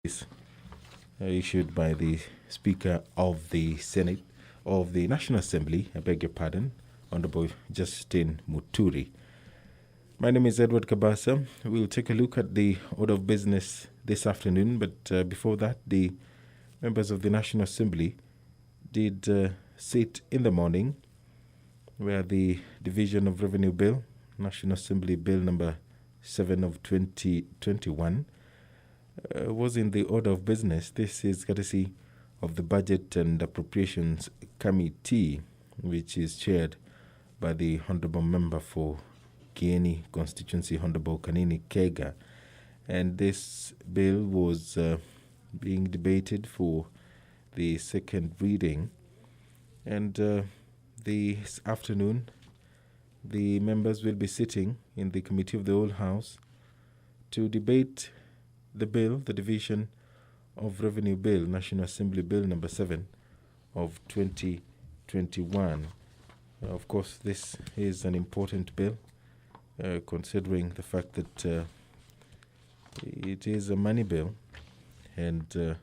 is issued by the Speaker of the Senate of the National Assembly, I beg your pardon, Honorable Justin Muturi. My name is Edward Kabasa. We'll take a look at the order of business this afternoon, but before that, the members of the National Assembly did sit in the morning where the Division of Revenue Bill, National Assembly Bill number 7 of 2021, was in the order of business. This is courtesy of the Budget and Appropriations Committee, which is chaired by the Honorable Member for Kieni Constituency, Honorable Kanini Kega. And this bill was being debated for the second reading. And this afternoon, the members will be sitting in the Committee of the Whole House to debate the bill, the Division of Revenue Bill, National Assembly Bill number 7 of 2021. Of course, this is an important bill, considering the fact that it is a money bill, and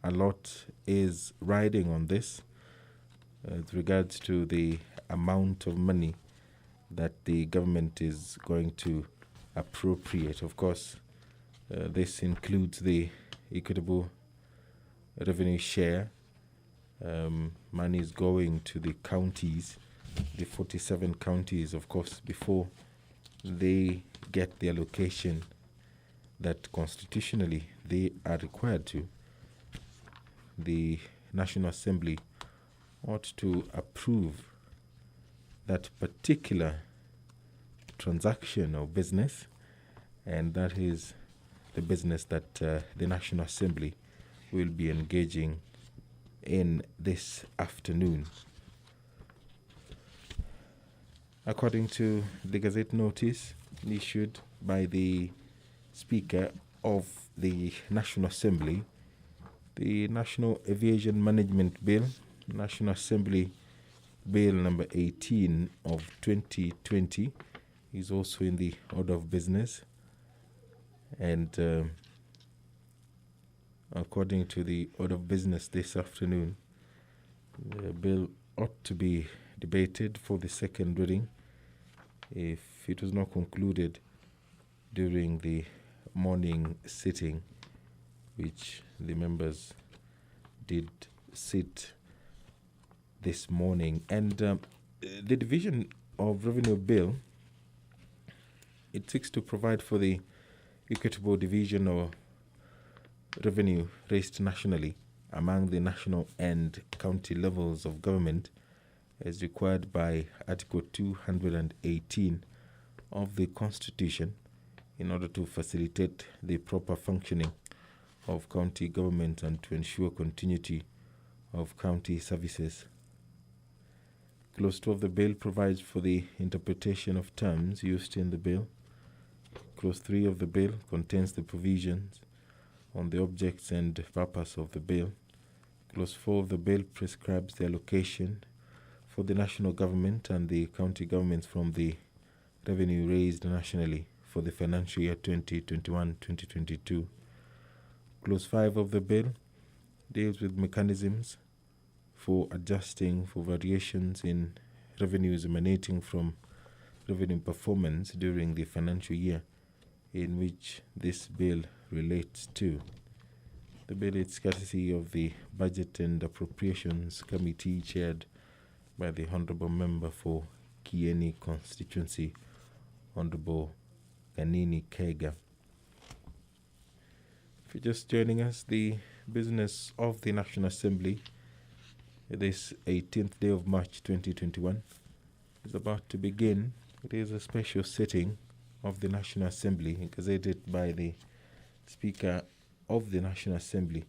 a lot is riding on this with regards to the amount of money that the government is going to appropriate. Of course, this includes the equitable revenue share. Money is going to the counties, the 47 counties, of course, before they get the allocation that constitutionally they are required to. The National Assembly ought to approve that particular transaction or business, and that is the business that the National Assembly will be engaging in this afternoon. According to the Gazette notice issued by the Speaker of the National Assembly, the National Aviation Management Bill, National Assembly Bill number 18 of 2020, is also in the order of business. And according to the order of business this afternoon, the bill ought to be debated for the second reading if it was not concluded during the morning sitting, which the members did sit this morning. And the Division of Revenue Bill, it seeks to provide for the equitable division of revenue raised nationally among the national and county levels of government as required by Article 218 of the Constitution in order to facilitate the proper functioning of county government and to ensure continuity of county services. Clause 2 of the bill provides for the interpretation of terms used in the bill. Clause 3 of the bill contains the provisions on the objects and purpose of the bill. Clause 4 of the bill prescribes the allocation for the national government and the county governments from the revenue raised nationally for the financial year 2021-2022. Clause 5 of the bill deals with mechanisms for adjusting for variations in revenues emanating from revenue performance during the financial year in which this bill relates to. The bill is courtesy of the Budget and Appropriations Committee chaired by the Honorable Member for Kieni Constituency, Honorable Kanini Kega. If you're just joining us, the business of the National Assembly this 18th day of March 2021 is about to begin. It is a special sitting of the National Assembly gazetted by the Speaker of the National Assembly,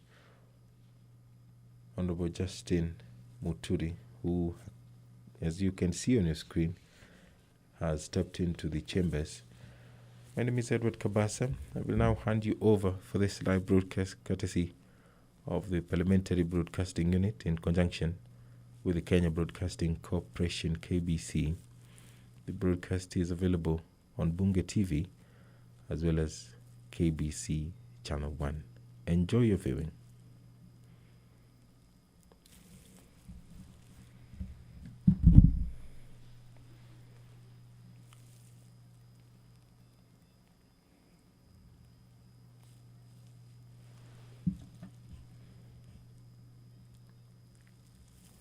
Honorable Justin Muturi, who, as you can see on your screen, has stepped into the chambers. My name is Edward Kabasa. I will now hand you over for this live broadcast courtesy of the Parliamentary Broadcasting Unit in conjunction with the Kenya Broadcasting Corporation, KBC. The broadcast is available on Bunge TV as well as KBC Channel 1. Enjoy your viewing.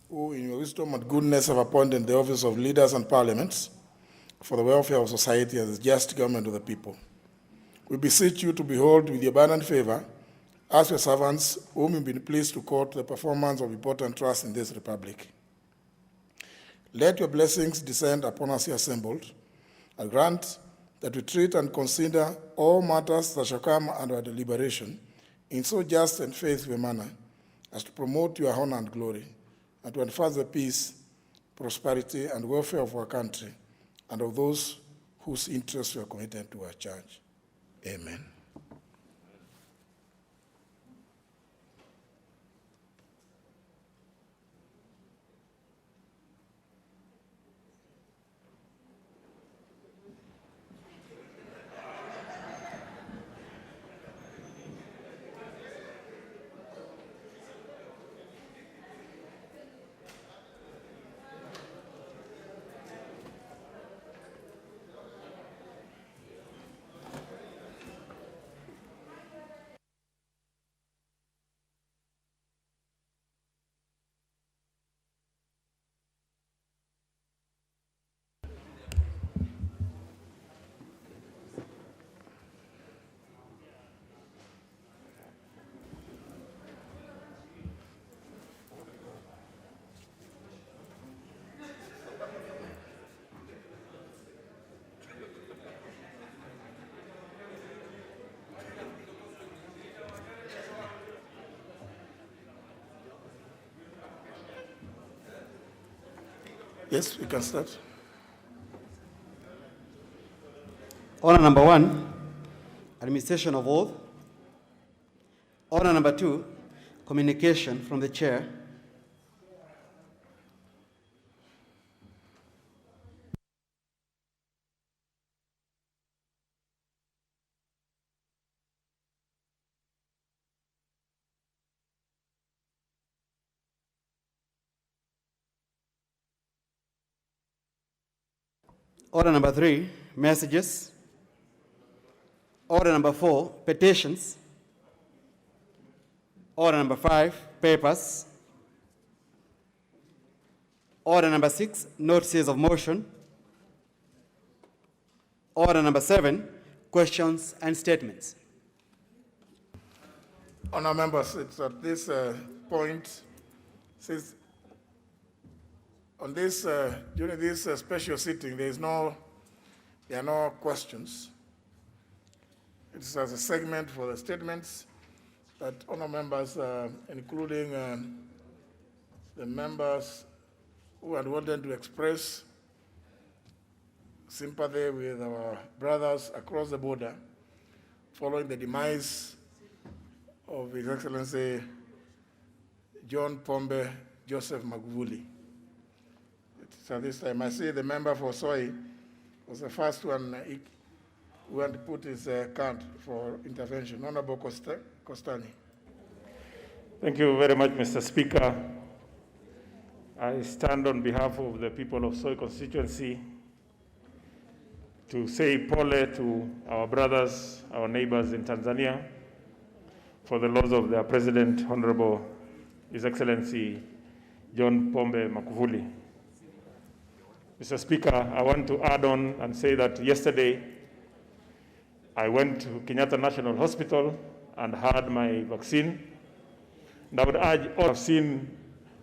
Who in your wisdom and goodness have appointed the office of leaders and parliaments for the welfare of society as the just government of the people. We beseech you to behold with abundant favor as your servants whom you've been pleased to call to the performance of important trusts in this republic. Let your blessings descend upon us here assembled, and grant that we treat and consider all matters that shall come under our deliberation in so just and faithful a manner as to promote your honor and glory, and to enforce the peace, prosperity, and welfare of our country and of those whose interests we are committed to our church. Amen. Yes, we can start. Order number 1, administration of oath. Order number 2, communication from the chair. Order number 3, messages. Order number 4, petitions. Order number 5, papers. Order number 6, notices of motion. Order number 7, questions and statements. Honourable members, it's at this point, since on this, during this special sitting, there are no questions. It's as a segment for the statements that honourable members, including the members who had wanted to express sympathy with our brothers across the border following the demise of His Excellency John Pombe Joseph Magufuli. So this time, I see the member for Soy was the first one who had to put his card for intervention. Honorable Costani. Thank you very much, Mr. Speaker. I stand on behalf of the people of Soy constituency to say pole to our brothers, our neighbors in Tanzania for the loss of their president, Honorable His Excellency John Pombe Magufuli. Mr. Speaker, I want to add on and say that yesterday I went to Kenyatta National Hospital and had my vaccine. And I would urge all. I've seen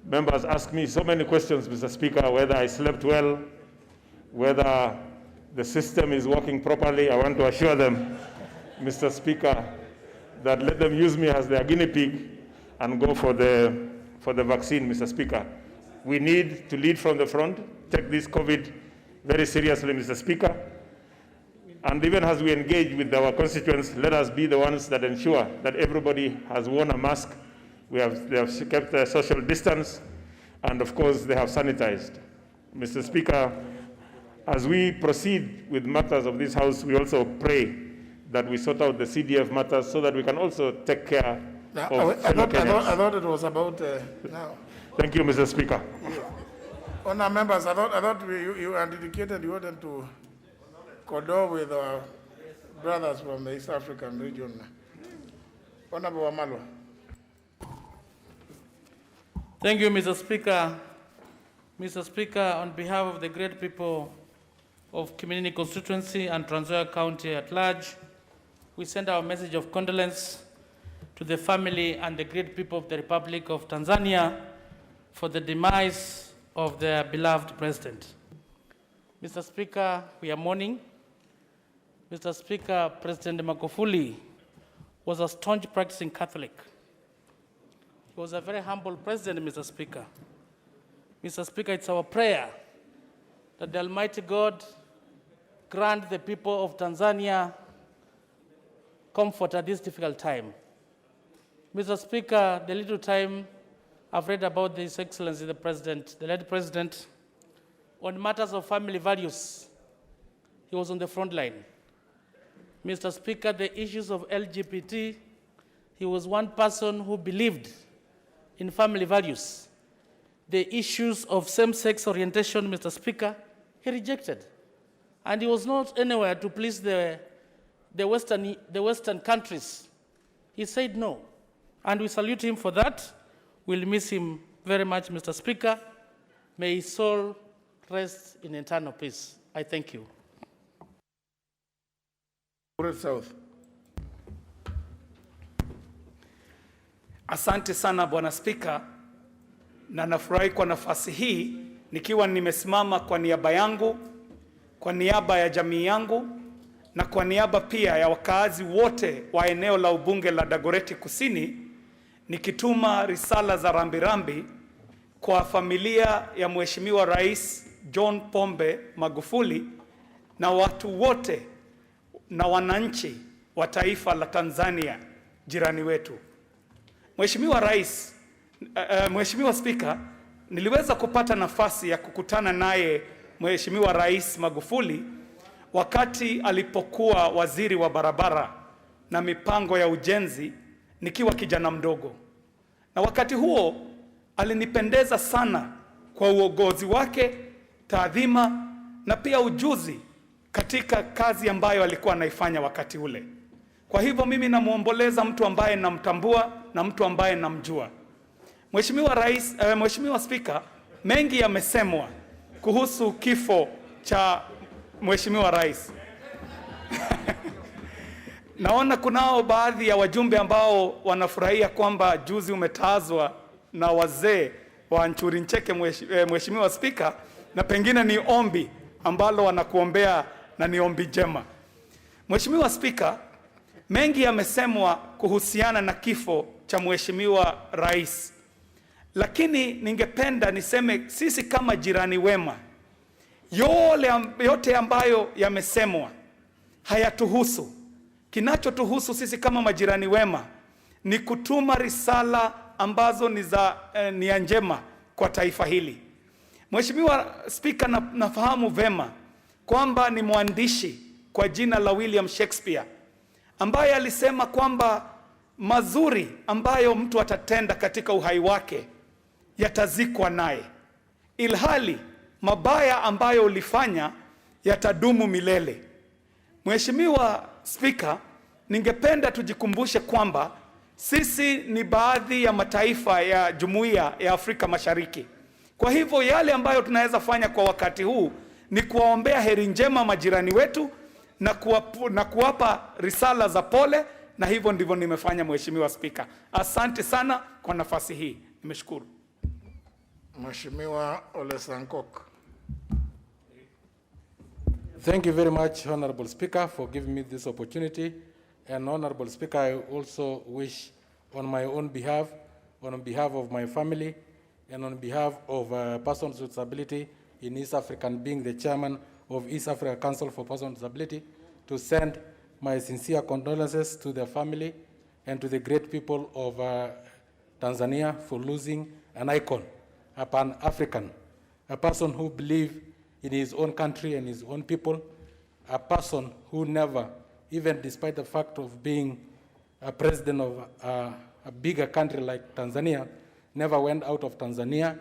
members ask me so many questions, Mr. Speaker, whether I slept well, whether the system is working properly. I want to assure them, Mr. Speaker, that let them use me as their guinea pig and go for the vaccine, Mr. Speaker. We need to lead from the front, take this COVID very seriously, Mr. Speaker. And even as we engage with our constituents, let us be the ones that ensure that everybody has worn a mask. They have kept their social distance, and of course, they have sanitized. Mr. Speaker, As we proceed with matters of this House, we also pray that we sort out the CDF matters so that we can also take care of fellow Kenyans. I thought it was about now. Thank you, Mr. Speaker. Honour members, I thought you had indicated you wanted to condole with our brothers from the East African region. Honourable Wamalwa. Thank you, Mr. Speaker. Mr. Speaker, on behalf of the great people of Community Constituency and Trans Nzoia County at large, we send our message of condolence to the family and the great people of the Republic of Tanzania for the demise of their beloved president. Mr. Speaker, we are mourning. Mr. Speaker, President Magufuli was a staunch practicing Catholic. He was a very humble president, Mr. Speaker. Mr. Speaker, it's our prayer that the Almighty God grant the people of Tanzania comfort at this difficult time. Mr. Speaker, the little time I've read about His Excellency the President, the late President, on matters of family values, he was on the front line. Mr. Speaker, the issues of LGBT, he was one person who believed in family values. The issues of same-sex orientation, Mr. Speaker, he rejected. And he was not anywhere to please the Western countries. He said no. And we salute him for that. We'll miss him very much, Mr. Speaker. May his soul rest in eternal peace. I thank you. South. Asante sana Bwana Spika, na nafurahi kwa nafasi hii nikiwa nimesimama kwa niaba yangu, kwa niaba ya jamii yangu na kwa niaba pia ya wakaazi wote wa eneo la ubunge la Dagoretti Kusini, nikituma risala za rambirambi kwa familia ya Mheshimiwa Rais John Pombe Magufuli na watu wote na wananchi wa taifa la Tanzania, jirani wetu. Mheshimiwa Rais, Mheshimiwa Spika, niliweza kupata nafasi ya kukutana naye Mheshimiwa Rais Magufuli wakati alipokuwa waziri wa barabara na mipango ya ujenzi nikiwa kijana mdogo. Na wakati huo alinipendeza sana kwa uongozi wake, taadhima na pia ujuzi katika kazi ambayo alikuwa anaifanya wakati ule. Kwa hivyo mimi namuomboleza mtu ambaye namtambua na mtu ambaye namjua. Mheshimiwa Rais, Mheshimiwa Spika, mengi yamesemwa kuhusu kifo cha Mheshimiwa Rais. Naona kunao baadhi ya wajumbe ambao wanafurahia kwamba juzi umetazwa na wazee wa Nchuri Ncheke, Mheshimiwa Spika, na pengine ni ombi ambalo wanakuombea na ni ombi jema. Mheshimiwa Spika, mengi yamesemwa kuhusiana na kifo cha Mheshimiwa Rais. Lakini ningependa niseme sisi kama jirani wema, yote ambayo yamesemwa hayatuhusu. Kinachotuhusu sisi kama majirani wema ni kutuma risala ambazo ni za nia njema kwa taifa hili. Mheshimiwa Spika, nafahamu vema kwamba ni mwandishi kwa jina la William Shakespeare ambaye alisema kwamba mazuri ambayo mtu atatenda katika uhai wake yatazikwa naye, ilhali mabaya ambayo ulifanya yatadumu milele. Mheshimiwa Spika, ningependa tujikumbushe kwamba sisi ni baadhi ya mataifa ya Jumuiya ya Afrika Mashariki. Kwa hivyo yale ambayo tunaweza fanya kwa wakati huu ni kuwaombea heri njema majirani wetu na kuwapa risala za pole, na hivyo ndivyo nimefanya Mheshimiwa Spika. Asante sana kwa nafasi hii. Nimeshukuru. Mheshimiwa Ole Sankok. Thank you very much, Honorable Speaker, for giving me this opportunity. And Honorable Speaker, I also wish on my own behalf, on behalf of my family, and on behalf of persons with disability in East Africa, and being the chairman of East Africa Council for Persons with Disability, to send my sincere condolences to the family and to the great people of Tanzania for losing an icon, a Pan-African, a person who believed in his own country and his own people, a person who never, even despite the fact of being a president of a bigger country like Tanzania, never went out of Tanzania,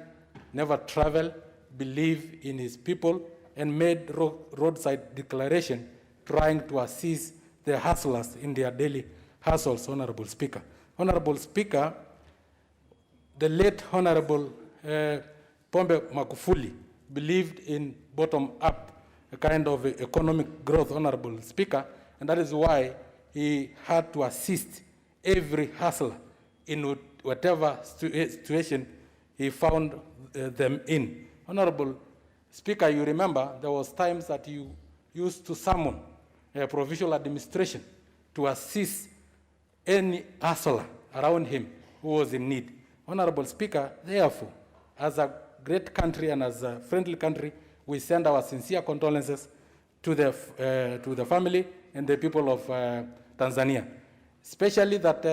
never traveled, believed in his people, and made roadside declaration trying to assist the hustlers in their daily hustles, Honorable Speaker. Honorable Speaker, the late Honorable Pombe Magufuli believed in bottom-up kind of economic growth, Honorable Speaker, and that is why he had to assist every hustler in whatever situation he found them in. Honorable Speaker, you remember there was times that you used to summon a provincial administration to assist any hustler around him who was in need. Honorable Speaker, therefore, as a great country and as a friendly country, we send our sincere condolences to the family and the people of Tanzania, especially that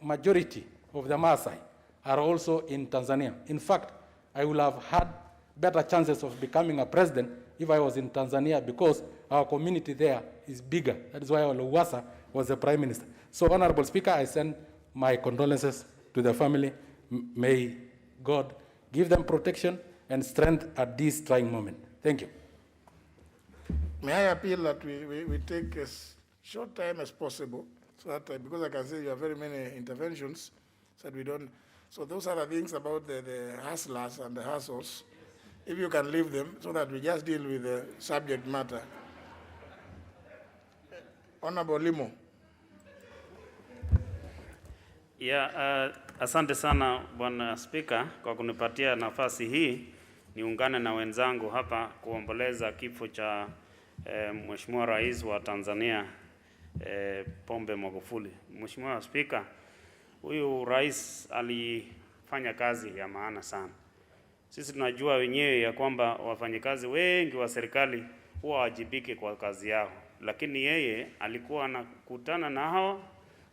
majority of the Maasai are also in Tanzania. In fact, I would have had better chances of becoming a president if I was in Tanzania because our community there is bigger. That is why Lowassa was the prime minister. So, Honorable Speaker, I send my condolences to the family. May God give them protection and strength at this trying moment. Thank you. May I appeal that we take as short time as possible, so that because I can see you have very many interventions, so that we don't. So those are the things about the hustlers and the hustles. If you can leave them, so that we just deal with the subject matter. Honorable Limo. Asante sana Bwana Spika kwa kunipatia nafasi hii niungane na wenzangu hapa kuomboleza kifo cha Mheshimiwa Rais wa Tanzania Pombe Magufuli. Mheshimiwa Spika, huyu rais alifanya kazi ya maana sana. Sisi tunajua wenyewe ya kwamba wafanyikazi wengi wa serikali huwa wajibike kwa kazi yao, lakini yeye alikuwa anakutana na hawa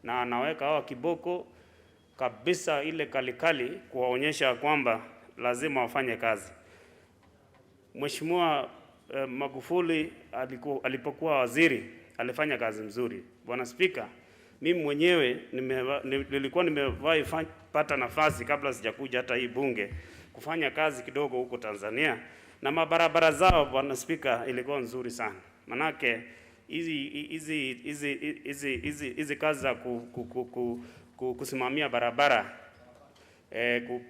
na anaweka hawa kiboko kabisa ile kalikali kuwaonyesha kwamba lazima wafanye kazi. Mheshimiwa Magufuli alipokuwa waziri alifanya kazi mzuri. Bwana Spika, mimi mwenyewe nilikuwa nimewahi pata nafasi kabla sijakuja hata hii bunge kufanya kazi kidogo huko Tanzania, na mabarabara zao Bwana Spika ilikuwa nzuri sana. Manake hizi kazi za kusimamia barabara,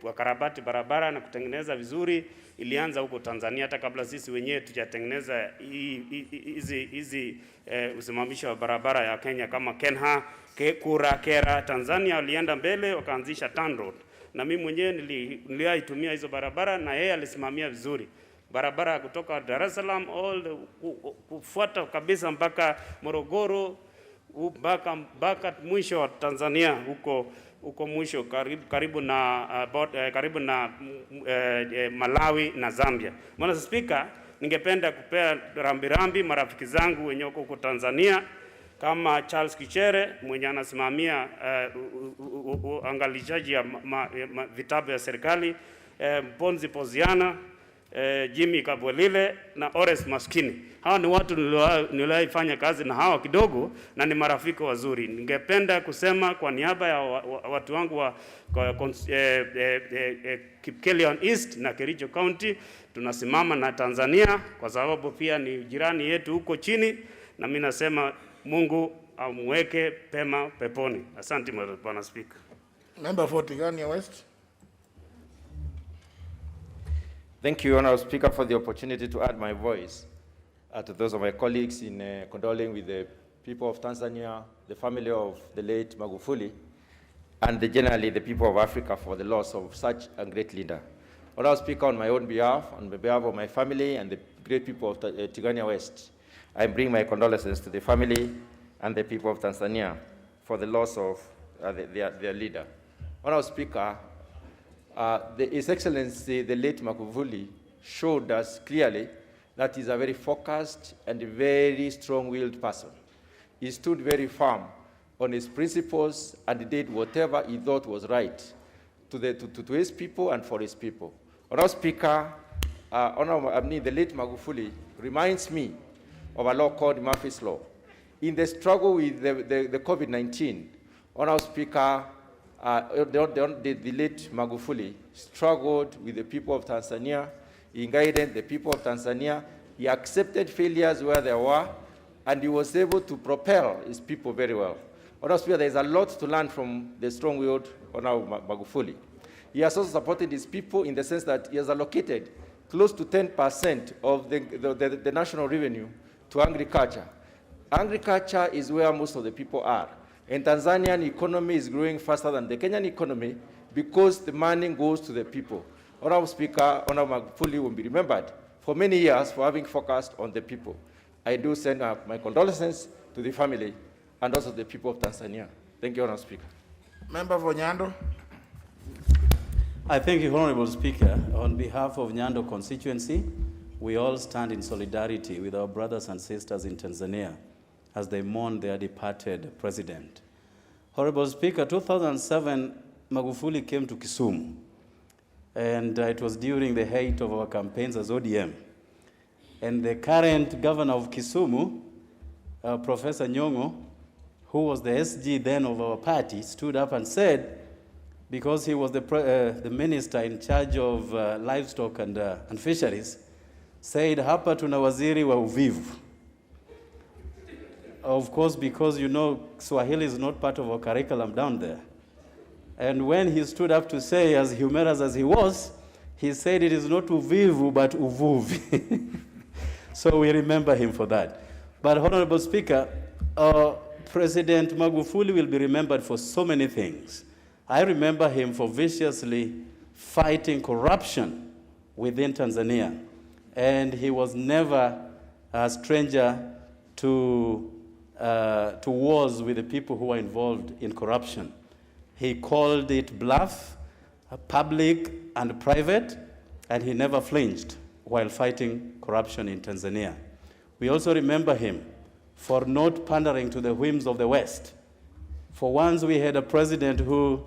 kukarabati barabara na kutengeneza vizuri ilianza huko Tanzania hata kabla sisi wenyewe tujatengeneza hizi usimamisho wa barabara ya Kenya kama Kenha, Kera. Tanzania walienda mbele wakaanzisha TANROADS, na mimi mwenyewe niliaitumia hizo barabara na yeye alisimamia vizuri. Barabara kutoka Dar es Salaam kufuata kabisa mpaka Morogoro, mpaka mwisho wa Tanzania huko mwisho karibu na Malawi na Zambia. Bwana Spika, ningependa kupea rambirambi marafiki zangu wenye huko Tanzania kama Charles Kichere mwenye anasimamia angalishaji ya vitabu ya serikali, Ponzi Poziana, Jimmy Kabwelile na Ores Maskini. Hawa ni watu niliwaifanya kazi na hawa kidogo na ni marafiki wazuri. Ningependa kusema kwa niaba ya watu wangu wa Kipkelion East na Kericho County, tunasimama na Tanzania kwa sababu pia ni jirani yetu huko chini, na mimi nasema Mungu amweke pema peponi. Asante Bwana Speaker. Member for Tigania West. Thank you, Honourable Speaker, for the opportunity to add my voice to those of my colleagues in condoling with the people of Tanzania, the family of the late Magufuli, and generally the people of Africa for the loss of such a great leader. Honourable Speaker, on my own behalf, on behalf of my family and the great people of Tigania West, I bring my condolences to the family and the people of Tanzania for the loss of their leader. Honourable Speaker, His Excellency, the late Magufuli, showed us clearly that he's a very focused and very strong-willed person. He stood very firm on his principles and did whatever he thought was right to his people and for his people. Honourable Speaker, the late Magufuli reminds me of a law called Murphy's Law. In the struggle with the COVID-19, Honorable Speaker, the late Magufuli struggled with the people of Tanzania. He guided the people of Tanzania. He accepted failures where there were, and he was able to propel his people very well. Honorable Speaker, there is a lot to learn from the strong-willed Honorable Magufuli. He has also supported his people in the sense that he has allocated close to 10% of the national revenue to agriculture. Agriculture is where most of the people are. And Tanzanian economy is growing faster than the Kenyan economy because the money goes to the people. Honorable Speaker, Honorable Magufuli will be remembered for many years for having focused on the people. I do send my condolences to the family and also the people of Tanzania. Thank you, Honorable Speaker. Member for Nyando. I thank you, Honorable Speaker. On behalf of Nyando constituency, we all stand in solidarity with our brothers and sisters in Tanzania as they mourn their departed president. Honorable Speaker, 2007, Magufuli came to Kisumu, and it was during the height of our campaigns as ODM. And the current governor of Kisumu, Professor Nyong'o, who was the SG then of our party, stood up and said, because he was the minister in charge of livestock and fisheries, said, hapa tuna waziri wa uvivu. Of course, because you know Swahili is not part of our curriculum down there. And when he stood up to say, as humorous as he was, he said it is not uvivu, but uvuvi. So we remember him for that. But Honorable Speaker, President Magufuli will be remembered for so many things. I remember him for viciously fighting corruption within Tanzania. And he was never a stranger to wars with the people who were involved in corruption. He called it bluff, public and private, and he never flinched while fighting corruption in Tanzania. We also remember him for not pandering to the whims of the West. For once we had a president who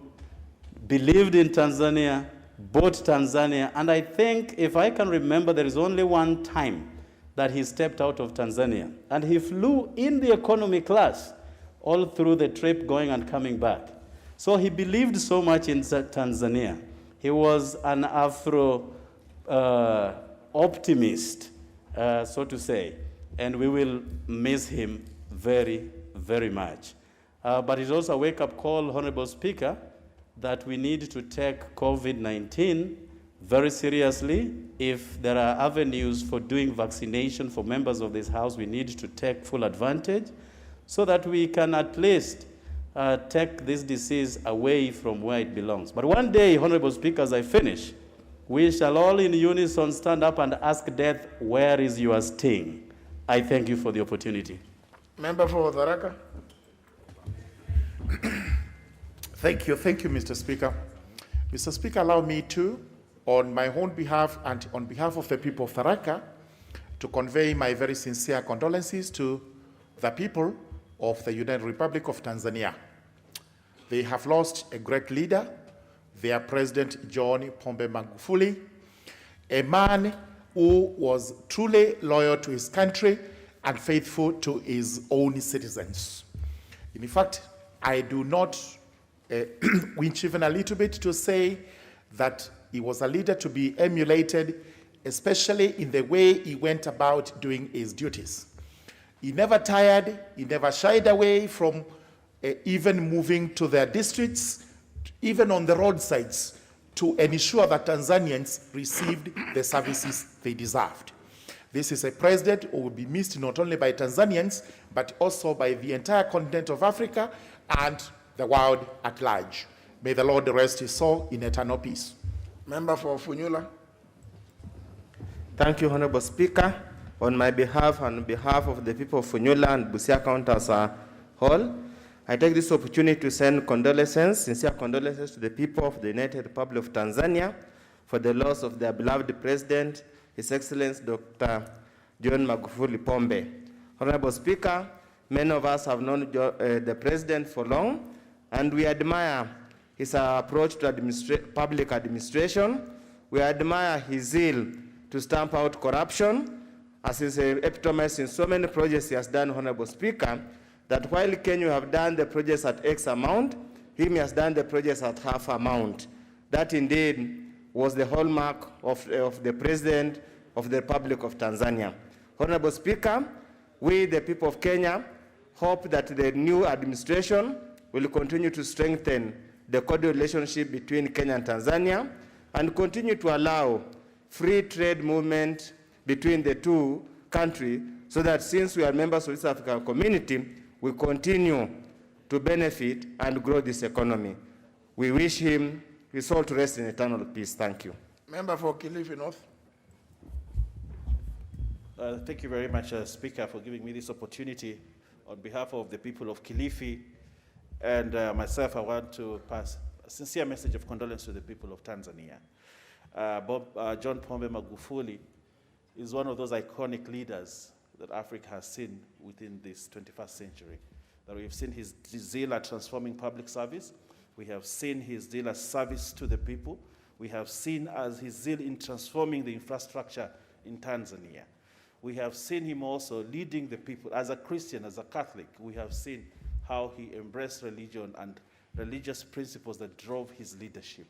believed in Tanzania, bought Tanzania, and I think, if I can remember, there is only one time that he stepped out of Tanzania. And he flew in the economy class all through the trip going and coming back. So he believed so much in Tanzania. He was an Afro-optimist, so to say, and we will miss him very, very much. But it's also a wake-up call, Honorable Speaker, that we need to take COVID-19 very seriously. If there are avenues for doing vaccination for members of this House, we need to take full advantage so that we can at least take this disease away from where it belongs. But one day, Honorable Speaker, as I finish, we shall all in unison stand up and ask death, where is your sting? I thank you for the opportunity. Member for Tharaka. Thank you, Mr. Speaker. Mr. Speaker, allow me to, on my own behalf and on behalf of the people of Tharaka, to convey my very sincere condolences to the people of the United Republic of Tanzania. They have lost a great leader, their President John Pombe Magufuli, a man who was truly loyal to his country and faithful to his own citizens. In fact, I do not winch even a little bit to say that he was a leader to be emulated, especially in the way he went about doing his duties. He never tired, he never shied away from even moving to their districts, even on the roadsides, to ensure that Tanzanians received the services they deserved. This is a president who will be missed not only by Tanzanians, but also by the entire continent of Africa and the world at large. May the Lord rest his soul in eternal peace. Member for Funyula. Thank you, Honorable Speaker. On my behalf and on behalf of the people of Funyula and Busia County as a whole, I take this opportunity to send condolences, sincere condolences to the people of the United Republic of Tanzania for the loss of their beloved president, His Excellency Dr. John Magufuli Pombe. Honorable Speaker, many of us have known the president for long, and we admire his approach to public administration. We admire his zeal to stamp out corruption, as is epitomized in so many projects he has done, Honorable Speaker, that while Kenya have done the projects at X amount, he has done the projects at half amount. That indeed was the hallmark of the President of the Republic of Tanzania. Honorable Speaker, we, the people of Kenya, hope that the new administration will continue to strengthen the cordial relationship between Kenya and Tanzania and continue to allow free trade movement between the two countries, so that since we are members of this African community, we continue to benefit and grow this economy. We wish him his soul to rest in eternal peace. Thank you. Member for Kilifi North. Thank you very much, Speaker, for giving me this opportunity. On behalf of the people of Kilifi and myself, I want to pass a sincere message of condolence to the people of Tanzania. John Pombe Magufuli is one of those iconic leaders that Africa has seen within this 21st century. That we've seen his zeal at transforming public service. We have seen his zeal as service to the people. We have seen as his zeal in transforming the infrastructure in Tanzania. We have seen him also leading the people. As a Christian, as a Catholic, we have seen how he embraced religion and religious principles that drove his leadership.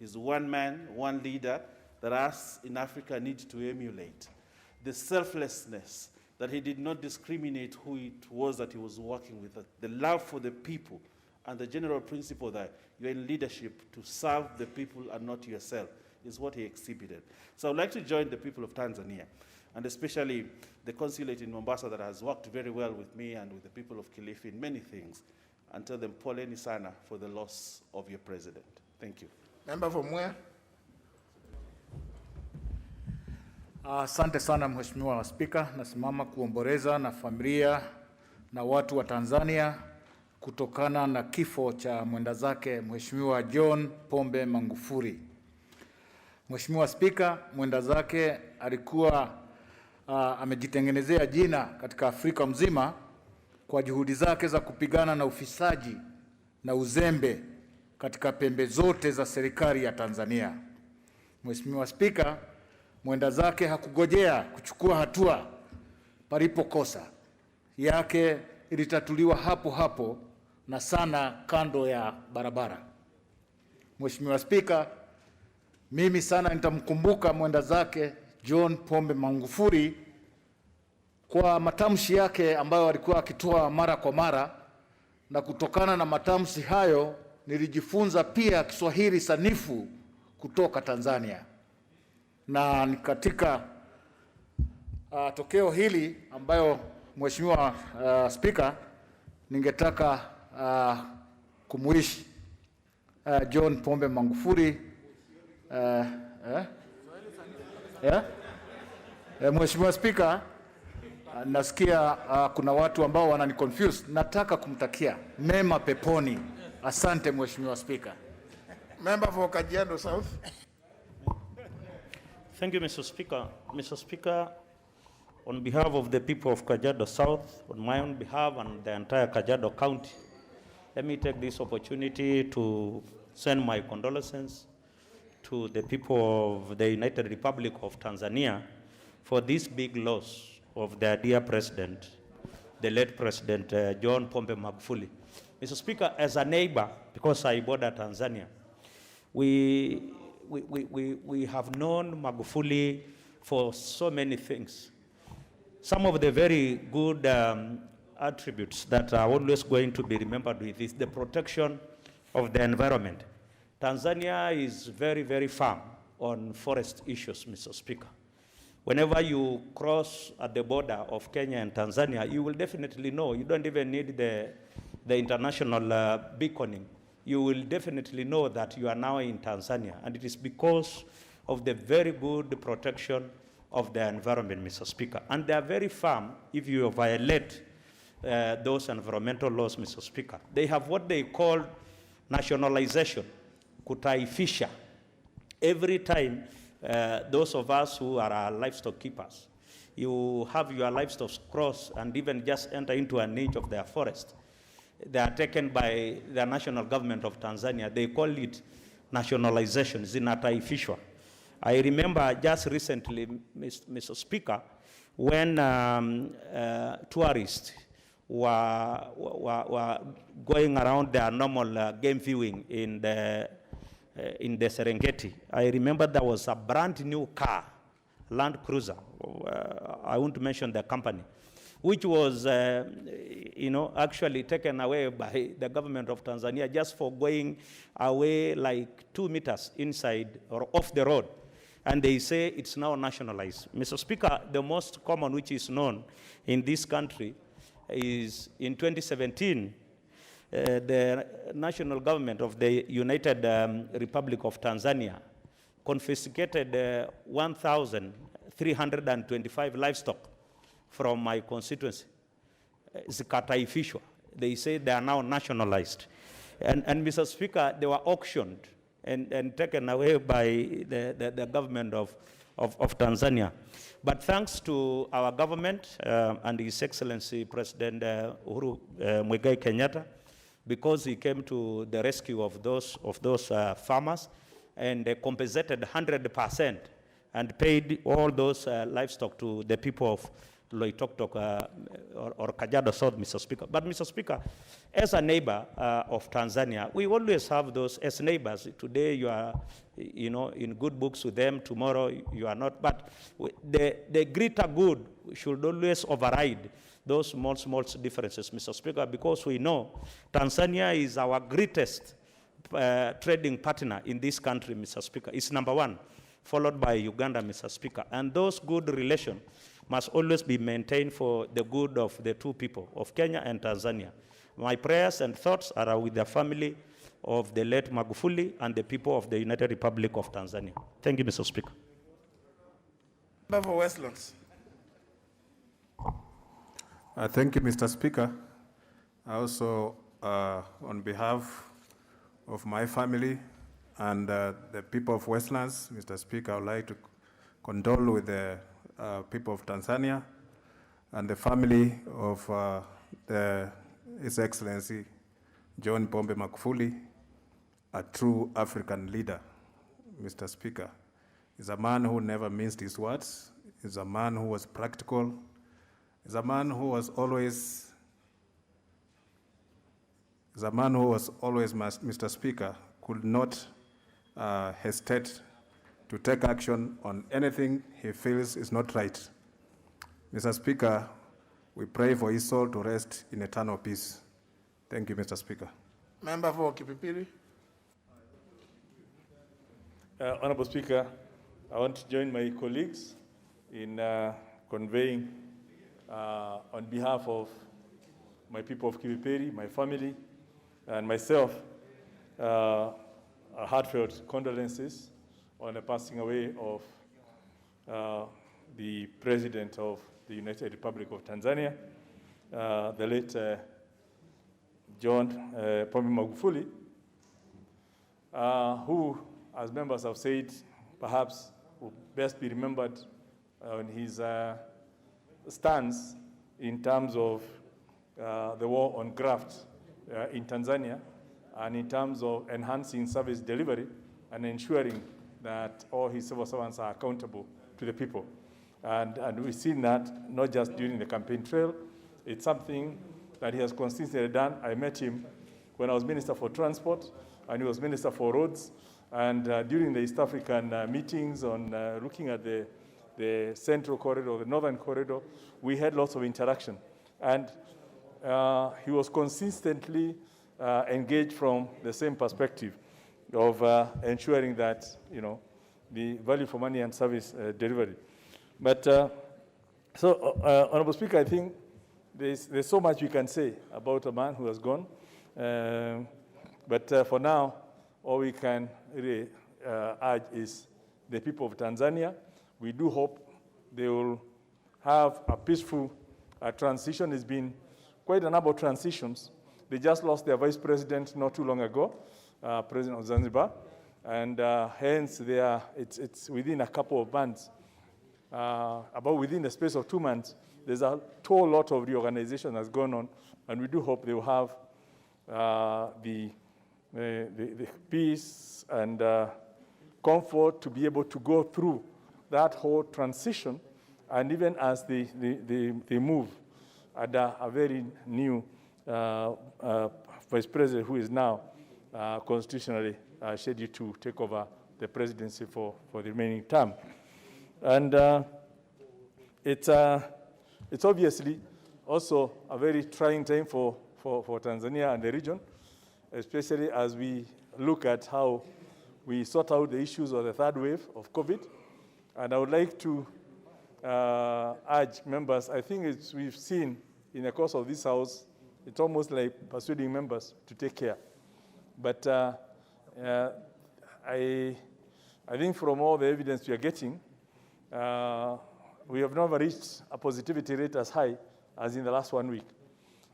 He's one man, one leader that us in Africa need to emulate. The selflessness, that he did not discriminate who it was that he was working with, the love for the people, and the general principle that you're in leadership to serve the people and not yourself is what he exhibited. So I'd like to join the people of Tanzania, and especially the consulate in Mombasa that has worked very well with me and with the people of Kilifi in many things, and tell them poleni sana for the loss of your president. Thank you. Member for Mwea. Asante sana Mheshimiwa Spika, nasimama kuomboleza na familia na watu wa Tanzania kutokana na kifo cha mwenda zake Mheshimiwa John Pombe Magufuli. Mheshimiwa Spika, mwenda zake alikuwa amejitengenezea jina katika Afrika mzima kwa juhudi zake za kupigana na ufisadi na uzembe katika pembe zote za serikali ya Tanzania. Mheshimiwa Spika, mwenda zake hakugojea kuchukua hatua palipokosa. Yake ilitatuliwa hapo hapo na sana kando ya barabara. Mheshimiwa Spika, mimi sana nitamkumbuka mwenda zake John Pombe Magufuli kwa matamshi yake ambayo alikuwa akitoa mara kwa mara, na kutokana na matamshi hayo nilijifunza pia Kiswahili sanifu kutoka Tanzania. Na katika tokeo hili ambayo Mheshimiwa Spika, ningetaka kumwishi John Pombe Magufuli Mheshimiwa Spika, nasikia kuna watu ambao wanani confuse. Nataka kumtakia mema peponi. Asante Mheshimiwa Spika. Member for Kajiado South. Thank you, Mr. Speaker. Mr. Speaker, on behalf of the people of Kajiado South, on my own behalf and the entire Kajiado County, let me take this opportunity to send my condolences to the people of the United Republic of Tanzania for this big loss of their dear president, the late President John Pombe Magufuli. Mr. Speaker, as a neighbor, because I border Tanzania, we have known Magufuli for so many things. Some of the very good attributes that are always going to be remembered with is the protection of the environment. Tanzania is very, very firm on forest issues, Mr. Speaker. Whenever you cross at the border of Kenya and Tanzania, you will definitely know. You don't even need the international beaconing. You will definitely know that you are now in Tanzania. And it is because of the very good protection of the environment, Mr. Speaker. And they are very firm if you violate those environmental laws, Mr. Speaker. They have what they call nationalization, kutaifisha. Every time those of us who are livestock keepers, you have your livestock cross and even just enter into a niche of their forest, they are taken by the national government of Tanzania. They call it nationalization, zinataifishwa. I remember just recently, Mr. Speaker, when tourists were going around their normal game viewing in the Serengeti. I remember there was a brand new car, Land Cruiser. I won't mention the company, which was, actually taken away by the government of Tanzania just for going away like 2 meters inside or off the road. And they say it's now nationalized. Mr. Speaker, the most common which is known in this country is in 2017, the national government of the United Republic of Tanzania confiscated 1,325 livestock from my constituency. Zikataifishwa. They say they are now nationalized. And Mr. Speaker, they were auctioned and taken away by the government of Tanzania. But thanks to our government and His Excellency President Uhuru Muigai Kenyatta, because he came to the rescue of those farmers and compensated 100% and paid all those livestock to the people of Loitoktok or Kajiado South, Mr. Speaker. But, Mr. Speaker, as a neighbor of Tanzania, we always have those as neighbors. Today you are, in good books with them. Tomorrow you are not. But the greater good should always override those small differences, Mr. Speaker, because we know Tanzania is our greatest trading partner in this country, Mr. Speaker. It's number one, followed by Uganda, Mr. Speaker. And those good relations must always be maintained for the good of the two people, of Kenya and Tanzania. My prayers and thoughts are with the family of the late Magufuli and the people of the United Republic of Tanzania. Thank you, Mr. Speaker. Member for Westlands. Thank you, Mr. Speaker. I also, on behalf of my family and the people of Westlands, Mr. Speaker, I would like to condole with the people of Tanzania and the family of His Excellency John Pombe Magufuli, a true African leader, Mr. Speaker. He's a man who never minced his words. He's a man who was practical. He's a man who was always, Mr. Speaker, could not hesitate to take action on anything he feels is not right. Mr. Speaker, we pray for his soul to rest in eternal peace. Thank you, Mr. Speaker. Member for Kipipiri. Honorable Speaker, I want to join my colleagues in conveying on behalf of my people of Kipipiri, my family, and myself, heartfelt condolences on the passing away of the President of the United Republic of Tanzania, the late John Pombe Magufuli, who, as members have said, perhaps will best be remembered on his stance in terms of the war on graft in Tanzania, and in terms of enhancing service delivery and ensuring that all his civil servants are accountable to the people. And we've seen that not just during the campaign trail, it's something that he has consistently done. I met him when I was Minister for Transport, and he was Minister for Roads. And during the East African meetings on looking at the Central Corridor, the Northern Corridor, we had lots of interaction. And he was consistently engaged from the same perspective of ensuring that, the value for money and service delivery. But Honorable Speaker, I think there's so much we can say about a man who has gone. But for now, all we can really urge is the people of Tanzania. We do hope they will have a peaceful transition. It's been quite a number of transitions. They just lost their vice president not too long ago, President of Zanzibar, and hence it's within a couple of months, about within the space of 2 months, there's a whole lot of reorganization that's gone on, and we do hope they will have the peace and comfort to be able to go through that whole transition, and even as they move under a very new vice president who is now constitutionally scheduled to take over the presidency for the remaining term. And it's obviously also a very trying time for Tanzania and the region, especially as we look at how we sort out the issues of the third wave of COVID. And I would like to urge members, I think we've seen in the course of this House, it's almost like persuading members to take care. But I think from all the evidence we are getting, we have never reached a positivity rate as high as in the last 1 week.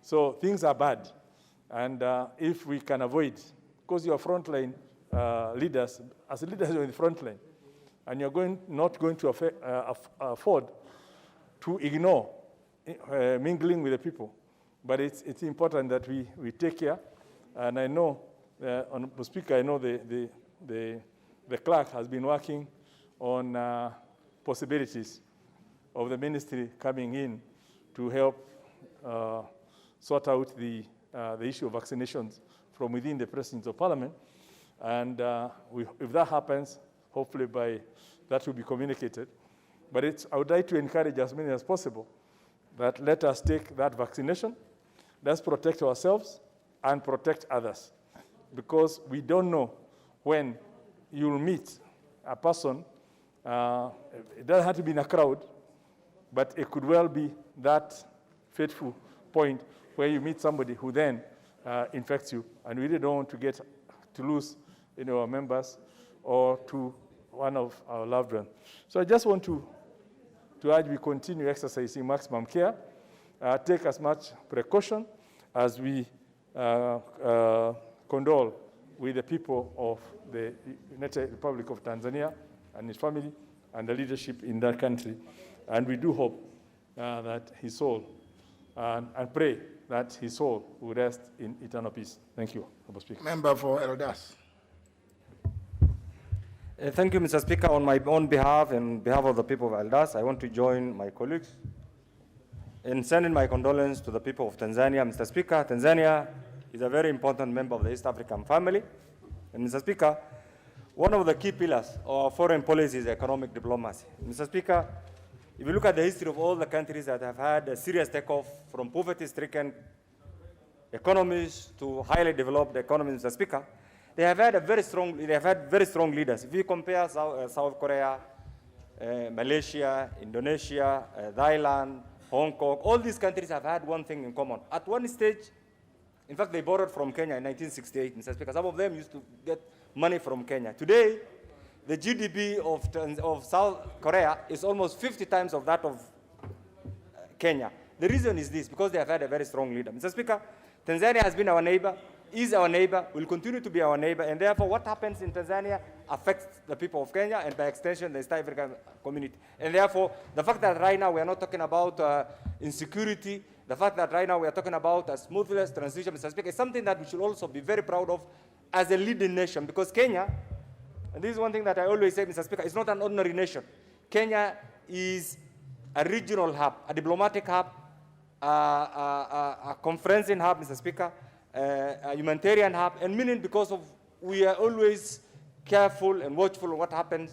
So things are bad. And if we can avoid, because you are frontline leaders, as leaders you're in the front line, and you're not going to afford to ignore mingling with the people. But it's important that we take care. And I know, Honorable Speaker, I know the clerk has been working on possibilities of the ministry coming in to help sort out the issue of vaccinations from within the presence of Parliament. And if that happens, hopefully that will be communicated. But I would like to encourage as many as possible that let us take that vaccination. Let's protect ourselves and protect others. Because we don't know when you'll meet a person. It doesn't have to be in a crowd, but it could well be that fateful point where you meet somebody who then infects you. And we really don't want to lose our members or to one of our loved ones. So I just want to urge we continue exercising maximum care, take as much precaution as we condole with the people of the United Republic of Tanzania and his family and the leadership in that country. And we do hope that his soul, and pray that his soul will rest in eternal peace. Thank you, Mr. Speaker. Member for Eldas. Thank you, Mr. Speaker. On my own behalf and on behalf of the people of Eldas, I want to join my colleagues in sending my condolence to the people of Tanzania. Mr. Speaker, Tanzania is a very important member of the East African family. And Mr. Speaker, one of the key pillars of our foreign policy is economic diplomacy. Mr. Speaker, if you look at the history of all the countries that have had a serious takeoff from poverty-stricken economies to highly developed economies, Mr. Speaker, they have had very strong leaders. If you compare South Korea, Malaysia, Indonesia, Thailand, Hong Kong, all these countries have had one thing in common. At one stage, in fact, they borrowed from Kenya in 1968, Mr. Speaker. Some of them used to get money from Kenya. Today, the GDP of South Korea is almost 50 times of that of Kenya. The reason is this, because they have had a very strong leader. Mr. Speaker, Tanzania has been our neighbor, is our neighbor, will continue to be our neighbor, and therefore what happens in Tanzania affects the people of Kenya and by extension the East African community. And therefore, the fact that right now we are not talking about insecurity, the fact that right now we are talking about a smoothless transition, Mr. Speaker, is something that we should also be very proud of as a leading nation, because Kenya, and this is one thing that I always say, Mr. Speaker, it's not an ordinary nation. Kenya is a regional hub, a diplomatic hub, a conferencing hub, Mr. Speaker, a humanitarian hub, and meaning because of we are always careful and watchful of what happens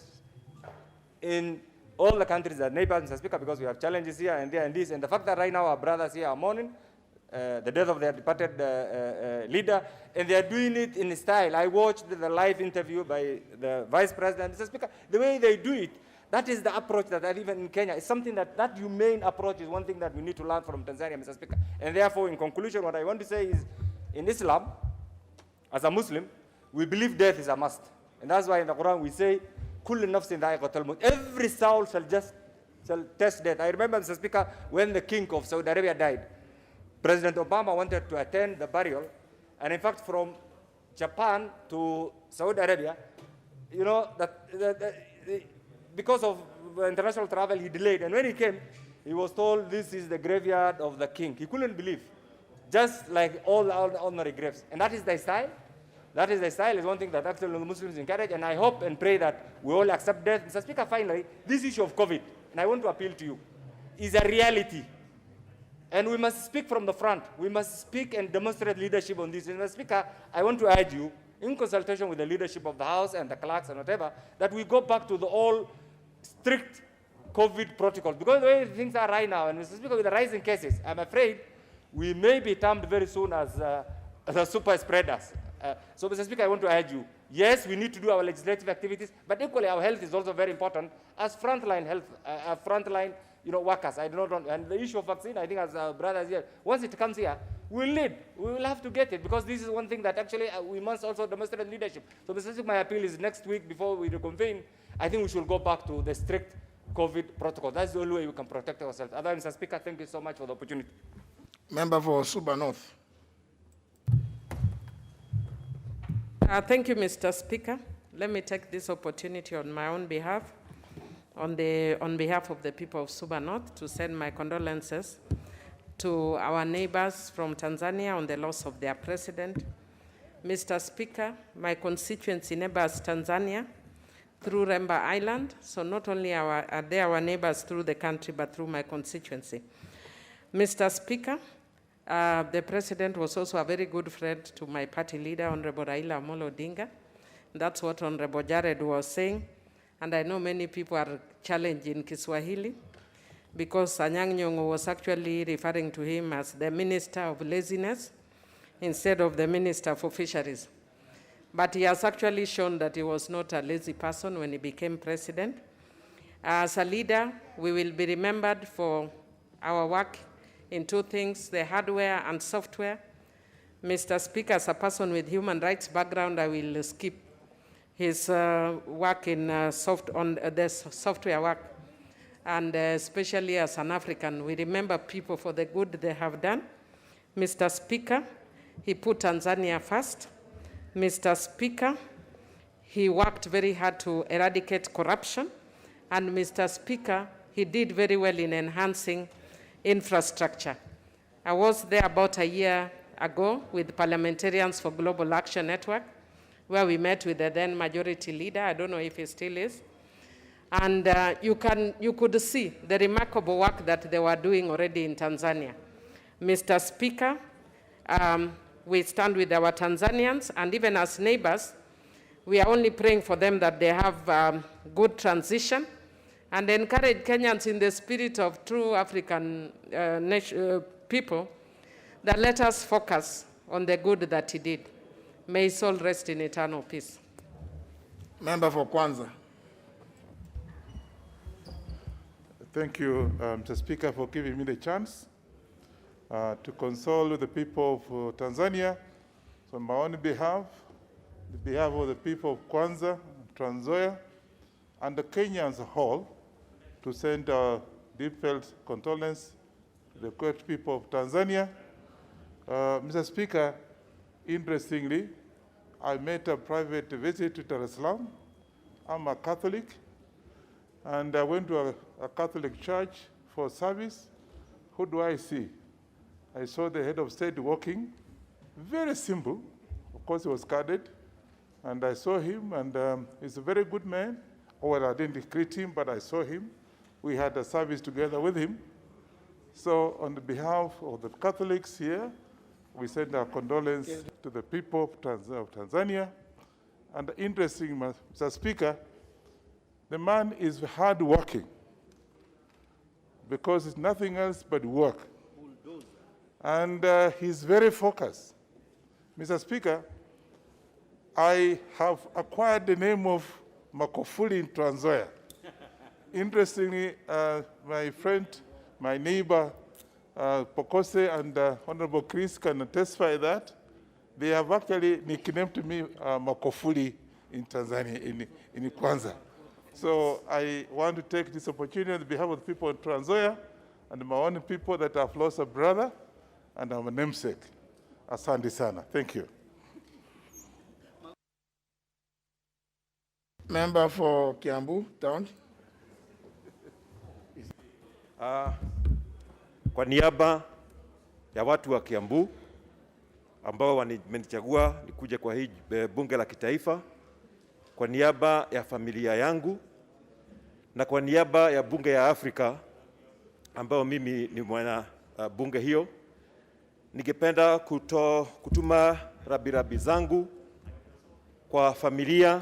in all the countries that neighbors, Mr. Speaker, because we have challenges here and there and this, and the fact that right now our brothers here are mourning the death of their departed leader, and they are doing it in style. I watched the live interview by the Vice President, Mr. Speaker. The way they do it, that is the approach that even in Kenya, it's something that humane approach is one thing that we need to learn from Tanzania, Mr. Speaker. And therefore, in conclusion, what I want to say is, in Islam, as a Muslim, we believe death is a must. And that's why in the Quran we say, Kullu nafsin dha'iqatul maut. Every soul shall test death. I remember, Mr. Speaker, when the king of Saudi Arabia died, President Obama wanted to attend the burial, and in fact, from Japan to Saudi Arabia, you know, because of international travel, he delayed. And when he came, he was told, this is the graveyard of the king. He couldn't believe, just like all ordinary graves. And that is the style That is the style, is one thing that actually the Muslims encourage, and I hope and pray that we all accept that. Mr. Speaker, finally, this issue of COVID, and I want to appeal to you, is a reality. And we must speak from the front. We must speak and demonstrate leadership on this. And Mr. Speaker, I want to urge you, in consultation with the leadership of the House and the clerks and whatever, that we go back to the all strict COVID protocol. Because the way things are right now, and Mr. Speaker, with the rising cases, I'm afraid we may be termed very soon as the super spreaders. So, Mr. Speaker, I want to urge you, yes, we need to do our legislative activities, but equally our health is also very important as frontline health, frontline workers. I do not want, and the issue of vaccine, I think as our brothers here, once it comes here, we'll lead. We will have to get it, because this is one thing that actually we must also demonstrate leadership. So, Mr. Speaker, my appeal is next week before we reconvene, I think we should go back to the strict COVID protocol. That's the only way we can protect ourselves. Otherwise, Mr. Speaker, thank you so much for the opportunity. Member for Suba North. Thank you, Mr. Speaker. Let me take this opportunity on my own behalf, on behalf of the people of Suba North, to send my condolences to our neighbors from Tanzania on the loss of their president. Mr. Speaker, my constituency neighbors Tanzania through Remba Island, so not only are they our neighbors through the country, but through my constituency. Mr. Speaker, the president was also a very good friend to my party leader, Honorable Raila Amolo Odinga. That's what Honorable Jared was saying. And I know many people are challenged in Kiswahili, because Anyang' Nyong'o was actually referring to him as the minister of laziness instead of the minister for fisheries. But he has actually shown that he was not a lazy person when he became president. As a leader, we will be remembered for our work in two things, the hardware and software. Mr. Speaker, as a person with human rights background, I will skip his work in the software work. And especially as an African, we remember people for the good they have done. Mr. Speaker, he put Tanzania first. Mr. Speaker, he worked very hard to eradicate corruption. And Mr. Speaker, he did very well in enhancing infrastructure. I was there about a year ago with Parliamentarians for Global Action Network, where we met with the then majority leader. I don't know if he still is. And you could see the remarkable work that they were doing already in Tanzania. Mr. Speaker, we stand with our Tanzanians, and even as neighbors, we are only praying for them that they have good transition, and encourage Kenyans in the spirit of true African people, that let us focus on the good that he did. May his soul rest in eternal peace. Member for Kwanza. Thank you, Mr. Speaker, for giving me the chance to console with the people of Tanzania. So on my own behalf, on behalf of the people of Kwanza, Trans Nzoia, and the Kenya as a whole, to send our deep-felt condolence to the great people of Tanzania. Mr. Speaker, interestingly, I made a private visit to Dar es Salaam. I'm a Catholic, and I went to a Catholic church for service. Who do I see? I saw the head of state walking, very simple. Of course, he was guarded, and I saw him, and he's a very good man. Well, I didn't greet him, but I saw him. We had a service together with him. So on behalf of the Catholics here, we send our condolence to the people of Tanzania. And interesting, Mr. Speaker, the man is hard-working, because it's nothing else but work. And he's very focused. Mr. Speaker, I have acquired the name of Makofuli in Trans Nzoia. Interestingly, my friend, my neighbor, Pokose and Honorable Chris can testify that they have actually nicknamed me Makofuli in Tanzania, in Kwanza. So I want to take this opportunity on behalf of the people in Trans Nzoia and my own people that have lost a brother and our namesake. Asante sana. Thank you. Member for Kiambu Town. Kwa niaba ya watu wa Kiambu, ambao wamenichagua nikuje kwa hii bunge la kitaifa kwa niaba ya familia yangu na kwa niaba ya bunge ya Afrika ambao mimi ni mwana bunge hiyo. Ningependa kutuma rabirabi zangu kwa familia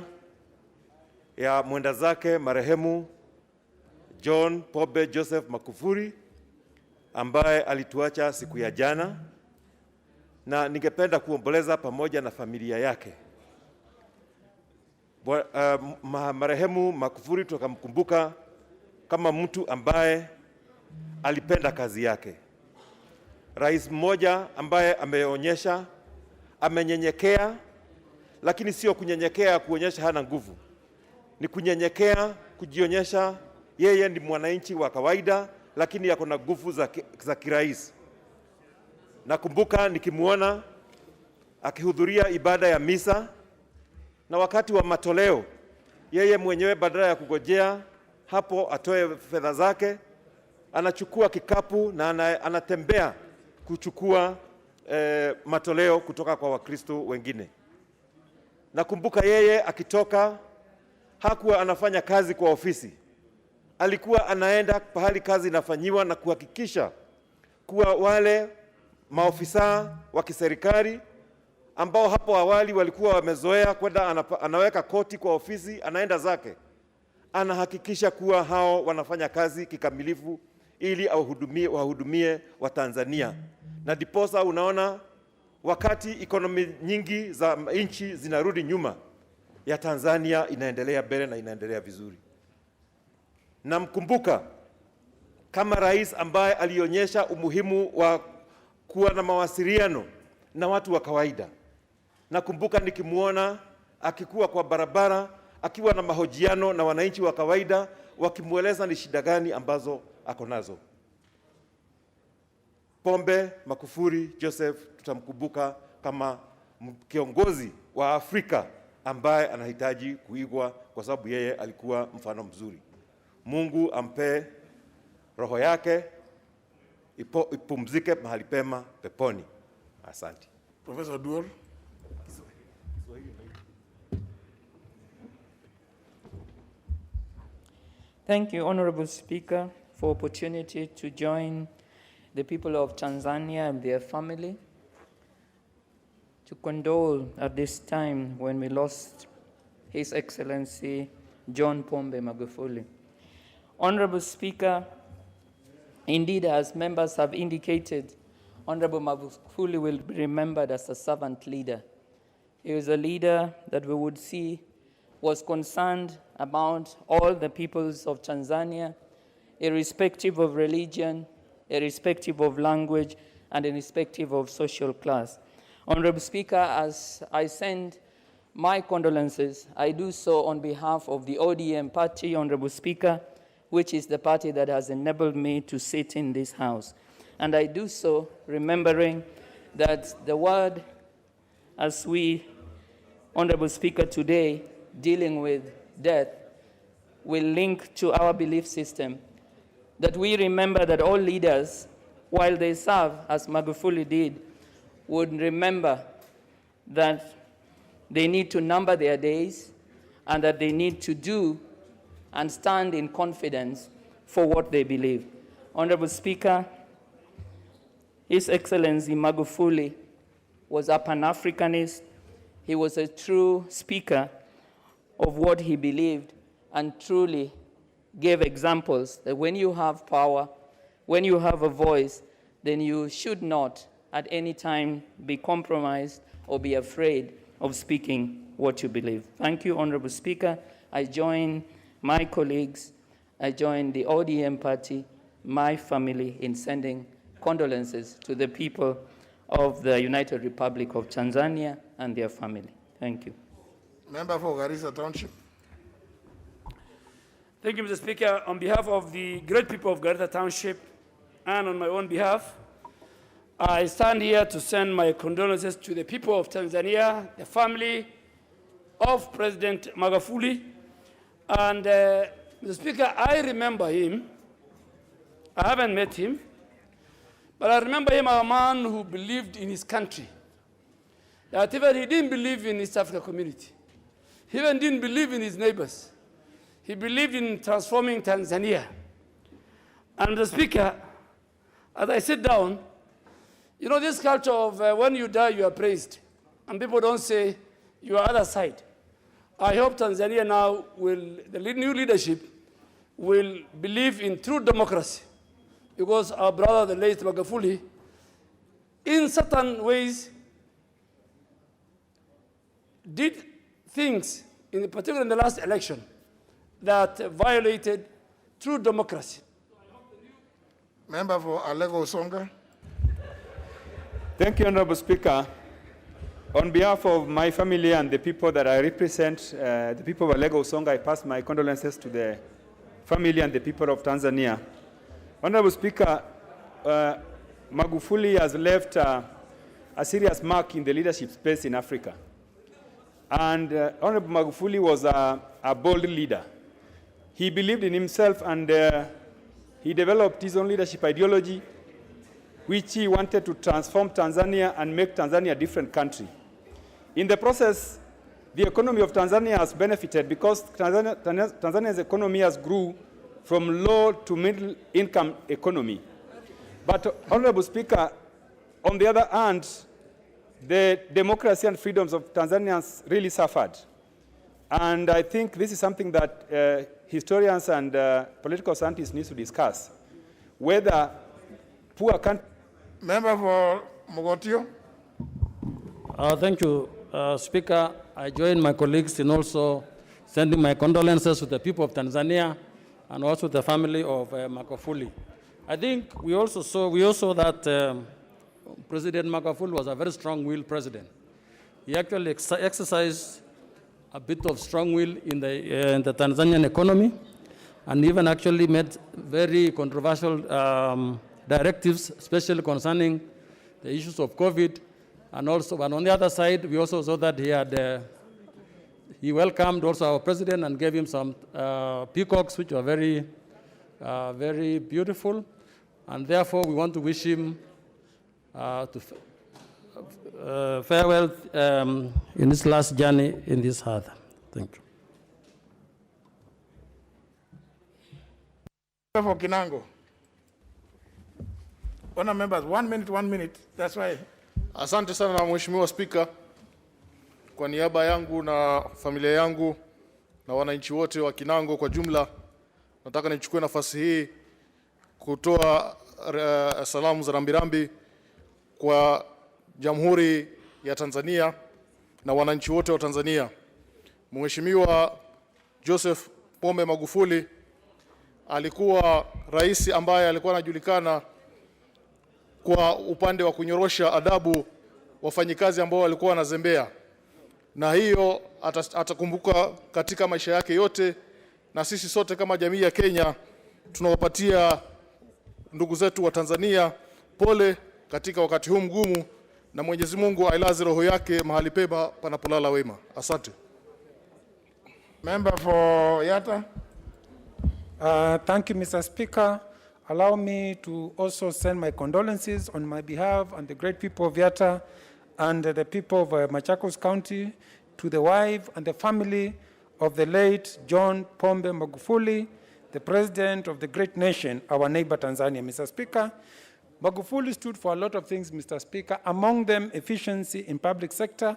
ya mwenda zake marehemu John Pombe Joseph Magufuli ambaye alituacha siku ya jana, na ningependa kuomboleza pamoja na familia yake. Marehemu Magufuli tukamkumbuka kama mtu ambaye alipenda kazi yake. Rais mmoja ambaye ameonyesha amenyenyekea, lakini sio kunyenyekea kuonyesha hana nguvu. Ni kunyenyekea kujionyesha yeye ni mwananchi wa kawaida, lakini yako na nguvu za kirais. Nakumbuka nikimuona akihudhuria ibada ya misa, na wakati wa matoleo yeye mwenyewe badala ya kugojea hapo atoe fedha zake, anachukua kikapu na anatembea kuchukua matoleo kutoka kwa Wakristo wengine. Nakumbuka yeye akitoka hakuwa anafanya kazi kwa ofisi. Alikuwa anaenda pahali kazi inafanyiwa na kuhakikisha kuwa wale maofisa wa kiserikali ambao hapo awali walikuwa wamezoea kwenda anaweka koti kwa ofisi, anaenda zake, anahakikisha kuwa hao wanafanya kazi kikamilifu ili wahudumie wa Tanzania. Na diposa unaona wakati ekonomi nyingi za nchi zinarudi nyuma, ya Tanzania inaendelea mbele na inaendelea vizuri. Namkumbuka kama rais ambaye alionyesha umuhimu wa kuwa na mawasiliano na watu wa kawaida. Nakumbuka nikimuona akikuwa kwa barabara akiwa na mahojiano na wananchi wa kawaida wakimueleza ni shida gani ambazo ako nazo. Pombe Magufuli Joseph tutamkumbuka kama kiongozi wa Afrika ambaye anahitaji kuigwa kwa sababu yeye alikuwa mfano mzuri. Mungu ampe roho yake ipumzike mahali pema peponi. Asante. Professor Duol. Thank you, Honorable Speaker, for opportunity to join the people of Tanzania and their family to condole at this time when we lost His Excellency John Pombe Magufuli. Honorable Speaker, indeed, as members have indicated, Honorable Magufuli will be remembered as a servant leader. He was a leader that we would see was concerned about all the peoples of Tanzania, irrespective of religion, irrespective of language, and irrespective of social class. Honorable Speaker, as I send my condolences, I do so on behalf of the ODM party, Honorable Speaker, which is the party that has enabled me to sit in this House. And I do so remembering that the word, as we, Honorable Speaker, today, dealing with death, will link to our belief system, that we remember that all leaders, while they serve, as Magufuli did, would remember that they need to number their days and that they need to do and stand in confidence for what they believe. Honorable Speaker, His Excellency Magufuli was a Pan-Africanist. He was a true speaker of what he believed and truly gave examples that when you have power, when you have a voice, then you should not at any time be compromised or be afraid of speaking what you believe. Thank you, Honorable Speaker. I join my colleagues, I join the ODM party, my family in sending condolences to the people of the United Republic of Tanzania and their family. Thank you. Member for Garissa Township. Thank you, Mr. Speaker. On behalf of the great people of Garissa Township and on my own behalf, I stand here to send my condolences to the people of Tanzania, the family of President Magufuli. And Mr. Speaker, I remember him. I haven't met him, but I remember him as a man who believed in his country. that even he didn't believe in East Africa community. He even didn't believe in his neighbors. He believed in transforming Tanzania. And the Speaker, as I sit down, you know this culture of when you die, you are praised. And people don't say your other side. I hope Tanzania now the new leadership will believe in true democracy. Because our brother, the late Magufuli, in certain ways, did things, in particular in the last election, that violated true democracy. Member for Alego Usonga. Thank you, Honorable Speaker. On behalf of my family and the people that I represent, the people of Alego Usonga, I pass my condolences to the family and the people of Tanzania. Honorable Speaker, Magufuli has left a serious mark in the leadership space in Africa. And Honorable Magufuli was a bold leader. He believed in himself and he developed his own leadership ideology, which he wanted to transform Tanzania and make Tanzania a different country. In the process, the economy of Tanzania has benefited because Tanzania's economy has grew from low to middle income economy. But Honorable Speaker, on the other hand, the democracy and freedoms of Tanzanians really suffered. And I think this is something that historians and political scientists need to discuss. Whether poor countries... Member for Mogotio. Thank you, Speaker. I join my colleagues in also sending my condolences to the people of Tanzania and also the family of Magufuli. I think we also saw that President Magufuli was a very strong-willed president. He actually exercised a bit of strong will in the Tanzanian economy, and even actually made very controversial directives, especially concerning the issues of COVID. And also, but on the other side, we also saw that he welcomed also our president and gave him some peacocks, which were very, very beautiful. And therefore, we want to wish him farewell in his last journey in this earth. Thank you. For Kinango. Honour members, 1 minute, 1 minute. That's why. Asante sana Mheshimiwa Spika. Kwa niaba yangu na familia yangu na wananchi wote wa Kinango kwa jumla, nataka nichukue nafasi hii kutoa salamu za rambirambi kwa Jamhuri ya Tanzania na wananchi wote wa Tanzania. Mheshimiwa Joseph Pombe Magufuli alikuwa rais ambaye alikuwa anajulikana kwa upande wa kunyorosha adabu wafanyikazi ambao walikuwa wanazembea, na hiyo atakumbuka katika maisha yake yote. Na sisi sote kama jamii ya Kenya tunawapatia ndugu zetu wa Tanzania pole katika wakati huu mgumu, na Mwenyezi Mungu ailaze roho yake mahali pema panapolala wema. Asante. Member for Yatta. Thank you, Mr. Speaker. Allow me to also send my condolences on my behalf and the great people of Yatta and the people of Machakos County to the wife and the family of the late John Pombe Magufuli, the president of the great nation, our neighbor Tanzania. Mr. Speaker, Magufuli stood for a lot of things, Mr. Speaker, among them efficiency in public sector.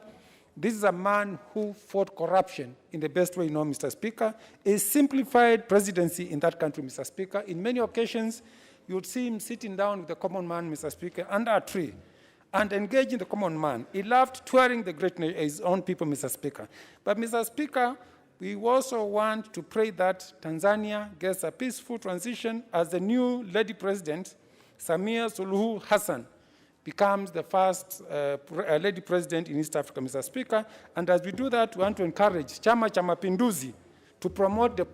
This is a man who fought corruption in the best way you know, Mr. Speaker. A simplified presidency in that country, Mr. Speaker. In many occasions, you would see him sitting down with the common man, Mr. Speaker, under a tree and engaging the common man. He loved touring the great nation, his own people, Mr. Speaker. But, Mr. Speaker, we also want to pray that Tanzania gets a peaceful transition as the new lady president, Samia Suluhu Hassan, becomes the first lady president in East Africa, Mr. Speaker. And as we do that, we want to encourage Chama cha Mapinduzi to promote the...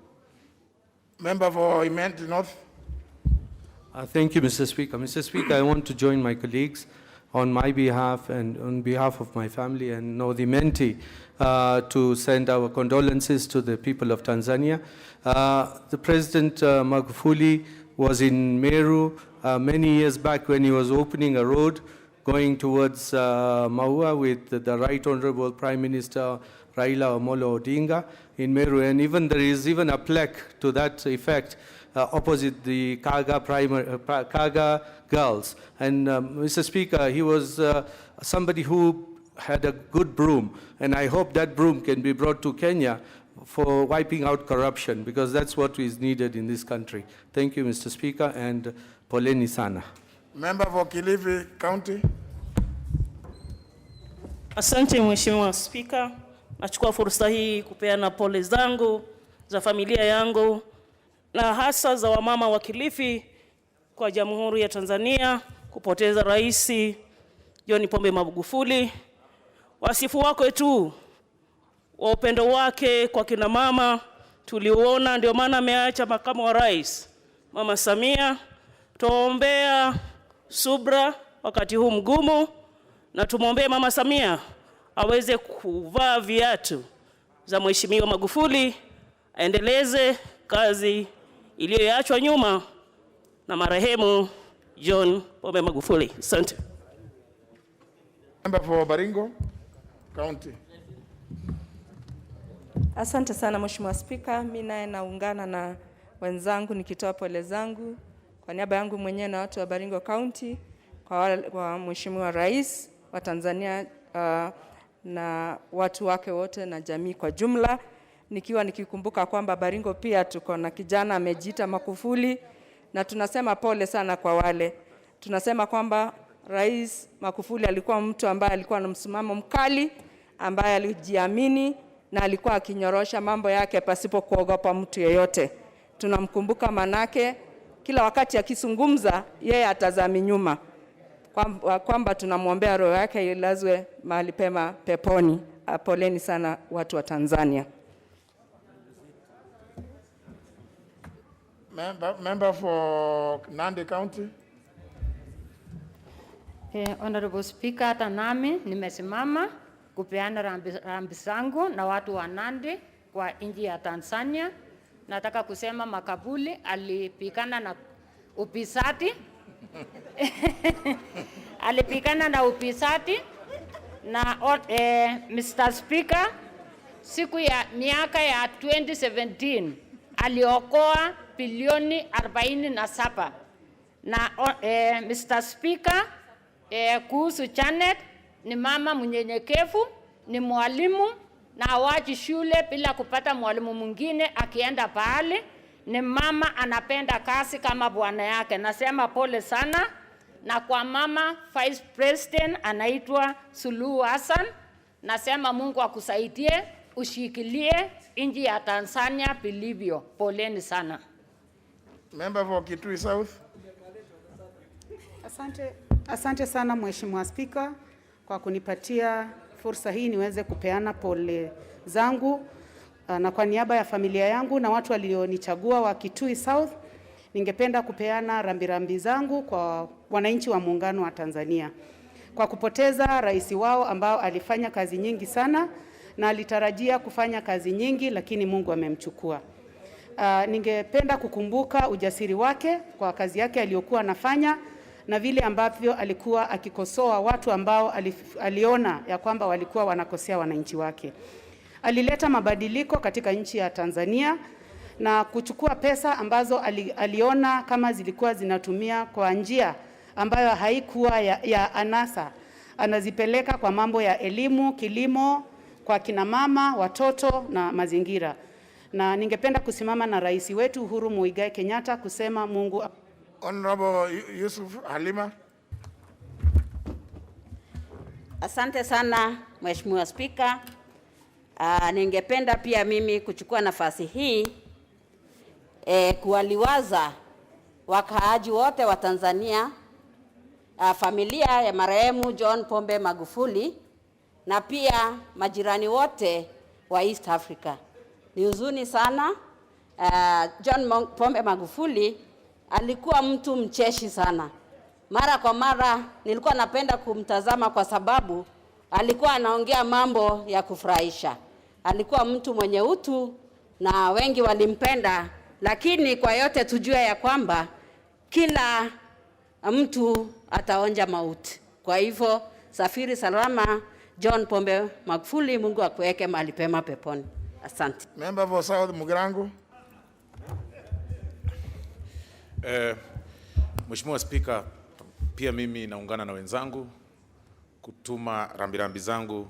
Member for Amended North. Thank you, Mr. Speaker. Mr. Speaker, I want to join my colleagues on my behalf and on behalf of my family and the Menti to send our condolences to the people of Tanzania. The President Magufuli was in Meru many years back when he was opening a road going towards Maua with the Right Honorable Prime Minister Raila Amolo Odinga in Meru, and even there is even a plaque to that effect opposite the Kaga girls. And Mr. Speaker, he was somebody who had a good broom, and I hope that broom can be brought to Kenya for wiping out corruption, because that's what is needed in this country. Thank you, Mr. Speaker, and poleni sana. Member for Kilifi County. Asante Mheshimiwa Spika. Nachukua fursa hii kupeana pole zangu za familia yangu na hasa za wamama wa Kilifi kwa Jamhuri ya Tanzania kupoteza Rais John Pombe Magufuli. Wasifu wake tu wa upendo wake kwa kina mama tuliuona, ndio maana ameacha makamu wa rais Mama Samia. Tuombea subra wakati huu mgumu, na tumwombee Mama Samia aweze kuvaa viatu za Mheshimiwa Magufuli, aendeleze kazi iliyoachwa nyuma na marehemu John Pombe Magufuli. Asante. Member for Baringo County. Asante sana Mheshimiwa Spika. Mimi naye naungana na wenzangu nikitoa pole zangu kwa niaba yangu mwenyewe na watu wa Baringo County kwa Mheshimiwa Rais wa Tanzania na watu wake wote na jamii kwa jumla, nikikumbuka kwamba Baringo pia tuko na kijana amejiita Magufuli, na tunasema pole sana kwa wale. Tunasema kwamba Rais Magufuli alikuwa mtu ambaye alikuwa na msimamo mkali, ambaye alijiamini na alikuwa akinyorosha mambo yake pasipo kuogopa mtu yeyote. Tunamkumbuka manake kila wakati akizungumza yeye atazami nyuma, kwamba tunamwombea roho yake ilazwe mahali pema peponi. Poleni sana watu wa Tanzania. Member for Nandi County. Honorable Speaker, hata nami nimesimama kupeana rambi zangu na watu wa Nandi kwa nchi ya Tanzania. Nataka kusema Magufuli alipikana na upisati alipikana na upisati na Mr. Speaker, siku ya miaka ya 2017 aliokoa bilioni 47 na Mr. Speaker, kuhusu Janet ni mama mnyenyekevu, ni mwalimu na hawachi shule bila kupata mwalimu mwingine akienda pahali. Ni mama anapenda kazi kama bwana yake. Nasema pole sana, na kwa mama Vice President anaitwa Suluhu Hassan, nasema Mungu akusaidie ushikilie nchi ya Tanzania vilivyo. Poleni sana. Member for Kitui South. Asante sana Mheshimiwa Spika kwa kunipatia fursa hii niweze kupeana pole zangu, na kwa niaba ya familia yangu na watu walionichagua wa Kitui South, ningependa kupeana rambirambi zangu kwa wananchi wa Muungano wa Tanzania kwa kupoteza rais wao ambao alifanya kazi nyingi sana na alitarajia kufanya kazi nyingi, lakini Mungu amemchukua. Ningependa kukumbuka ujasiri wake kwa kazi yake aliyokuwa anafanya na vile ambavyo alikuwa akikosoa watu ambao aliona ya kwamba walikuwa wanakosea wananchi wake. Alileta mabadiliko katika nchi ya Tanzania na kuchukua pesa ambazo aliona kama zilikuwa zinatumia kwa njia ambayo haikuwa ya anasa. Anazipeleka kwa mambo ya elimu, kilimo, kwa kina mama, watoto na mazingira. Na ningependa kusimama na rais wetu Uhuru Muigai Kenyatta kusema Mungu. Honorable Yusuf Halima. Asante sana Mheshimiwa Spika. Ningependa pia mimi kuchukua nafasi hii kuwaliwaza wakaaji wote wa Tanzania, familia ya marehemu John Pombe Magufuli na pia majirani wote wa East Africa. Ni huzuni sana. John Pombe Magufuli alikuwa mtu mcheshi sana. Mara kwa mara nilikuwa napenda kumtazama kwa sababu alikuwa anaongea mambo ya kufurahisha. Alikuwa mtu mwenye utu na wengi walimpenda, lakini kwa yote tujue ya kwamba kila mtu ataonja mauti. Kwa hivyo safiri salama John Pombe Magufuli, Mungu akuweke mahali pema peponi. Asante. Member for South Mugirango. Mheshimiwa Spika, pia mimi naungana na wenzangu kutuma rambirambi zangu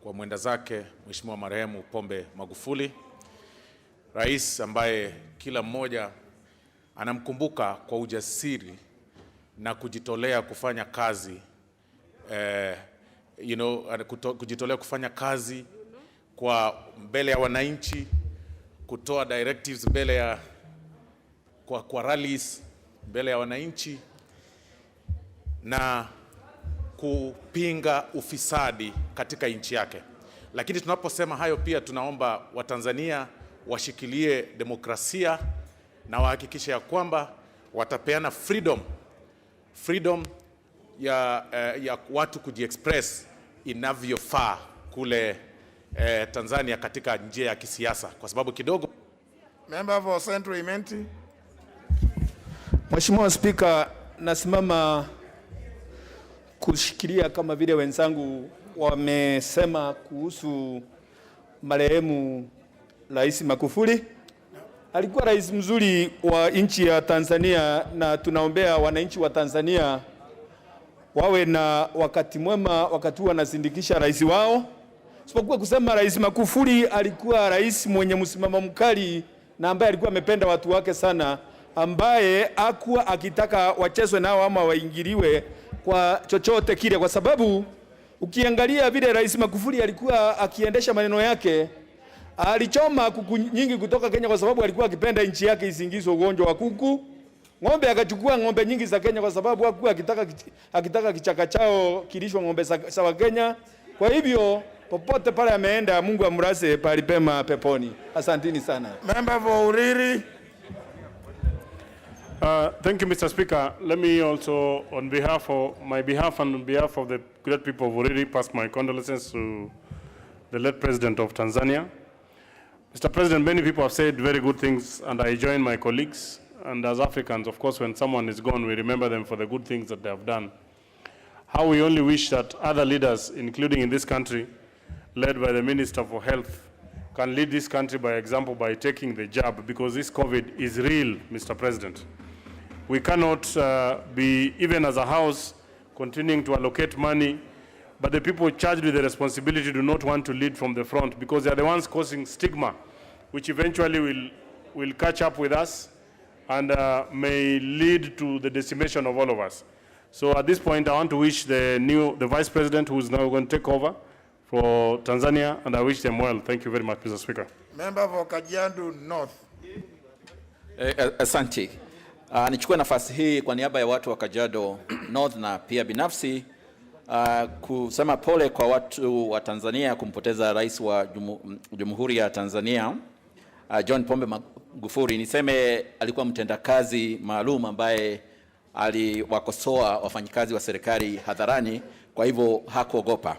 kwa mwenda zake Mheshimiwa marehemu Pombe Magufuli, rais ambaye kila mmoja anamkumbuka kwa ujasiri na kujitolea kufanya kazi, kujitolea kufanya kazi kwa mbele ya wananchi, kutoa directives mbele ya kwa rallies mbele ya wananchi na kupinga ufisadi katika nchi yake. Lakini tunaposema hayo pia tunaomba Watanzania washikilie demokrasia na wahakikishe ya kwamba watapeana freedom ya watu kujiexpress inavyofaa kule Tanzania katika njia ya kisiasa, kwa sababu kidogo. Member for Central Imenti. Mheshimiwa Spika, nasimama kushikilia kama vile wenzangu wamesema kuhusu marehemu Rais Magufuli. Alikuwa rais mzuri wa nchi ya Tanzania na tunaombea wananchi wa Tanzania wawe na wakati mwema wakati wanasindikisha rais wao. Sipokuwa kusema Rais Magufuli alikuwa rais mwenye msimamo mkali na ambaye alikuwa amependa watu wake sana, ambaye hakuwa akitaka wachezwe nao ama waingiliwe kwa chochote kile, kwa sababu ukiangalia vile Rais Magufuli alikuwa akiendesha maneno yake, alichoma kuku nyingi kutoka Kenya kwa sababu alikuwa akipenda nchi yake isingizwe ugonjwa wa kuku. Ng'ombe akachukua ng'ombe nyingi za Kenya kwa sababu hakuwa akitaka kichaka chao kilishwa ng'ombe sawa Kenya. Kwa hivyo popote pale ameenda, Mungu amrase pale pema peponi. Asanteni sana. Member for Uriri. Thank you, Mr. Speaker. Let me also, on my behalf and on behalf of the great people of Uriri, pass my condolences to the late President of Tanzania. Mr. President, many people have said very good things, and I join my colleagues. And as Africans, of course, when someone is gone, we remember them for the good things that they have done. How we only wish that other leaders, including in this country, led by the Minister for Health, can lead this country by example by taking the jab, because this COVID is real, Mr. President. We cannot be, even as a House, continuing to allocate money, but the people charged with the responsibility do not want to lead from the front, because they are the ones causing stigma, which eventually will catch up with us and may lead to the decimation of all of us. So at this point, I want to wish the Vice President, who is now going to take over for Tanzania, and I wish them well. Thank you very much, Mr. Speaker. Member for Kajiado North. Asante. Nichukue nafasi hii kwa niaba ya watu wa Kajiado North na pia binafsi kusema pole kwa watu wa Tanzania kumpoteza rais wa Jamhuri ya Tanzania John Pombe Magufuli. Niseme alikuwa mtendakazi maalum ambaye aliwakosoa wafanyikazi wa serikali hadharani, kwa hivyo hakuogopa.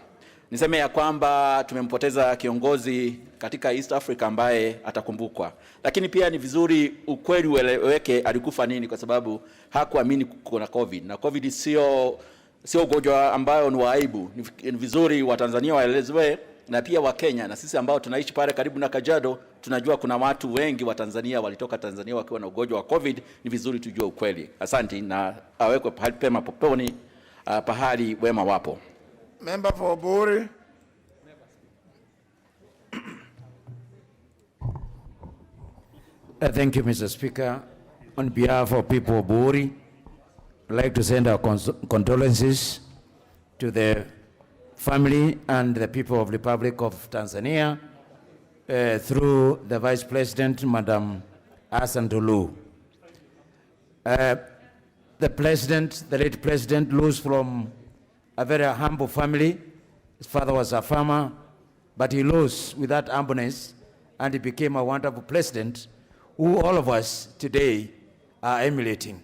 Niseme ya kwamba tumempoteza kiongozi katika East Africa ambaye atakumbukwa. Lakini pia ni vizuri ukweli ueleweke alikufa nini, kwa sababu hakuamini kuna COVID. Na COVID sio ugonjwa ambayo ni wa aibu. Ni vizuri Watanzania waelezwe na pia wa Kenya, na sisi ambao tunaishi pale karibu na Kajiado tunajua kuna watu wengi wa Tanzania walitoka Tanzania wakiwa na ugonjwa wa COVID. Ni vizuri tujue ukweli. Asante, na awekwe pahali pema poponi, pahali wema wapo. Member for Buri. Thank you, Mr. Speaker. On behalf of people of Buri, I'd like to send our condolences to the family and the people of the Republic of Tanzania through the Vice President, Madam Hassan Tulu. The late president, rose from a very humble family. His father was a farmer, but he rose with that humbleness and he became a wonderful president who all of us today are emulating.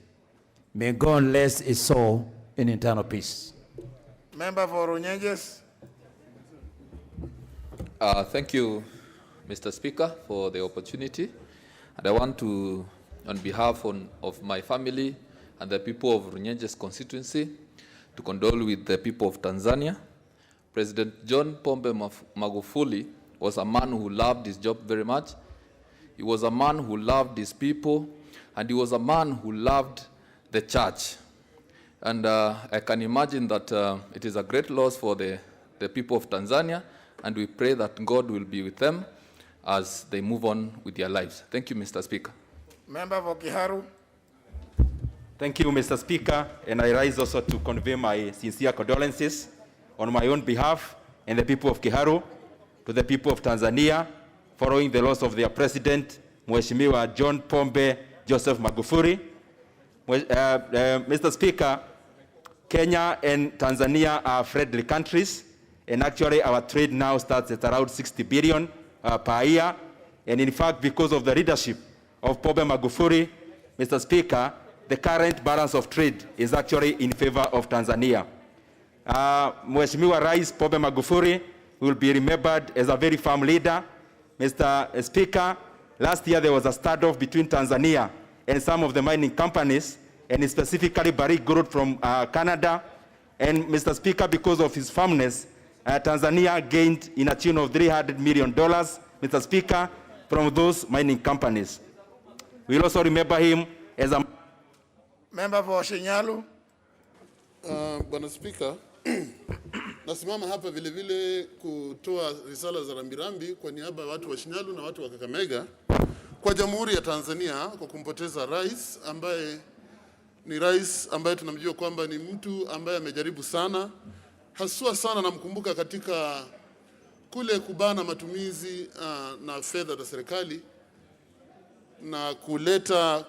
May God rest his soul in eternal peace. Member for Runyenjes. Thank you, Mr. Speaker, for the opportunity. And I want to, on behalf of my family and the people of Runyenjes constituency, to condole with the people of Tanzania. President John Pombe Magufuli was a man who loved his job very much. He was a man who loved his people, and he was a man who loved the church. And I can imagine that it is a great loss for the people of Tanzania, and we pray that God will be with them as they move on with their lives. Thank you, Mr. Speaker. Member for Kiharu. Thank you, Mr. Speaker, and I rise also to convey my sincere condolences on my own behalf and the people of Kiharu to the people of Tanzania following the loss of their president, Mheshimiwa John Pombe Joseph Magufuli. Mr. Speaker, Kenya and Tanzania are friendly countries, and actually our trade now starts at around 60 billion per year. And in fact, because of the leadership of Pombe Magufuli, Mr. Speaker, the current balance of trade is actually in favor of Tanzania. Mheshimiwa Rais Pombe Magufuli will be remembered as a very firm leader. Mr. Speaker, last year there was a standoff between Tanzania and some of the mining companies, and specifically Barrick Gold from Canada. And Mr. Speaker, because of his firmness, Tanzania gained in a tune of $300 million, Mr. Speaker, from those mining companies. We'll also remember him as a Member for Shinyalu. Bwana Speaker, nasimama hapa vile vile kutoa risala za rambirambi kwa niaba ya watu wa Shinyalu na watu wa Kakamega kwa Jamhuri ya Tanzania kwa kumpoteza rais ambaye ni rais ambaye tunamjua kwamba ni mtu ambaye amejaribu sana, haswa sana namkumbuka katika kule kubana matumizi na fedha za serikali na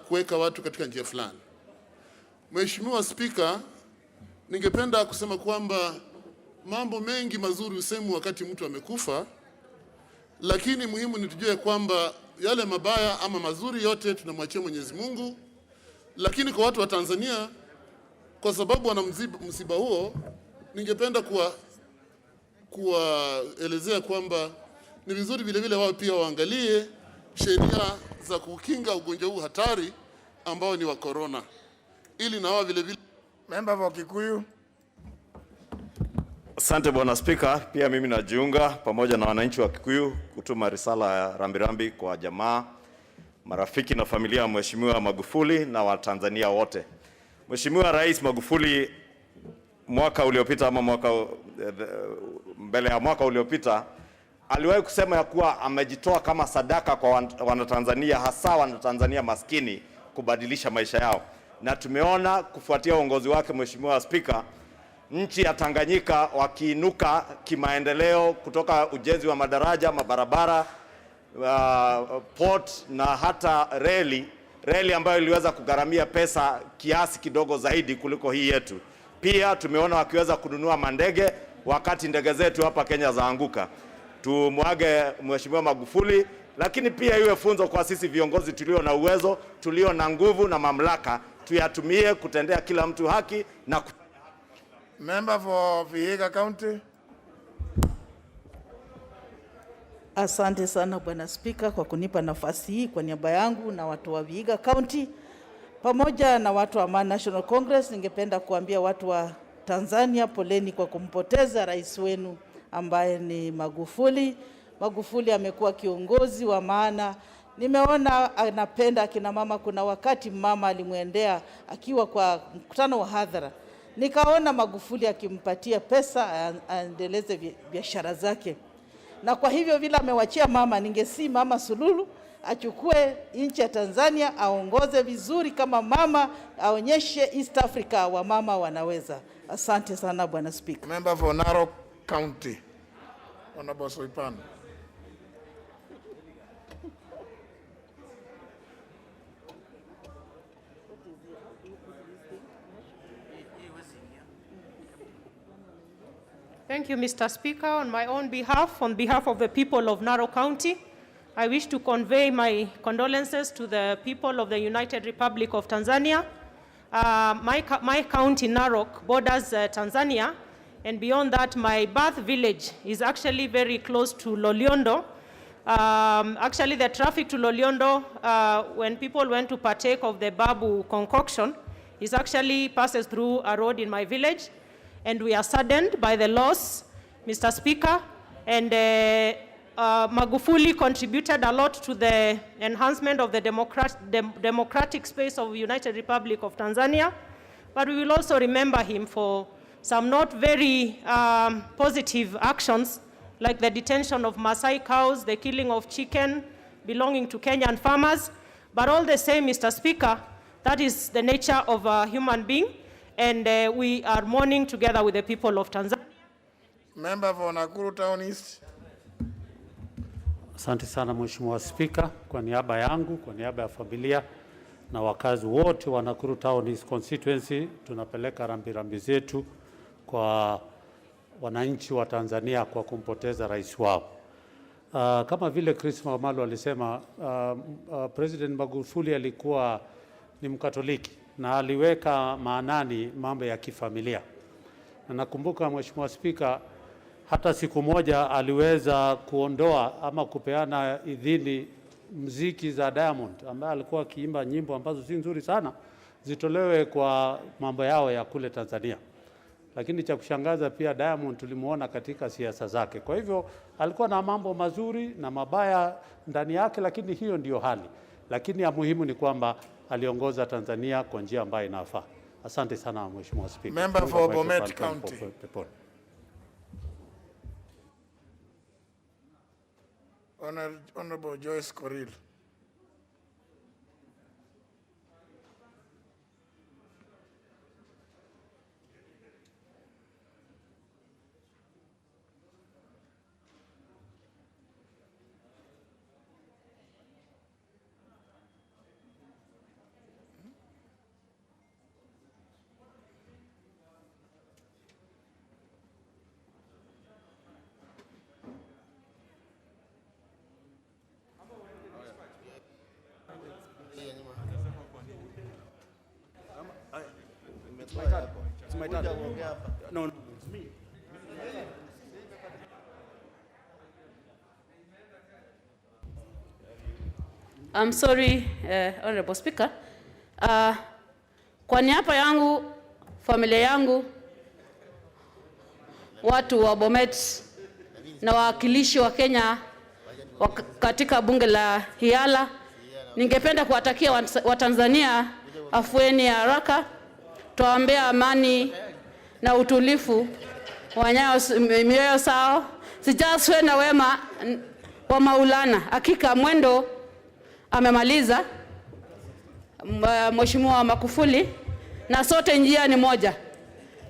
kuweka watu katika njia fulani. Mheshimiwa Speaker, ningependa kusema kwamba mambo mengi mazuri husemwa wakati mtu amekufa, lakini muhimu ni tujue kwamba yale mabaya ama mazuri yote tunamwachia Mwenyezi Mungu. Lakini kwa watu wa Tanzania, kwa sababu wana msiba huo, ningependa kuwaelezea kwamba ni vizuri vile vile wao pia waangalie sheria za kukinga ugonjwa huu hatari ambao ni wa corona, ili na wao vile vile. Member for Kikuyu. Asante Bwana Speaker, pia mimi najiunga pamoja na wananchi wa Kikuyu kutuma risala ya rambirambi kwa jamaa, marafiki na familia ya Mheshimiwa Magufuli na Watanzania wote. Mheshimiwa Rais Magufuli mwaka uliopita ama mbele ya mwaka uliopita aliwahi kusema ya kuwa amejitoa kama sadaka kwa Wanatanzania, hasa Wanatanzania maskini, kubadilisha maisha yao. Na tumeona kufuatia uongozi wake Mheshimiwa Speaker, nchi ya Tanganyika wakiinuka kimaendeleo kutoka ujenzi wa madaraja, mabarabara, port na hata reli ambayo iliweza kugharamia pesa kiasi kidogo zaidi kuliko hii yetu. Pia tumeona wakiweza kununua mandege wakati ndege zetu hapa Kenya zaanguka. Tumwage Mheshimiwa Magufuli, lakini pia iwe funzo kwa sisi viongozi tulio na uwezo, tulio na nguvu na mamlaka, tuyatumie kutendea kila mtu haki na Member for Vihiga County. Asante sana Bwana Speaker kwa kunipa nafasi hii kwa niaba yangu na watu wa Vihiga County pamoja na watu wa Amani National Congress. Ningependa kuambia watu wa Tanzania poleni kwa kumpoteza rais wenu ambaye ni Magufuli. Magufuli amekuwa kiongozi wa maana. Nimeona anapenda akina mama. Kuna wakati mama alimwendea akiwa kwa mkutano wa hadhara, nikaona Magufuli akimpatia pesa aendeleze biashara zake. Na kwa hivyo vile amewachia mama, ningesi Mama Suluhu achukue nchi ya Tanzania, aongoze vizuri kama mama, aonyeshe East Africa wa mama wanaweza. Asante sana Bwana Speaker. Member for Narok County. Honorable Soipan. Thank you, Mr. Speaker. On my own behalf, on behalf of the people of Narok County, I wish to convey my condolences to the people of the United Republic of Tanzania. My county, Narok, borders Tanzania, and beyond that, my birth village is actually very close to Loliondo. Actually, the traffic to Loliondo, when people went to partake of the babu concoction, is actually passes through a road in my village. and we are saddened by the loss, Mr. Speaker, and Magufuli contributed a lot to the enhancement of the democratic space of the United Republic of Tanzania, but we will also remember him for some not very positive actions, like the detention of Maasai cows, the killing of chicken belonging to Kenyan farmers. But all the same, Mr. Speaker, that is the nature of a human being, and we are mourning together with the people of Tanzania. Member for Nakuru Town East. Asante sana Mheshimiwa Spika, kwa niaba yangu, kwa niaba ya familia na wakazi wote wa Nakuru Town East constituency, tunapeleka rambirambi zetu kwa wananchi wa Tanzania kwa kumpoteza rais wao. Kama vile Chris Wamalo alisema, President Magufuli alikuwa ni Mkatoliki na aliweka maanani mambo ya kifamilia. Na nakumbuka Mheshimiwa Spika, hata siku moja aliweza kuondoa ama kupeana idhini muziki za Diamond ambaye alikuwa akiimba nyimbo ambazo si nzuri sana zitolewe kwa mambo yao ya kule Tanzania. Lakini cha kushangaza pia Diamond tulimuona katika siasa zake. Kwa hivyo alikuwa na mambo mazuri na mabaya ndani yake, lakini hiyo ndiyo hali. Lakini ya muhimu ni kwamba aliongoza Tanzania kwa njia ambayo inafaa. Asante sana Mheshimiwa Spika. Member for Bomet County. Honorable Joyce Koril. No, it's me. I'm sorry, Honorable Speaker. Kwa niaba yangu, familia yangu, watu wa Bomet na wawakilishi wa Kenya katika bunge la Hiala, ningependa kuwatakia Watanzania afueni ya haraka, tuombea amani na utulivu wa mioyo sao, sijaswe na wema wa Maulana. Hakika mwendo amemaliza Mheshimiwa Magufuli, na sote njia ni moja.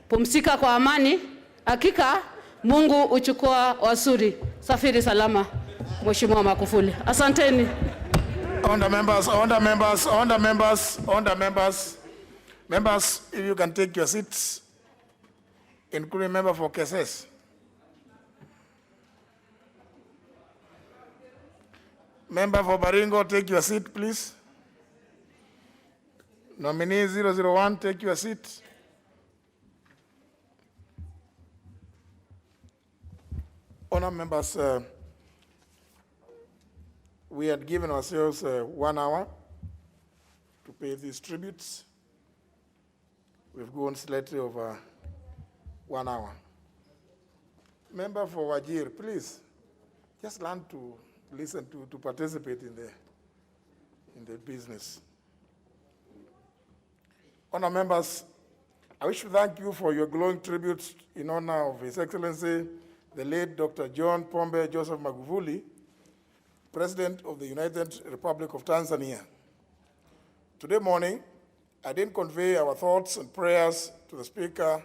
Pumzika kwa amani. Hakika Mungu uchukua wasuri. Safiri salama Mheshimiwa Magufuli. Asanteni. Members, if you can take your seats, including member for Keses. Member for Baringo, take your seat, please. Nominee 001, take your seat. Honour members, we had given ourselves 1 hour to pay these tributes. We've gone slightly over 1 hour. Member for Wajir, please, just learn to listen to participate in the business. Honour members, I wish to thank you for your glowing tributes in honor of His Excellency, the late Dr. John Pombe Joseph Magufuli, President of the United Republic of Tanzania. Today morning, I did convey our thoughts and prayers to the Speaker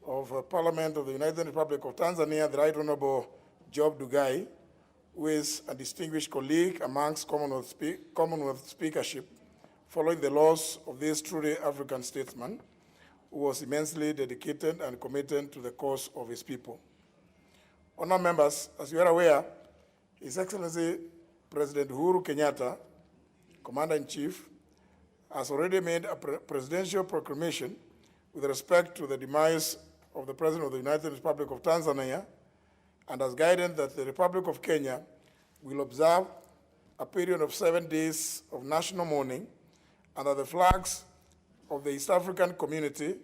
of Parliament of the United Republic of Tanzania, the Right Honorable Job Ndugai, who is a distinguished colleague amongst Commonwealth Speakership, following the loss of this truly African statesman, who was immensely dedicated and committed to the cause of his people. Honour members, as you are aware, His Excellency President Uhuru Kenyatta, Commander-in-Chief, has already made a presidential proclamation with respect to the demise of the President of the United Republic of Tanzania, and has guided that the Republic of Kenya will observe a period of 7 days of national mourning, and that the flags of the East African community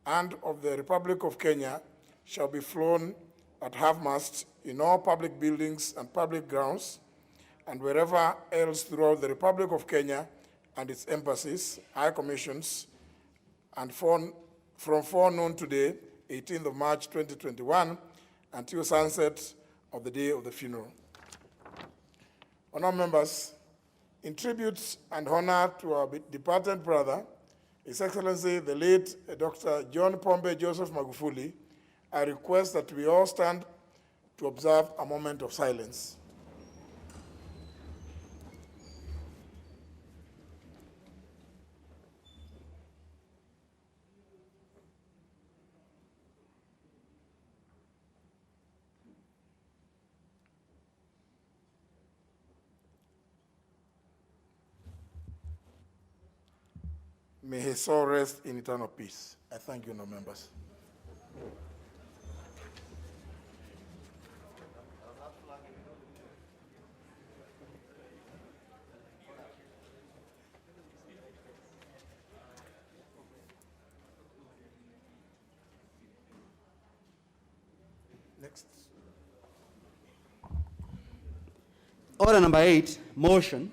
and of the Republic of Kenya shall be flown at half-mast in all public buildings and public grounds, and wherever else throughout the Republic of Kenya and its embassies, high commissions, and from forenoon today, 18th of March 2021, until sunset of the day of the funeral. Honourable members, in tribute and honor to our departed brother, His Excellency the late Dr. John Pombe Joseph Magufuli, I request that we all stand to observe a moment of silence. May his soul rest in eternal peace. I thank you, no members. Next. Order number 8, motion,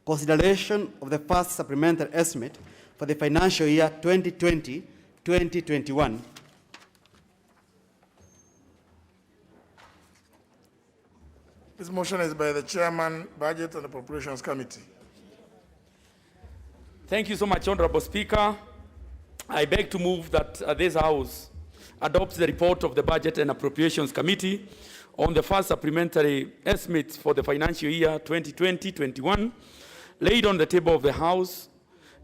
consideration of the first supplementary estimate for the financial year 2020-2021. This motion is by the Chairman, Budget and Appropriations Committee. Thank you so much, Honorable Speaker. I beg to move that this House adopts the report of the Budget and Appropriations Committee on the first supplementary estimates for the financial year 2020-21, laid on the table of the House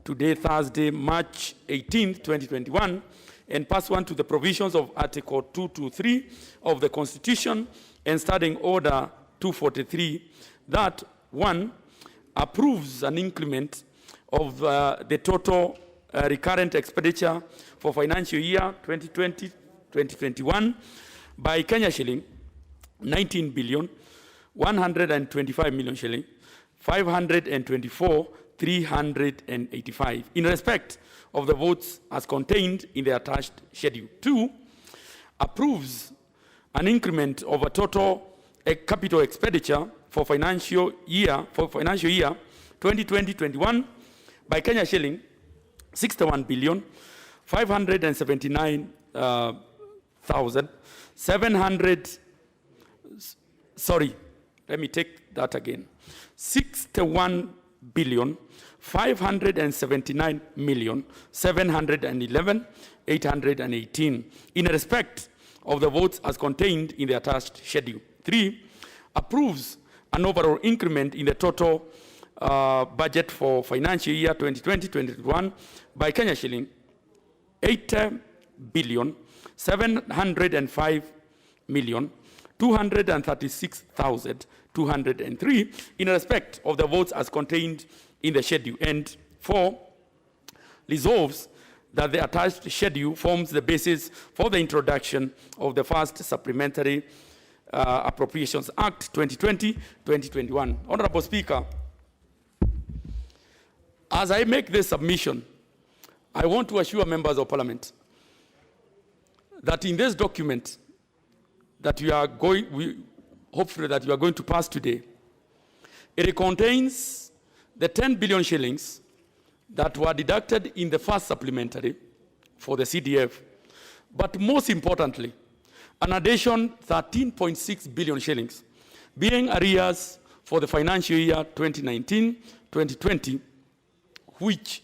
today, Thursday, March 18, 2021, and pursuant to the provisions of Article 223 of the Constitution and Standing Order 243, that 1, approves an increment of the total recurrent expenditure for financial year 2020-2021 by Kenya shilling 19 billion 125 million shilling 524,385 in respect of the votes as contained in the attached schedule. 2, approves an increment of a total capital expenditure for financial year 2020-21 by Kenya shilling 61 billion 579,700. Sorry, let me take that again. 61 billion 579,711,818 in respect of the votes as contained in the attached schedule. 3, approves an overall increment in the total budget for financial year 2020-2021 by Kenya shilling 80 billion 705,236,203 in respect of the votes as contained in the schedule. And 4, resolves that the attached schedule forms the basis for the introduction of the first Supplementary Appropriations Act 2020-2021. Honorable Speaker, as I make this submission, I want to assure members of Parliament that in this document that hopefully that you are going to pass today, it contains the 10 billion shillings that were deducted in the first supplementary for the CDF, but most importantly, an addition 13.6 billion shillings being arrears for the financial year 2019-2020, which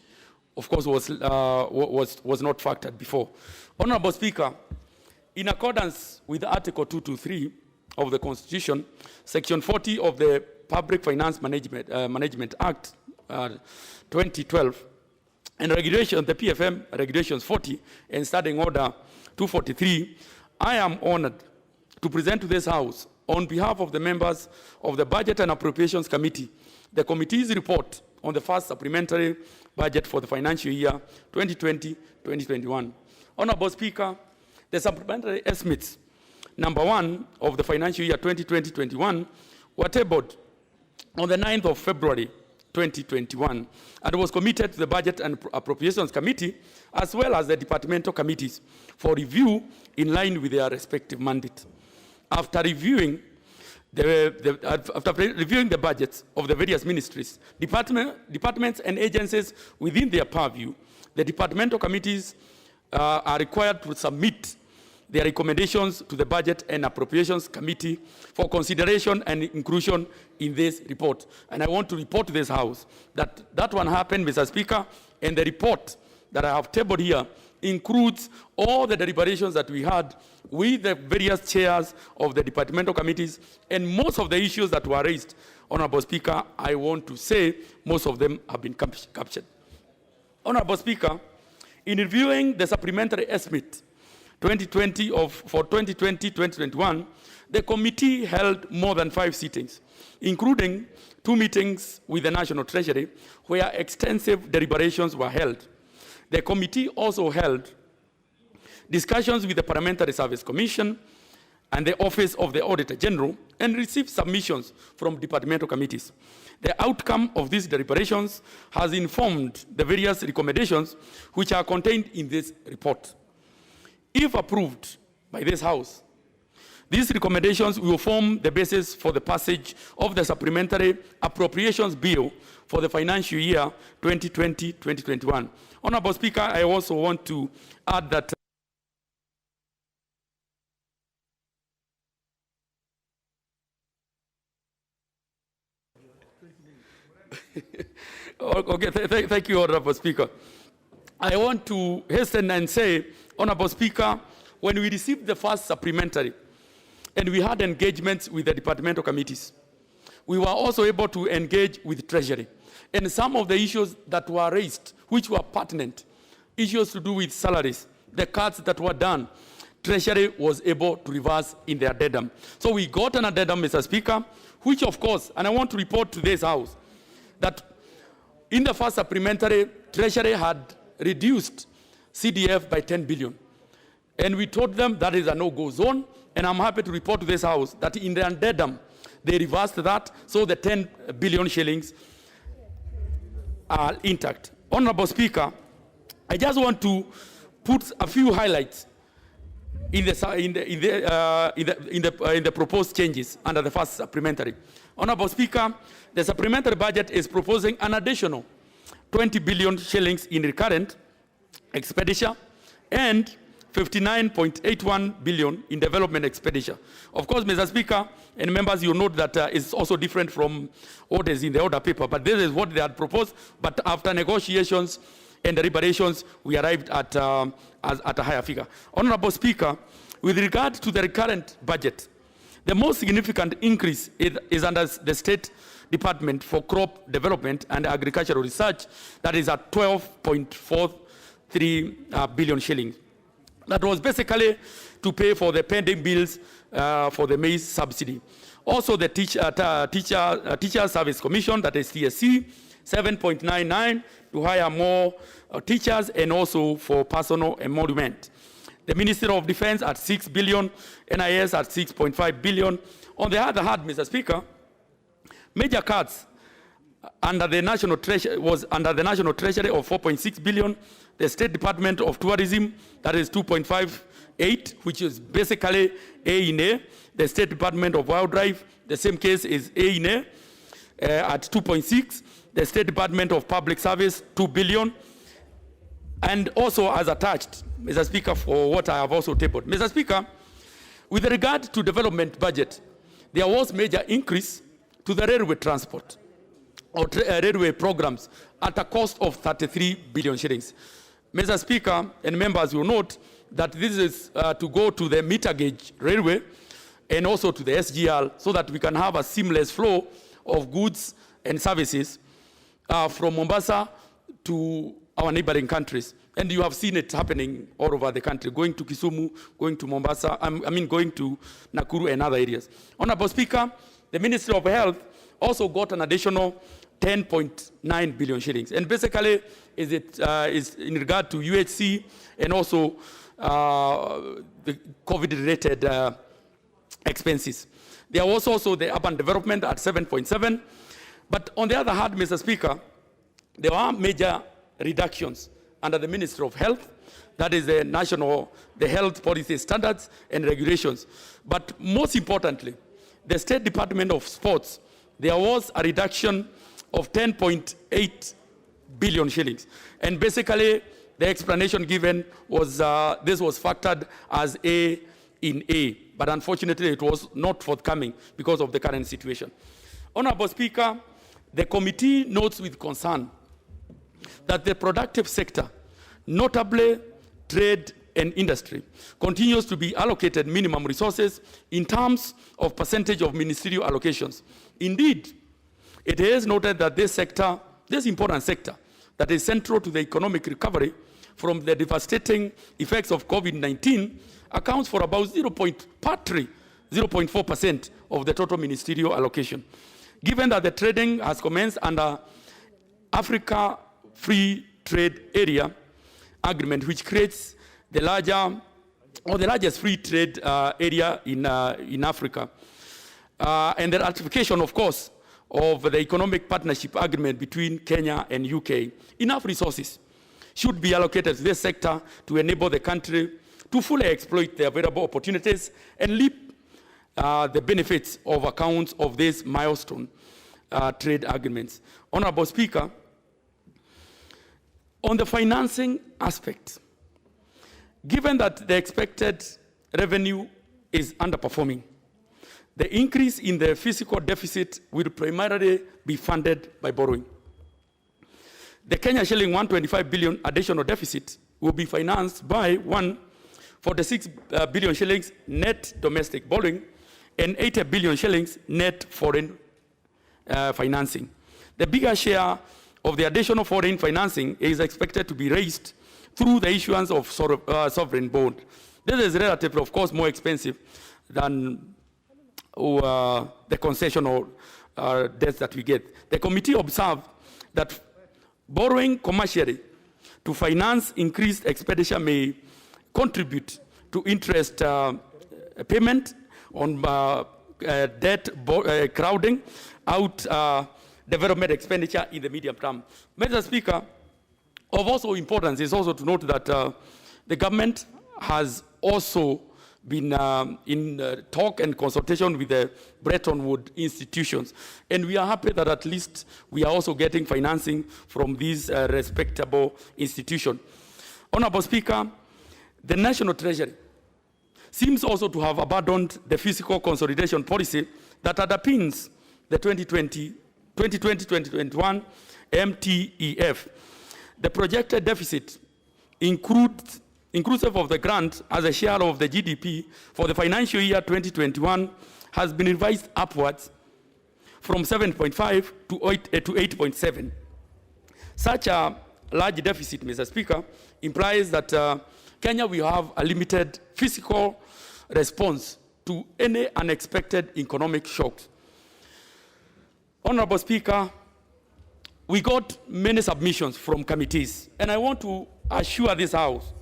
of course was not factored before. Honorable Speaker, in accordance with Article 223 of the Constitution, Section 40 of the Public Finance Management Act 2012, and regulation, the PFM Regulations 40 and Standing Order 243, I am honored to present to this House, on behalf of the members of the Budget and Appropriations Committee, the committee's report on the first supplementary budget for the financial year 2020-2021. Honorable Speaker, the supplementary estimates, number 1 of the financial year 2020-21, were tabled on the 9th of February 2021, and was committed to the Budget and Appropriations Committee, as well as the departmental committees, for review in line with their respective mandate. After reviewing the budgets of the various ministries, departments and agencies within their purview, the departmental committees are required to submit their recommendations to the Budget and Appropriations Committee for consideration and inclusion in this report. And I want to report to this House that that one happened, Mr. Speaker, and the report that I have tabled here includes all the deliberations that we had with the various chairs of the departmental committees, and most of the issues that were raised, Honorable Speaker, I want to say most of them have been captured. Honorable Speaker, in reviewing the supplementary estimate for 2020-2021, the committee held more than 5 sittings, including 2 meetings with the National Treasury, where extensive deliberations were held. The committee also held discussions with the Parliamentary Service Commission and the Office of the Auditor General, and received submissions from departmental committees. The outcome of these deliberations has informed the various recommendations which are contained in this report. If approved by this House, these recommendations will form the basis for the passage of the Supplementary Appropriations Bill for the financial year 2020-2021. Honorable Speaker, I also want to add that okay, thank you, Honorable Speaker. I want to hasten and say, Honorable Speaker, when we received the first supplementary and we had engagements with the departmental committees, we were also able to engage with Treasury. And some of the issues that were raised, which were pertinent, issues to do with salaries, the cuts that were done, Treasury was able to reverse in their addendum. So we got an addendum, Mr. Speaker, which of course, and I want to report to this House, that in the first supplementary, Treasury had reduced CDF by 10 billion. And we told them that is a no-go zone, and I'm happy to report to this House that in the addendum, they reversed that, so the 10 billion shillings are intact. Honorable Speaker, I just want to put a few highlights in the proposed changes under the first supplementary. Honorable Speaker, the supplementary budget is proposing an additional 20 billion shillings in recurrent expenditure and 59.81 billion in development expenditure. Of course, Mr. Speaker and members, you note that it's also different from what is in the order paper, but this is what they had proposed. But after negotiations and deliberations, we arrived at a higher figure. Honorable Speaker, with regard to the recurrent budget, the most significant increase is under the State Department for Crop Development and Agricultural Research, that is at 12.43 billion shillings. That was basically to pay for the pending bills for the maize subsidy. Also the Teacher Service Commission, that is TSC, 7.99 to hire more teachers and also for personal emolument. The Ministry of Defense at 6 billion, NIS at 6.5 billion. On the other hand, Mr. Speaker, major cuts under the National Treasury was under the National Treasury of 4.6 billion. The State Department of Tourism, that is 2.58, which is basically A in A. The State Department of Wildlife, the same case is A in A at 2.6. The State Department of Public Service, 2 billion. And also as attached, Mr. Speaker, for what I have also tabled. Mr. Speaker, with regard to development budget, there was major increase to the railway transport or railway programs at a cost of 33 billion shillings. Mr. Speaker and members will note that this is to go to the meter gauge railway and also to the SGR so that we can have a seamless flow of goods and services from Mombasa to our neighboring countries. And you have seen it happening all over the country, going to Kisumu, going to Mombasa, going to Nakuru and other areas. Honorable Speaker, the Ministry of Health also got an additional 10.9 billion shillings. And basically, is in regard to UHC and also the COVID-related expenses. There was also the urban development at 7.7, But on the other hand, Mr. Speaker, there are major reductions under the Ministry of Health, that is the health policy standards and regulations. But most importantly, the State Department of Sports, there was a reduction of 10.8 billion shillings. And basically, the explanation given was this was factored as A in A, but unfortunately it was not forthcoming because of the current situation. Honorable Speaker, the committee notes with concern that the productive sector, notably trade and industry, continues to be allocated minimum resources in terms of percentage of ministerial allocations. Indeed, it is noted that this sector, this important sector, that is central to the economic recovery from the devastating effects of COVID-19, accounts for about 0.4% of the total ministerial allocation. Given that the trading has commenced under Africa Free Trade Area Agreement, which creates the largest free trade area in Africa, and the ratification, of course, of the Economic Partnership Agreement between Kenya and UK, enough resources should be allocated to this sector to enable the country to fully exploit the available opportunities and reap the benefits of accounts of these milestone trade agreements. Honorable Speaker, on the financing aspect, given that the expected revenue is underperforming, the increase in the fiscal deficit will primarily be funded by borrowing. The Kenya shilling 125 billion additional deficit will be financed by 146 billion shillings net domestic borrowing and 80 billion shillings net foreign financing. The bigger share of the additional foreign financing is expected to be raised through the issuance of sovereign bond. This is relatively, of course, more expensive than the concessional debts that we get. The committee observed that borrowing commercially to finance increased expenditure may contribute to interest payment on debt crowding out development expenditure in the medium term. Mr. Speaker, of also importance is also to note that the government has also been in talk and consultation with the Bretton Woods institutions. And we are happy that at least we are also getting financing from these respectable institutions. Honorable Speaker, the National Treasury seems also to have abandoned the fiscal consolidation policy that underpins the 2020-2021 MTEF. The projected deficit inclusive of the grant as a share of the GDP for the financial year 2021 has been revised upwards from 7.5 to 8.7. Such a large deficit, Mr. Speaker, implies that Kenya will have a limited fiscal response to any unexpected economic shocks. Honorable Speaker, we got many submissions from committees, and I want to assure this House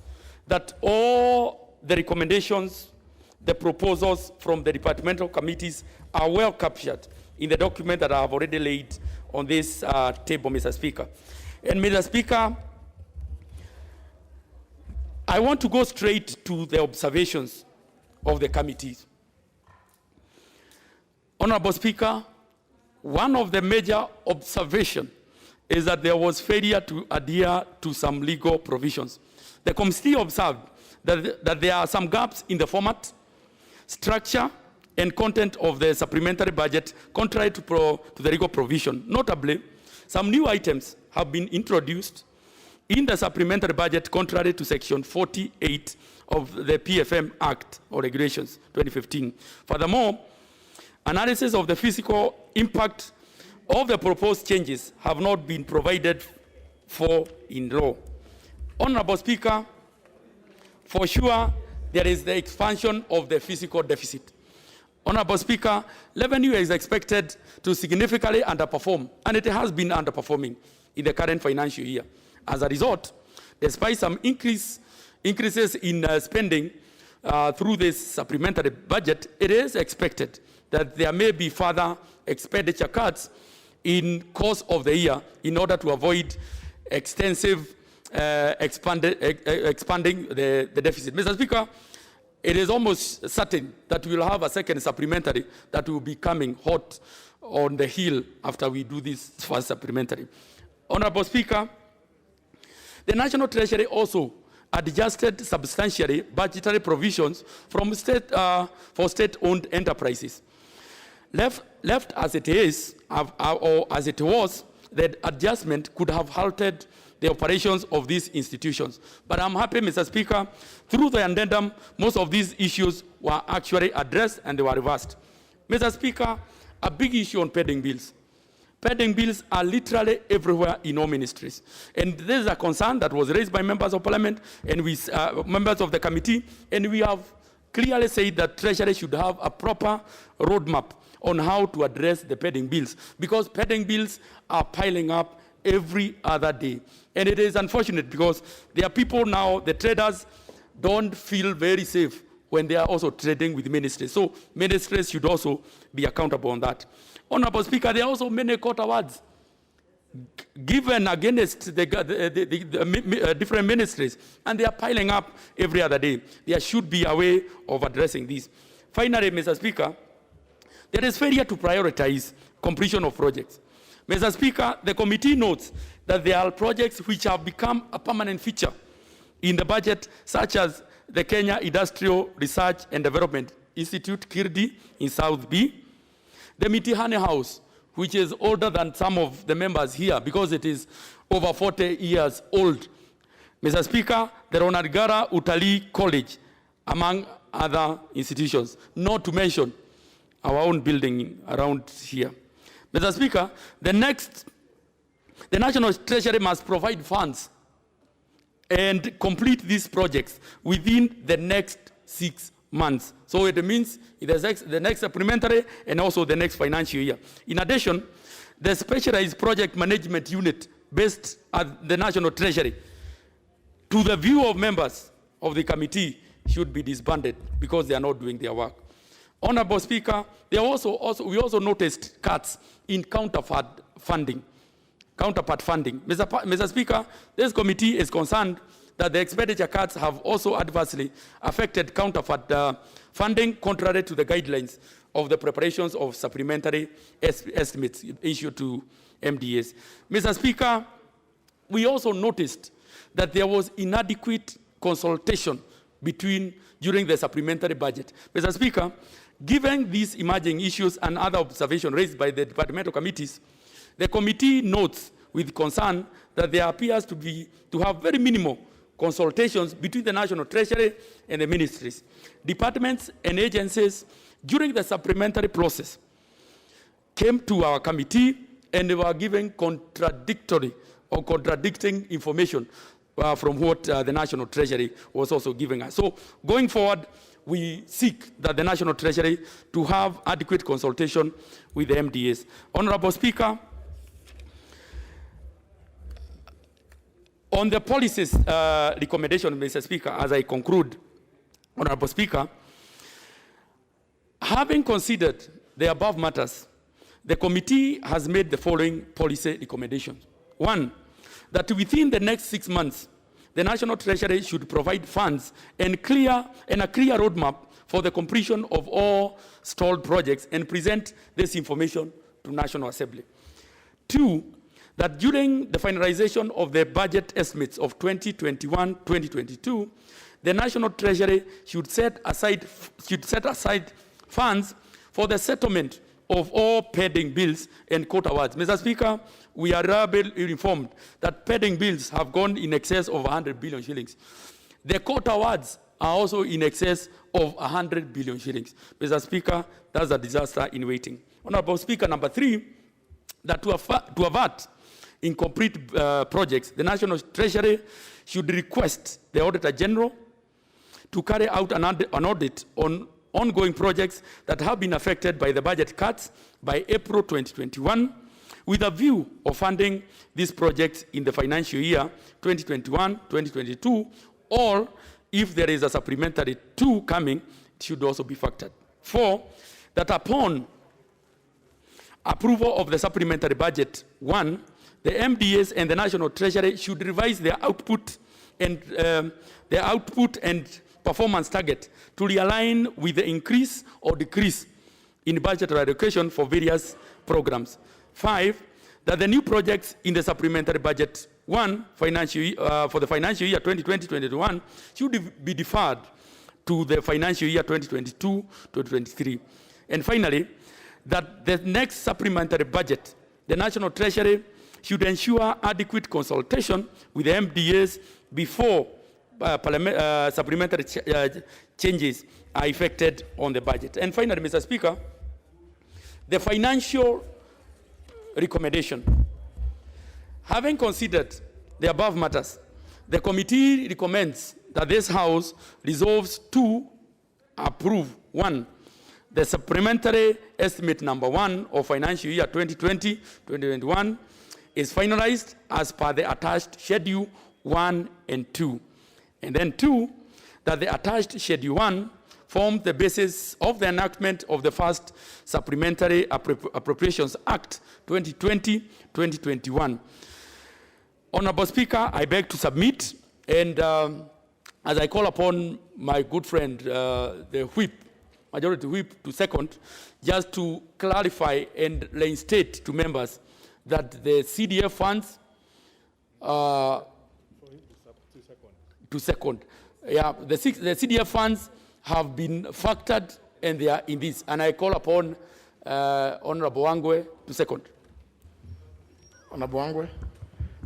that all the recommendations, the proposals from the departmental committees are well captured in the document that I have already laid on this table, Mr. Speaker. And Mr. Speaker, I want to go straight to the observations of the committees. Honorable Speaker, one of the major observations is that there was failure to adhere to some legal provisions. The committee observed that there are some gaps in the format, structure, and content of the supplementary budget contrary to the legal provision. Notably, some new items have been introduced in the supplementary budget contrary to Section 48 of the PFM Act or Regulations 2015. Furthermore, analysis of the fiscal impact of the proposed changes have not been provided for in law. Honorable Speaker, for sure, there is the expansion of the fiscal deficit. Honorable Speaker, revenue is expected to significantly underperform, and it has been underperforming in the current financial year. As a result, despite some increases in spending through this supplementary budget, it is expected that there may be further expenditure cuts in course of the year in order to avoid extensive expanding the deficit. Mr. Speaker, it is almost certain that we will have a second supplementary that will be coming hot on the heel after we do this first supplementary. Honorable Speaker, the National Treasury also adjusted substantially budgetary provisions from for state-owned enterprises. Left as it is, or as it was, the adjustment could have halted the operations of these institutions. But I'm happy, Mr. Speaker, through the addendum, most of these issues were actually addressed and they were reversed. Mr. Speaker, a big issue on pending bills. Pending bills are literally everywhere in all ministries. And this is a concern that was raised by members of parliament and we, members of the committee, and we have clearly said that Treasury should have a proper roadmap on how to address the pending bills, because pending bills are piling up every other day. And it is unfortunate because there are people now, the traders don't feel very safe when they are also trading with ministries. So ministries should also be accountable on that. Honorable Speaker, there are also many court awards given against the different ministries, and they are piling up every other day. There should be a way of addressing this. Finally, Mr. Speaker, there is failure to prioritize completion of projects. Mr. Speaker, the committee notes that there are projects which have become a permanent feature in the budget, such as the Kenya Industrial Research and Development Institute, KIRDI, in South B, the Mitihani House, which is older than some of the members here because it is over 40 years old. Mr. Speaker, the Ronald Gara Utalii College, among other institutions, not to mention our own building around here. Mr. Speaker, the National Treasury must provide funds and complete these projects within the next 6 months. So it means the next supplementary and also the next financial year. In addition, the specialized project management unit based at the National Treasury, to the view of members of the committee, should be disbanded because they are not doing their work. Honorable Speaker, we also noticed cuts in counterpart funding. Mr. Speaker, this committee is concerned that the expenditure cuts have also adversely affected counterpart funding, contrary to the guidelines of the preparations of supplementary estimates issued to MDAs. Mr. Speaker, we also noticed that there was inadequate consultation during the supplementary budget. Mr. Speaker, given these emerging issues and other observations raised by the departmental committees, the committee notes with concern that there appears to have very minimal consultations between the National Treasury and the ministries. Departments and agencies during the supplementary process came to our committee and they were given contradicting information from what the National Treasury was also giving us. So going forward, we seek that the National Treasury to have adequate consultation with the MDAs. Honorable Speaker, on the policies recommendation, Mr. Speaker, as I conclude, Honorable Speaker, having considered the above matters, the committee has made the following policy recommendations. One, that within the next 6 months, the National Treasury should provide funds and a clear roadmap for the completion of all stalled projects and present this information to National Assembly. Two, that during the finalization of the budget estimates of 2021-2022, the National Treasury should set aside funds for the settlement of all pending bills and court awards. Mr. Speaker, we are informed that pending bills have gone in excess of 100 billion shillings. The court awards are also in excess of 100 billion shillings. Mr. Speaker, that's a disaster in waiting. Honorable Speaker, number three, that to avert incomplete projects, the National Treasury should request the Auditor General to carry out an audit on ongoing projects that have been affected by the budget cuts by April 2021, with a view of funding these projects in the financial year 2021-2022, or if there is a supplementary 2 coming, it should also be factored. 4, that upon approval of the supplementary budget. 1, the MDAs and the National Treasury should revise their output and performance target to realign with the increase or decrease in budgetary allocation for various programs. 5, that the new projects in the supplementary budget 1 for the financial year 2020-2021 should be deferred to the financial year 2022-2023. And finally, that the next supplementary budget, the National Treasury should ensure adequate consultation with the MDAs before supplementary changes are effected on the budget. And finally, Mr. Speaker, the financial recommendation. Having considered the above matters, the committee recommends that this House resolves to approve 1, the supplementary estimate number 1 of financial year 2020-2021 is finalized as per the attached schedule 1 and 2. And then 2, that the attached schedule 1 formed the basis of the enactment of the first Supplementary Appropriations Act 2020-2021. Honorable Speaker, I beg to submit, and as I call upon my good friend, the whip, Majority Whip, to second, just to clarify and reinstate to members that the CDF funds, to second, yeah, the CDF funds have been factored and they are in this, and I call upon Honorable Wangwe to second. Honorable Wangwe.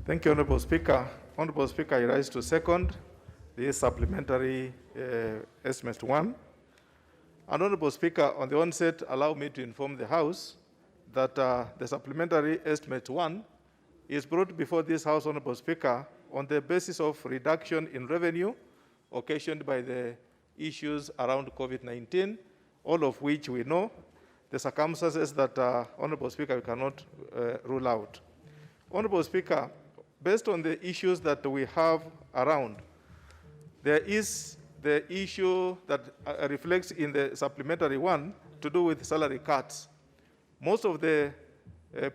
Thank you, Honorable Speaker. Honorable Speaker, I rise to second this supplementary estimate 1. And Honorable Speaker, on the onset, allow me to inform the House that the supplementary estimate 1 is brought before this House, Honorable Speaker, on the basis of reduction in revenue occasioned by the issues around COVID-19, all of which we know, the circumstances that, Honorable Speaker, we cannot rule out. Honorable Speaker, based on the issues that we have around, there is the issue that reflects in the supplementary 1 to do with salary cuts. Most of the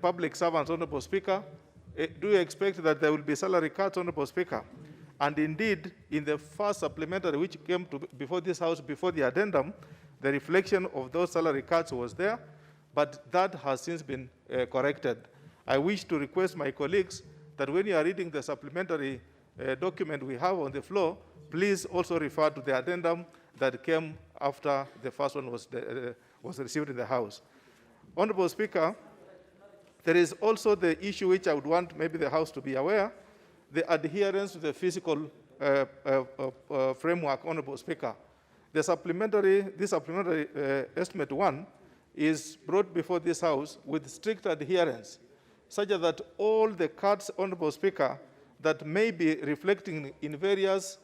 public servants, Honorable Speaker, do expect that there will be salary cuts, Honorable Speaker. And indeed, in the first supplementary which came before this House, before the addendum, the reflection of those salary cuts was there, but that has since been corrected. I wish to request my colleagues that when you are reading the supplementary document we have on the floor, please also refer to the addendum that came after the first one was received in the House. Honorable Speaker, there is also the issue which I would want maybe the House to be aware, the adherence to the physical framework, Honorable Speaker. This supplementary estimate 1 is brought before this House with strict adherence, such that all the cuts, Honorable Speaker, that may be reflecting in various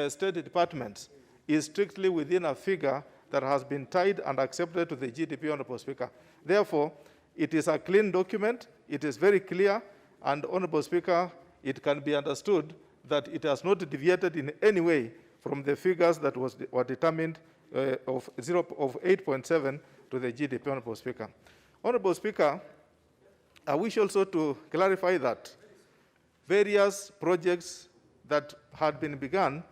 state departments is strictly within a figure that has been tied and accepted to the GDP, Honorable Speaker. Therefore, it is a clean document, it is very clear, and Honorable Speaker, it can be understood that it has not deviated in any way from the figures that were determined of 8.7 to the GDP, Honorable Speaker. Honorable Speaker, I wish also to clarify that various projects that had been begun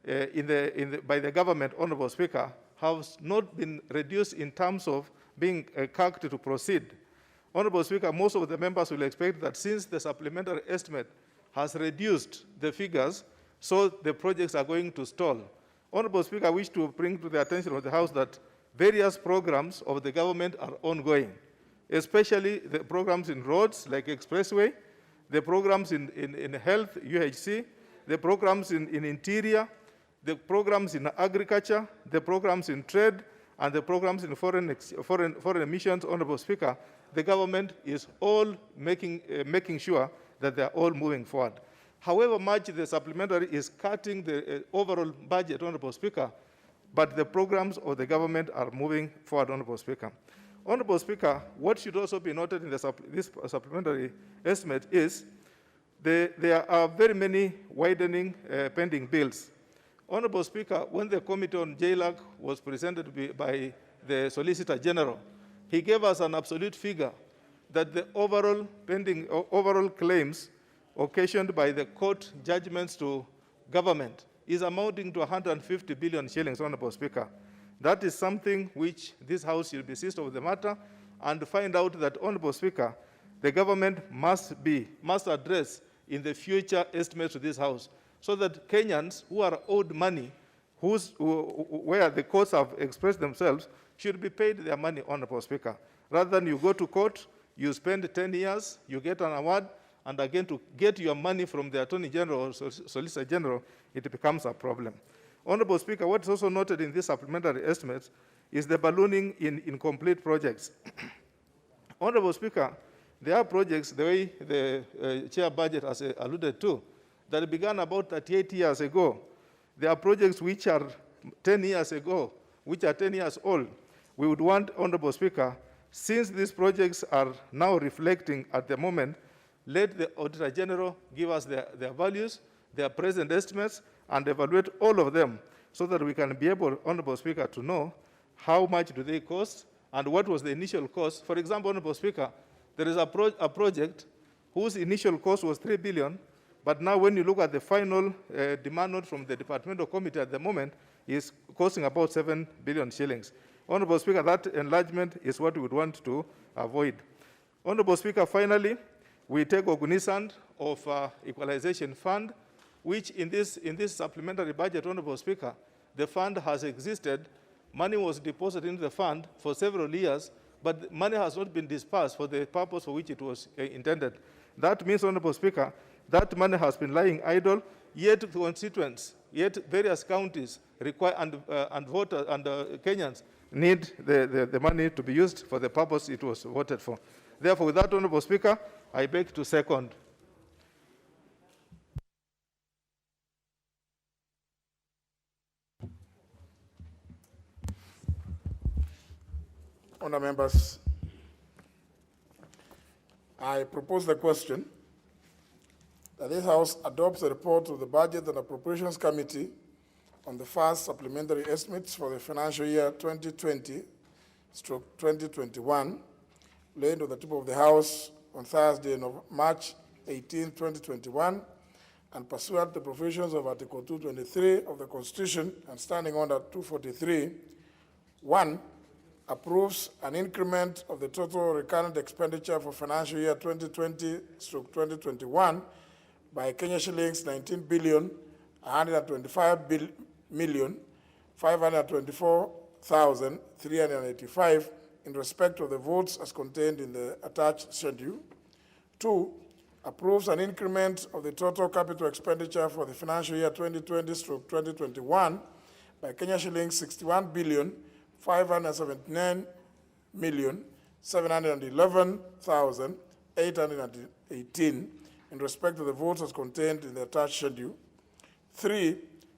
by the government, Honorable Speaker, have not been reduced in terms of being calculated to proceed. Honorable Speaker, most of the members will expect that since the supplementary estimate has reduced the figures, so the projects are going to stall. Honorable Speaker, I wish to bring to the attention of the House that various programs of the government are ongoing, especially the programs in roads like Expressway, the programs in health, UHC, the programs in interior, the programs in agriculture, the programs in trade, and the programs in foreign emissions, Honorable Speaker. The government is all making sure that they are all moving forward. However much the supplementary is cutting the overall budget, Honorable Speaker, but the programs of the government are moving forward, Honorable Speaker. Honorable Speaker, what should also be noted in this supplementary estimate is there are very many widening pending bills. Honorable Speaker, when the Committee on JLAC was presented by the Solicitor General, he gave us an absolute figure that the overall pending overall claims occasioned by the court judgments to government is amounting to 150 billion shillings, Honorable Speaker. That is something which this House should be seized of the matter and find out that, Honorable Speaker, the government must address in the future estimates to this House, so that Kenyans who are owed money, where the courts have expressed themselves, should be paid their money, Honorable Speaker. Rather than you go to court, you spend 10 years, you get an award, and again to get your money from the Attorney General or Solicitor General, it becomes a problem. Honorable Speaker, what is also noted in these supplementary estimates is the ballooning in incomplete projects. Honorable Speaker, there are projects, the way the chair budget has alluded to, that began about 38 years ago. There are projects which are 10 years ago, which are 10 years old. We would want, Honorable Speaker, since these projects are now reflecting at the moment, let the Auditor General give us their values, their present estimates, and evaluate all of them so that we can be able, Honorable Speaker, to know how much do they cost and what was the initial cost. For example, Honorable Speaker, there is a project whose initial cost was 3 billion, but now when you look at the final demand note from the departmental committee at the moment, is costing about 7 billion shillings. Honorable Speaker, that enlargement is what we would want to avoid. Honorable Speaker, finally, we take cognizance of Equalization Fund, which in this supplementary budget, Honorable Speaker, the fund has existed. Money was deposited into the fund for several years, but money has not been dispersed for the purpose for which it was intended. That means, Honorable Speaker, that money has been lying idle, yet constituents, yet various counties require and voters and Kenyans need the money to be used for the purpose it was voted for. Therefore, with that, Honorable Speaker, I beg to second. Honourable members, I propose the question that this House adopts a report of the Budget and Appropriations Committee on the first supplementary estimates for the financial year 2020/2021, laid on the table of the House on Thursday, March 18, 2021, and pursuant to the provisions of Article 223 of the Constitution and standing under 243, 1, approves an increment of the total recurrent expenditure for financial year 2020/2021 by Kenya shillings 19,125,524,385 in respect of the votes as contained in the attached schedule. 2, approves an increment of the total capital expenditure for the financial year 2020/2021 by Kenya shillings 61,509,711,818 in respect to the votes as contained in the attached schedule. 3,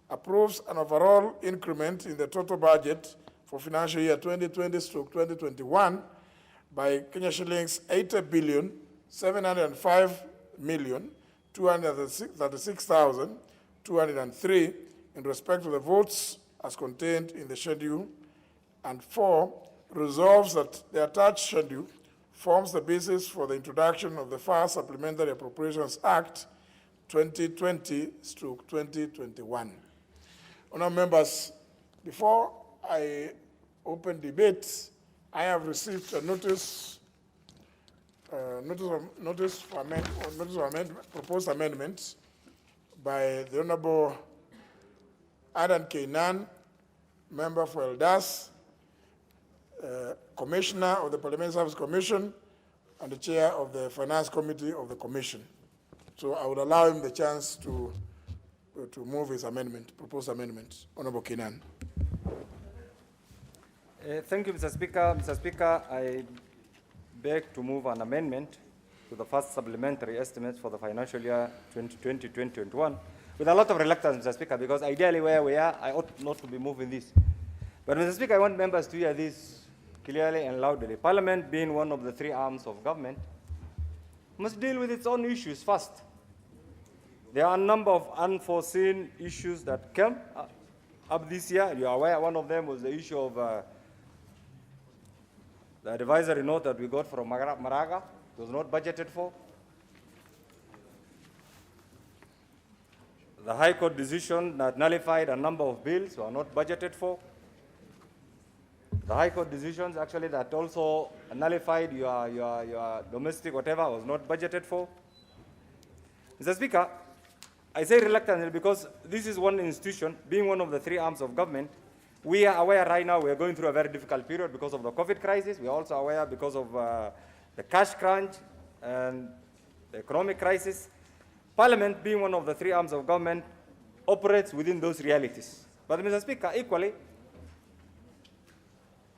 approves an overall increment in the total budget for financial year 2020/2021 by Kenya shillings 80,705,236,203 in respect to the votes as contained in the schedule. And 4, resolves that the attached schedule forms the basis for the introduction of the first Supplementary Appropriations Act 2020/2021. Honourable members, before I open debate, I have received a notice of proposed amendments by the Honourable Adan Keinan, member for Eldas, Commissioner of the Parliamentary Service Commission, and the Chair of the Finance Committee of the Commission. So I would allow him the chance to move his amendment, proposed amendment. Honourable Keinan. Thank you, Mr. Speaker. Mr. Speaker, I beg to move an amendment to the first supplementary estimates for the financial year 2020/2021 with a lot of reluctance, Mr. Speaker, because ideally where we are, I ought not to be moving this. But, Mr. Speaker, I want members to hear this clearly and loudly. Parliament, being one of the three arms of government, must deal with its own issues first. There are a number of unforeseen issues that came up this year. You are aware one of them was the issue of the advisory note that we got from Maraga. It was not budgeted for. The High Court decision that nullified a number of bills were not budgeted for. The High Court decisions actually that also nullified your domestic whatever was not budgeted for. Mr. Speaker, I say reluctantly because this is one institution, being one of the three arms of government. We are aware right now we are going through a very difficult period because of the COVID crisis. We are also aware because of the cash crunch and the economic crisis. Parliament, being one of the three arms of government, operates within those realities. But Mr. Speaker, equally,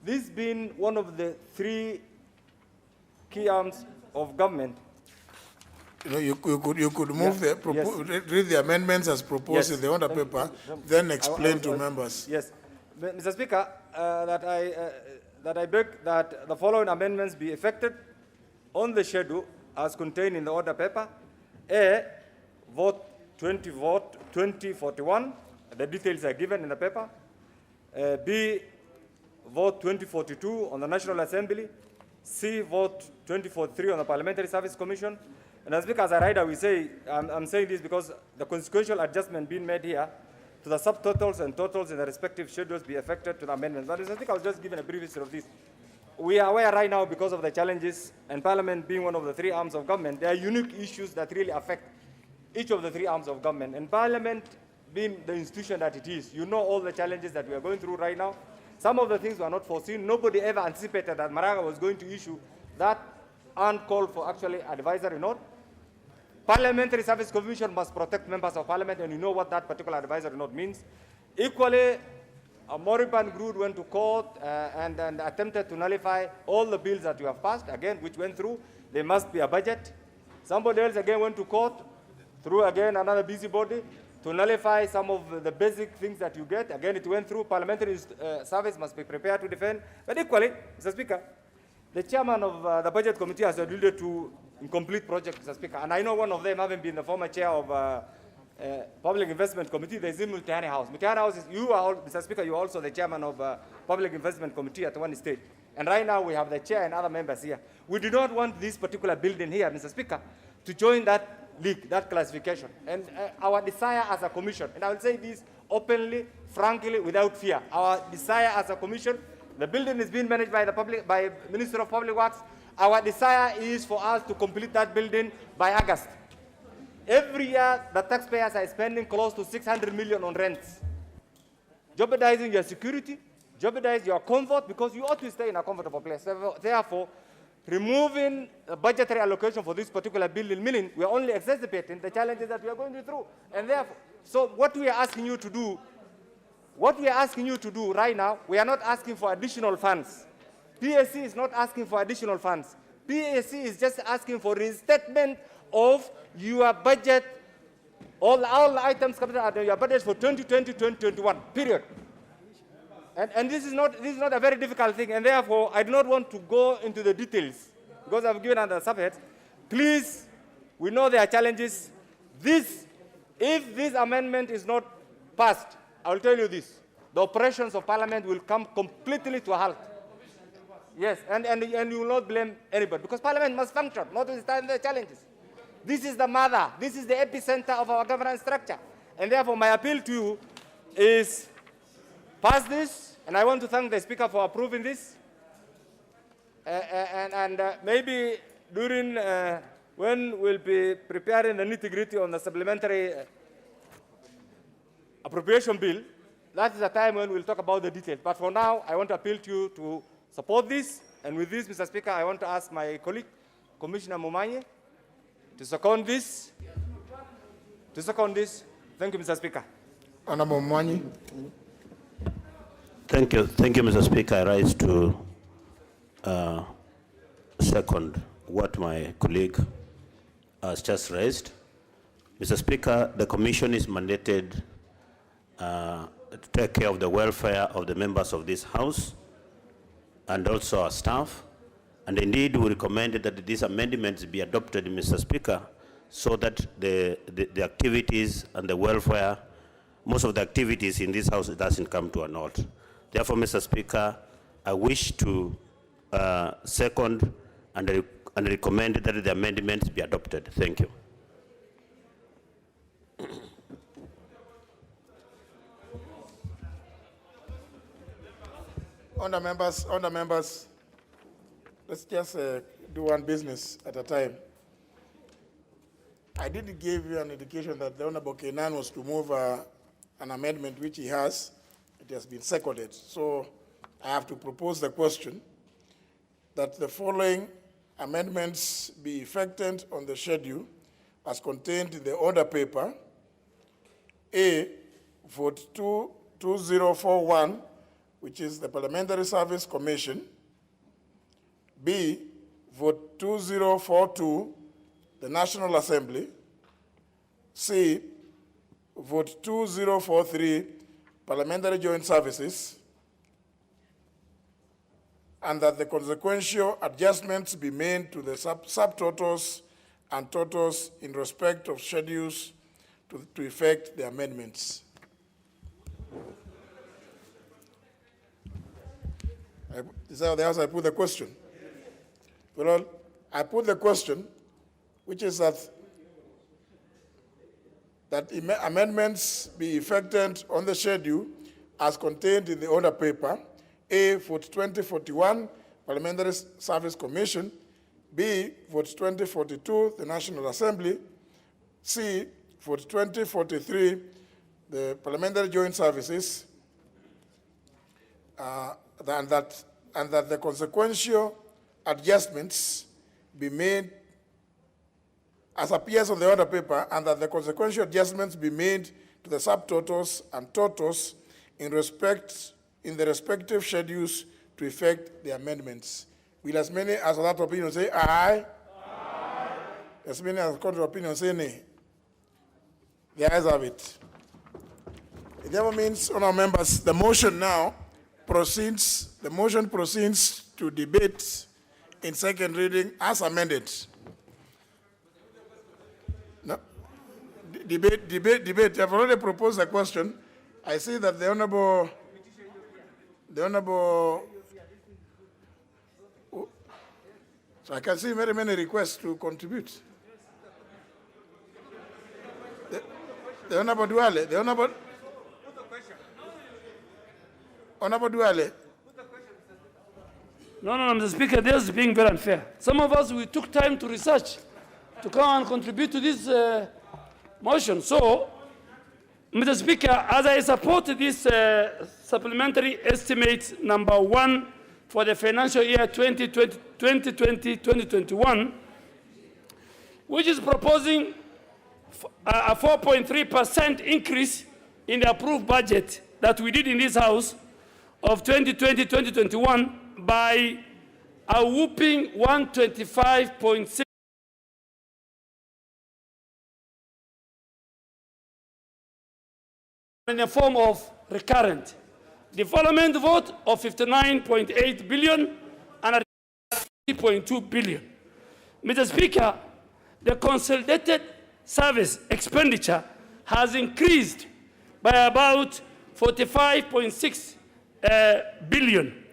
this being one of the three key arms of government. You know, you could move read the amendments as proposed in the order paper, then explain to members. Yes, Mr. Speaker, that I beg that the following amendments be effected on the schedule as contained in the order paper. A, vote 2041. The details are given in the paper. B, vote 2042 on the National Assembly. C, vote 2043 on the Parliamentary Service Commission. And as Speaker, as a rider, we say, I'm saying this because the consequential adjustment being made here to the subtotals and totals in the respective schedules be affected to the amendments. But I think I was just giving a brief history of this. We are aware right now because of the challenges and Parliament being one of the three arms of government, there are unique issues that really affect each of the three arms of government. And Parliament being the institution that it is, you know all the challenges that we are going through right now. Some of the things were not foreseen. Nobody ever anticipated that Maraga was going to issue that uncalled for actually advisory note. Parliamentary Service Commission must protect members of Parliament, and you know what that particular advisory note means. Equally, a moribund group went to court and attempted to nullify all the bills that you have passed, again, which went through. There must be a budget. Somebody else again went to court, through again another busybody, to nullify some of the basic things that you get. Again, it went through. Parliamentary service must be prepared to defend. But equally, Mr. Speaker, the chairman of the Budget Committee has alluded to incomplete projects, Mr. Speaker. And I know one of them, having been the former chair of Public Investment Committee, the Mutihani House. Mutihani House is, you are, Mr. Speaker, you are also the chairman of Public Investment Committee at one stage. And right now we have the chair and other members here. We do not want this particular building here, Mr. Speaker, to join that league, that classification. And our desire as a commission, and I will say this openly, frankly, without fear, our desire as a commission, the building is being managed by by Minister of Public Works. Our desire is for us to complete that building by August. Every year, the taxpayers are spending close to 600 million on rents, jeopardizing your security, jeopardize your comfort, because you ought to stay in a comfortable place. Therefore, removing the budgetary allocation for this particular building, meaning we are only exacerbating the challenges that we are going through. And therefore, so what we are asking you to do, right now, we are not asking for additional funds. PSC is not asking for additional funds. PSC is just asking for restatement of your budget, all the items coming out of your budget for 2020-2021, period. And this is not a very difficult thing, and therefore I do not want to go into the details because I've given under subhead. Please, we know there are challenges. If this amendment is not passed, I will tell you this: the operations of Parliament will come completely to a halt. Yes, and you will not blame anybody because Parliament must function, notwithstanding the challenges. This is the mother, this is the epicenter of our governance structure. And therefore, my appeal to you is pass this, and I want to thank the Speaker for approving this. Maybe during when we'll be preparing the nitty-gritty on the supplementary appropriation bill, that is the time when we'll talk about the details. But for now, I want to appeal to you to support this. And with this, Mr. Speaker, I want to ask my colleague, Commissioner Mumanye, to second this. Thank you, Mr. Speaker. Honorable Mumanye. Thank you, Mr. Speaker. I rise to second what my colleague has just raised. Mr. Speaker, the Commission is mandated to take care of the welfare of the members of this House and also our staff. And indeed, we recommend that these amendments be adopted, Mr. Speaker, so that the activities and the welfare, most of the activities in this House doesn't come to a halt. Therefore, Mr. Speaker, I wish to second and and recommend that the amendments be adopted. Thank you. Honour members, let's just do one business at a time. I did give you an indication that the Honourable Kenan was to move an amendment which he has. It has been seconded. So I have to propose the question that the following amendments be effected on the schedule as contained in the order paper. A, vote 2041, which is the Parliamentary Service Commission. B, vote 2042, the National Assembly. C, vote 2043, Parliamentary Joint Services. And that the consequential adjustments be made to the subtotals and totals in respect of schedules to effect the amendments. Is that the house I put the question? Well, I put the question, which is that amendments be effected on the schedule as contained in the order paper. A, vote 2041, Parliamentary Service Commission. B, vote 2042, the National Assembly. C, vote 2043, the Parliamentary Joint Services. And that the consequential adjustments be made as appears on the order paper, and that the consequential adjustments be made to the subtotals and totals in the respective schedules to effect the amendments. Will as many as that opinion say aye? Aye. As many as contrary opinion say nay? The ayes have it. It therefore means, honourable members, the motion proceeds to debate in second reading as amended. No? Debate. I've already proposed a question. I see that the honourable, so I can see very many requests to contribute. The Honourable Duale, Honourable Duale. No, Mr. Speaker, this is being very unfair. Some of us, we took time to research, to come and contribute to this motion. So, Mr. Speaker, as I support this supplementary estimate number 1 for the financial year 2020-2021, which is proposing a 4.3% increase in the approved budget that we did in this House of 2020-2021 by a whooping 125.6 in the form of recurrent. Development vote of 59.8 billion and a 3.2 billion. Mr. Speaker, the consolidated service expenditure has increased by about 45.6 billion.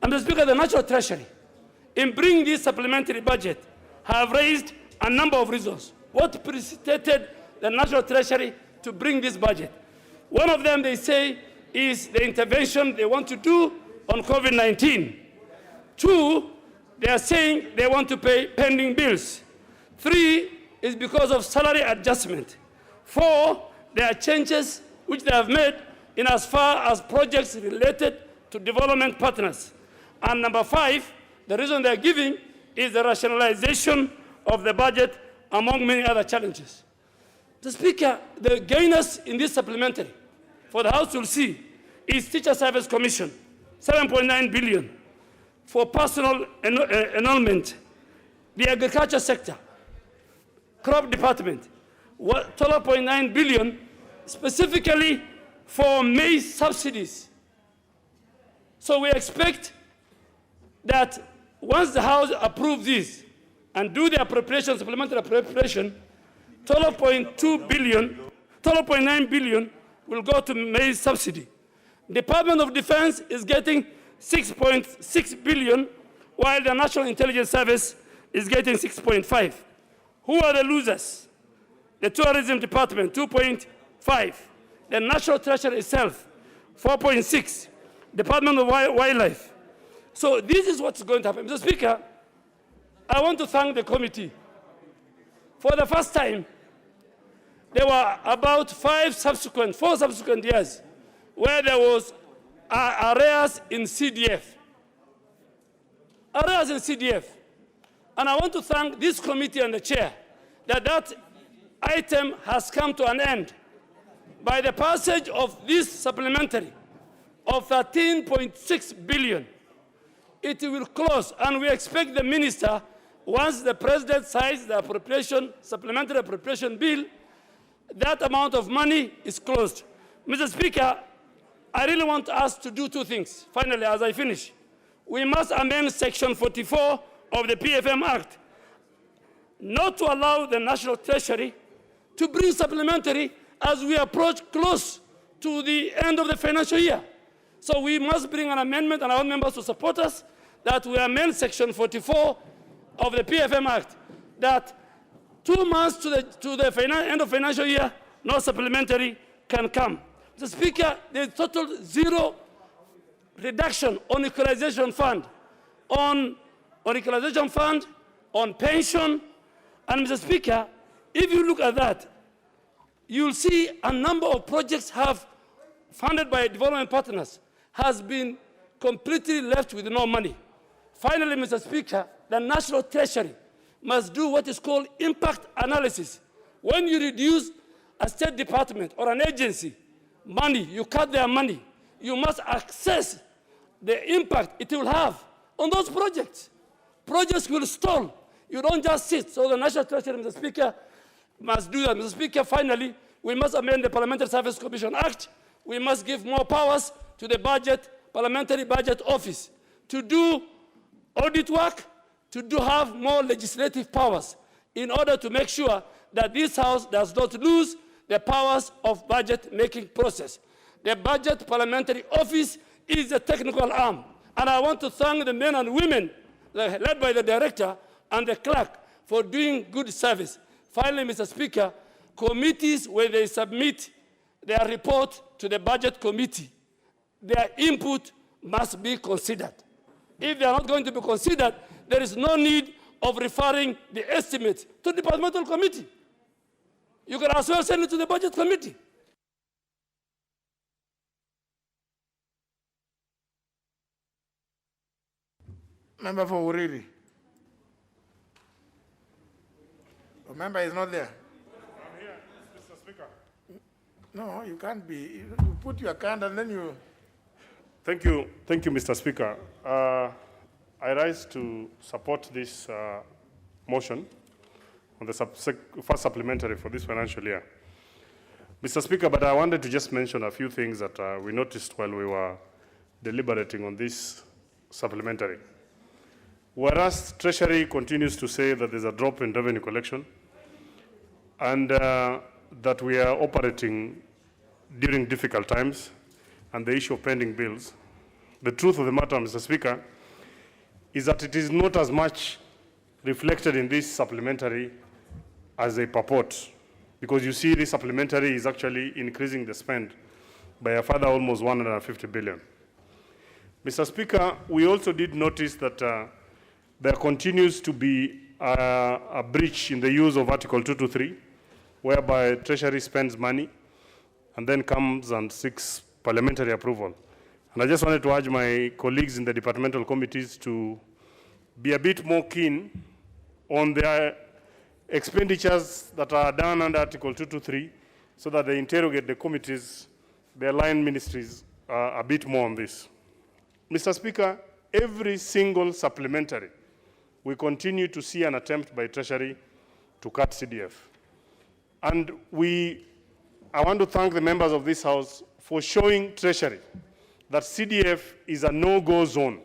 And Mr. Speaker, the National Treasury, in bringing this supplementary budget, have raised a number of reasons. What precipitated the National Treasury to bring this budget? One of them, they say, is the intervention they want to do on COVID-19. 2, they are saying they want to pay pending bills. 3 is because of salary adjustment. 4, there are changes which they have made in as far as projects related to development partners. And number 5, the reason they are giving is the rationalization of the budget, among many other challenges. The Speaker, the gainers in this supplementary, for the House will see, is Teacher Service Commission, 7.9 billion for personal enrollment, the agriculture sector, crop department, 12.9 billion specifically for maize subsidies. So we expect that once the House approves this and do the appropriation, supplementary appropriation, 12.2 billion, 12.9 billion will go to maize subsidy. Department of Defense is getting 6.6 billion, while the National Intelligence Service is getting 6.5. Who are the losers? The tourism department, 2.5. The National Treasury itself, 4.6. Department of Wildlife. So this is what's going to happen. Mr. Speaker, I want to thank the committee. For the first time, there were about 4 subsequent years where there was arrears in CDF. Arrears in CDF. And I want to thank this committee and the chair that item has come to an end by the passage of this supplementary of 13.6 billion. It will close, and we expect the minister, once the president signs the supplementary appropriation bill, that amount of money is closed. Mr. Speaker, I really want us to do 2 things. Finally, as I finish, we must amend Section 44 of the PFM Act, not to allow the National Treasury to bring supplementary as we approach close to the end of the financial year. So we must bring an amendment, and I want members to support us, that we amend Section 44 of the PFM Act, that 2 months to the end of financial year, no supplementary can come. Mr. Speaker, there is total 0 reduction on equalization fund, on pension. And Mr. Speaker, if you look at that, you'll see a number of projects have funded by development partners has been completely left with no money. Finally, Mr. Speaker, the National Treasury must do what is called impact analysis. When you reduce a state department or an agency money, you cut their money, you must assess the impact it will have on those projects. Projects will stall. You don't just sit. So the National Treasury, Mr. Speaker, must do that. Mr. Speaker, finally, we must amend the Parliamentary Service Commission Act. We must give more powers to the Parliamentary Budget Office to do audit work, to have more legislative powers in order to make sure that this House does not lose the powers of budget-making process. The Budget Parliamentary Office is a technical arm, and I want to thank the men and women led by the director and the clerk for doing good service. Finally, Mr. Speaker, committees, where they submit their report to the Budget Committee, their input must be considered. If they are not going to be considered, there is no need of referring the estimates to the departmental committee. You can as well send it to the Budget Committee. Member for Uriri. The member is not there. I'm here, Mr. Speaker. No, you can't be. You put your hand and then you... Thank you, Mr. Speaker. I rise to support this motion on the first supplementary for this financial year. Mr. Speaker, but I wanted to just mention a few things that we noticed while we were deliberating on this supplementary. Whereas Treasury continues to say that there's a drop in revenue collection and that we are operating during difficult times and the issue of pending bills, the truth of the matter, Mr. Speaker, is that it is not as much reflected in this supplementary as they purport, because you see this supplementary is actually increasing the spend by a further almost 150 billion. Mr. Speaker, we also did notice that there continues to be a breach in the use of Article 223, whereby Treasury spends money and then comes and seeks parliamentary approval. And I just wanted to urge my colleagues in the departmental committees to be a bit more keen on their expenditures that are done under Article 223 so that they interrogate the committees, the aligned ministries, a bit more on this. Mr. Speaker, every single supplementary, we continue to see an attempt by Treasury to cut CDF. And I want to thank the members of this House for showing Treasury that CDF is a no-go zone.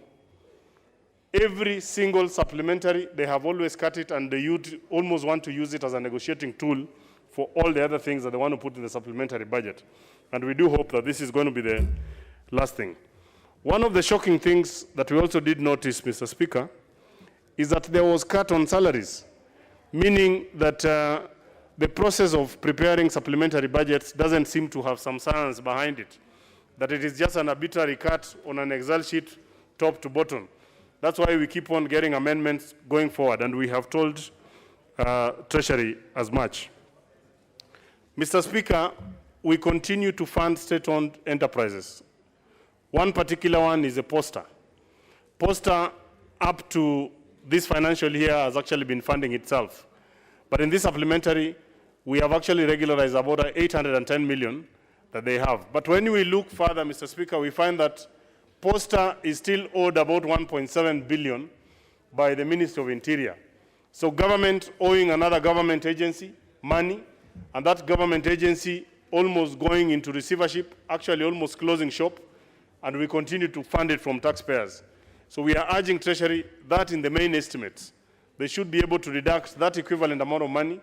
Every single supplementary, they have always cut it, and they almost want to use it as a negotiating tool for all the other things that they want to put in the supplementary budget. And we do hope that this is going to be the last thing. One of the shocking things that we also did notice, Mr. Speaker, is that there was cut on salaries, meaning that the process of preparing supplementary budgets doesn't seem to have some science behind it, that it is just an arbitrary cut on an Excel sheet top to bottom. That's why we keep on getting amendments going forward, and we have told Treasury as much. Mr. Speaker, we continue to fund state-owned enterprises. One particular one is a poster. Poster, up to this financial year, has actually been funding itself. But in this supplementary, we have actually regularized about 810 million that they have. But when we look further, Mr. Speaker, we find that Poster is still owed about 1.7 billion by the Ministry of Interior. So government owing another government agency money, and that government agency almost going into receivership, actually almost closing shop, and we continue to fund it from taxpayers. So we are urging Treasury that in the main estimates, they should be able to deduct that equivalent amount of money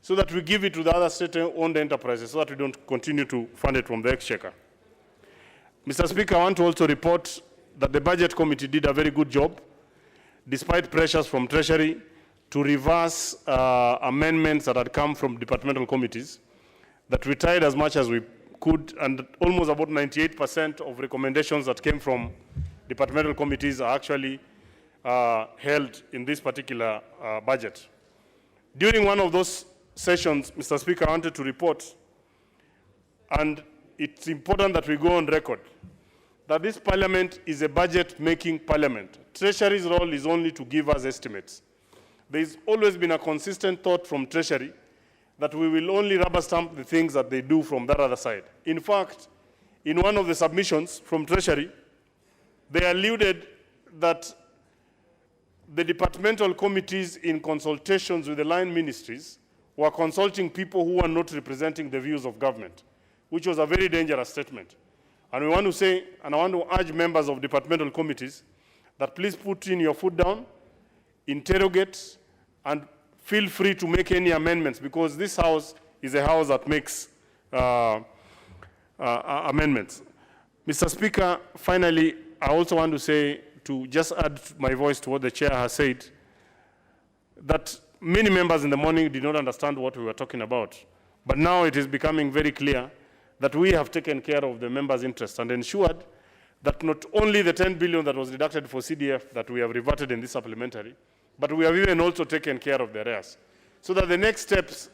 so that we give it to the other state-owned enterprises so that we don't continue to fund it from the exchequer. Mr. Speaker, I want to also report that the Budget Committee did a very good job, despite pressures from Treasury, to reverse amendments that had come from departmental committees, that we tried as much as we could, and almost about 98% of recommendations that came from departmental committees are actually held in this particular budget. During one of those sessions, Mr. Speaker, I wanted to report, and it's important that we go on record, that this parliament is a budget-making parliament. Treasury's role is only to give us estimates. There's always been a consistent thought from Treasury that we will only rubber stamp the things that they do from that other side. In fact, in one of the submissions from Treasury, they alluded that the departmental committees in consultations with the line ministries were consulting people who are not representing the views of government, which was a very dangerous statement. And we want to say, and I want to urge members of departmental committees that please put in your foot down, interrogate, and feel free to make any amendments, because this house is a house that makes amendments. Mr. Speaker, finally, I also want to say, to just add my voice to what the chair has said, that many members in the morning did not understand what we were talking about. But now it is becoming very clear that we have taken care of the members' interests and ensured that not only the 10 billion that was deducted for CDF that we have reverted in this supplementary, but we have even also taken care of the arrears. So that the next steps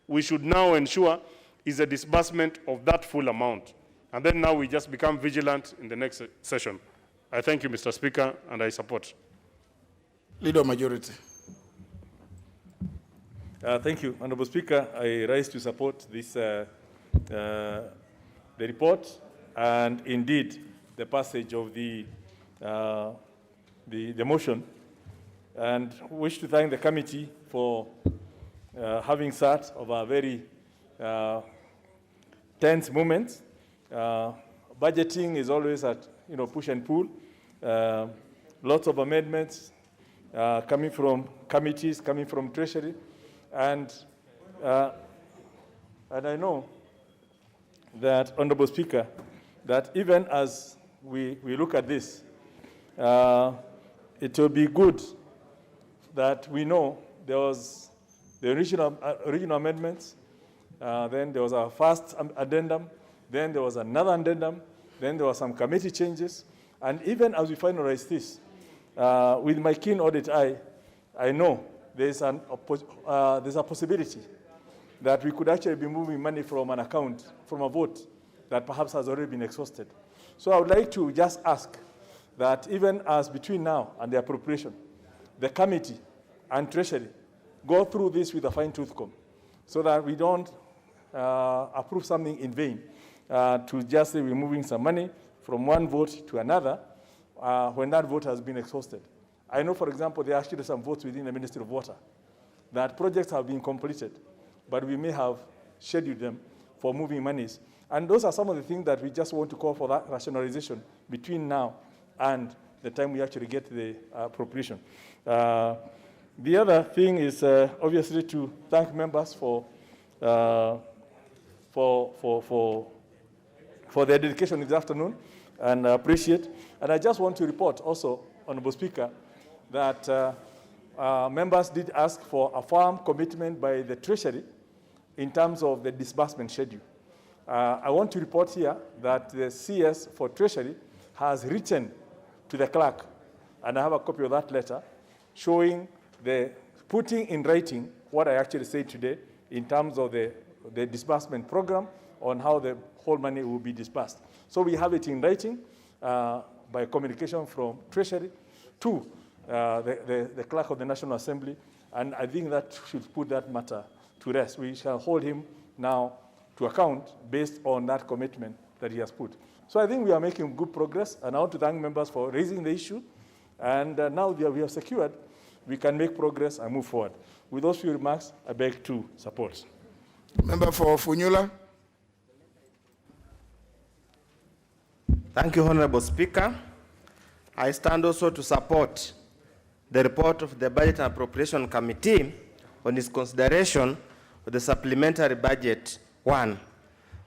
we should now ensure is a disbursement of that full amount. And then now we just become vigilant in the next session. I thank you, Mr. Speaker, and I support. Leader Majority. Thank you, Honorable Speaker. I rise to support this, the report, and indeed the passage of the motion, and wish to thank the committee for having sat over a very tense moment. Budgeting is always at push and pull. Lots of amendments coming from committees, coming from Treasury, and I know that, Honorable Speaker, that even as we look at this, it will be good that we know there was the original amendments, then there was our first addendum, then there was another addendum, then there were some committee changes, and even as we finalize this, with my keen audit eye, I know there's a possibility that we could actually be moving money from an account, from a vote that perhaps has already been exhausted. So I would like to just ask that even as between now and the appropriation, the committee and Treasury go through this with a fine-tooth comb so that we don't approve something in vain to just say we're moving some money from one vote to another when that vote has been exhausted. I know, for example, there are actually some votes within the Ministry of Water that projects have been completed, but we may have scheduled them for moving monies. And those are some of the things that we just want to call for that rationalization between now and the time we actually get the appropriation. The other thing is obviously to thank members for their dedication this afternoon, and appreciate. And I just want to report also, Honorable Speaker, that members did ask for a firm commitment by the Treasury in terms of the disbursement schedule. I want to report here that the CS for Treasury has written to the clerk, and I have a copy of that letter, showing putting in writing what I actually said today in terms of the disbursement program on how the whole money will be disbursed. So we have it in writing by communication from Treasury to the clerk of the National Assembly, and I think that should put that matter to rest. We shall hold him now to account based on that commitment that he has put. So I think we are making good progress, and I want to thank members for raising the issue. And now that we have secured, we can make progress and move forward. With those few remarks, I beg to support. Member for Funyula. Thank you, Honorable Speaker. I stand also to support the report of the Budget and Appropriation Committee on its consideration of the Supplementary Budget 1.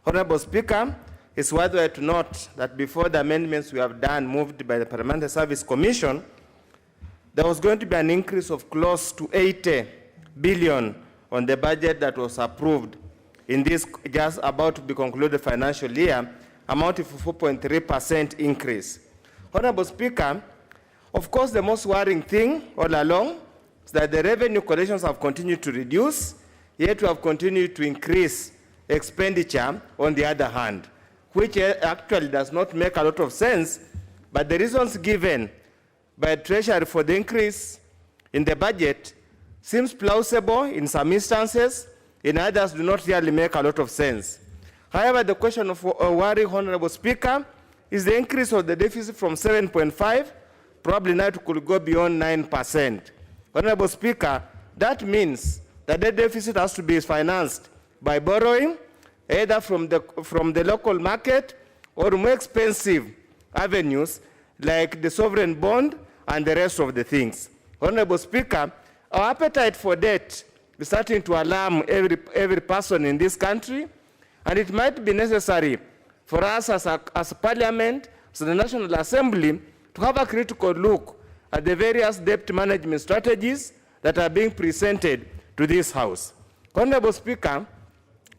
Honorable Speaker, it's worthwhile to note that before the amendments we have done moved by the Parliamentary Service Commission, there was going to be an increase of close to 80 billion on the budget that was approved in this just about to be concluded financial year, amounting to 4.3% increase. Honorable Speaker, of course, the most worrying thing all along is that the revenue collections have continued to reduce, yet we have continued to increase expenditure on the other hand, which actually does not make a lot of sense, but the reasons given by Treasury for the increase in the budget seems plausible in some instances, in others do not really make a lot of sense. However, the question of worry, Honorable Speaker, is the increase of the deficit from 7.5, probably now it could go beyond 9%. Honorable Speaker, that means that the deficit has to be financed by borrowing, either from the local market or more expensive avenues like the sovereign bond and the rest of the things. Honorable Speaker, our appetite for debt is starting to alarm every person in this country, and it might be necessary for us as a Parliament, as the National Assembly, to have a critical look at the various debt management strategies that are being presented to this House. Honorable Speaker,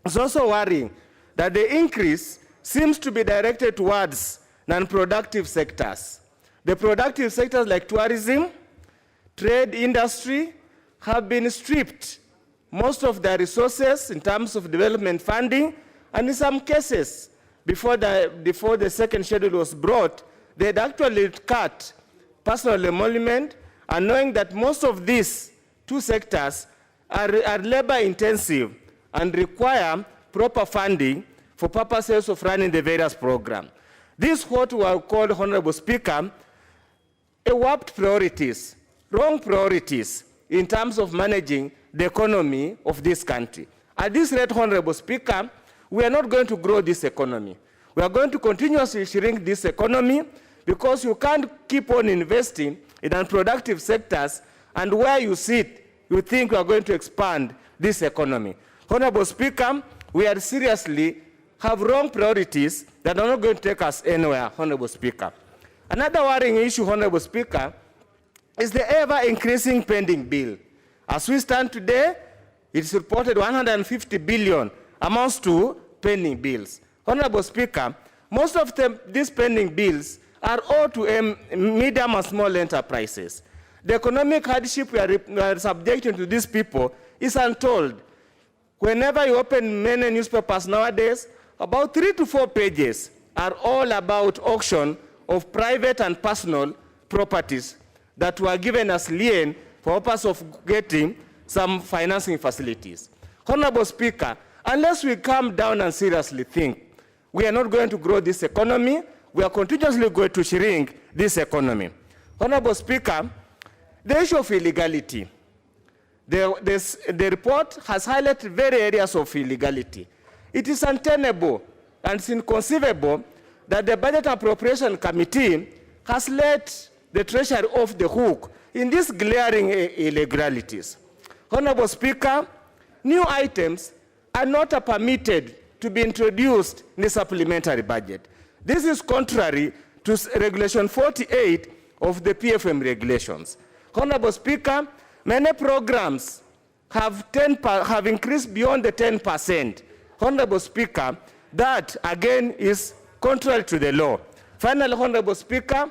it's also worrying that the increase seems to be directed towards non-productive sectors. The productive sectors like tourism, trade, industry have been stripped most of their resources in terms of development funding, and in some cases, before the second schedule was brought, they had actually cut personal emolument, and knowing that most of these two sectors are labor intensive and require proper funding for purposes of running the various programs. This is what we are called, Honorable Speaker, warped priorities, wrong priorities in terms of managing the economy of this country. At this rate, Honorable Speaker, we are not going to grow this economy. We are going to continuously shrink this economy because you can't keep on investing in unproductive sectors, and where you sit, you think we are going to expand this economy. Honorable Speaker, we are seriously have wrong priorities that are not going to take us anywhere, Honorable Speaker. Another worrying issue, Honorable Speaker, is the ever-increasing pending bill. As we stand today, it's reported 150 billion amounts to pending bills. Honorable Speaker, most of these pending bills are owed to medium and small enterprises. The economic hardship we are subjecting to these people is untold. Whenever you open many newspapers nowadays, about 3 to 4 pages are all about auction of private and personal properties that were given as lien for purpose of getting some financing facilities. Honorable Speaker, unless we calm down and seriously think, we are not going to grow this economy, we are continuously going to shrink this economy. Honorable Speaker, the issue of illegality. The report has highlighted various areas of illegality. It is untenable and it's inconceivable that the Budget Appropriation Committee has let the Treasury off the hook in these glaring illegalities. Honorable Speaker, new items are not permitted to be introduced in the supplementary budget. This is contrary to Regulation 48 of the PFM regulations. Honorable Speaker, Many programs have increased beyond the 10%. Honorable Speaker, that again is contrary to the law. Finally, Honorable Speaker,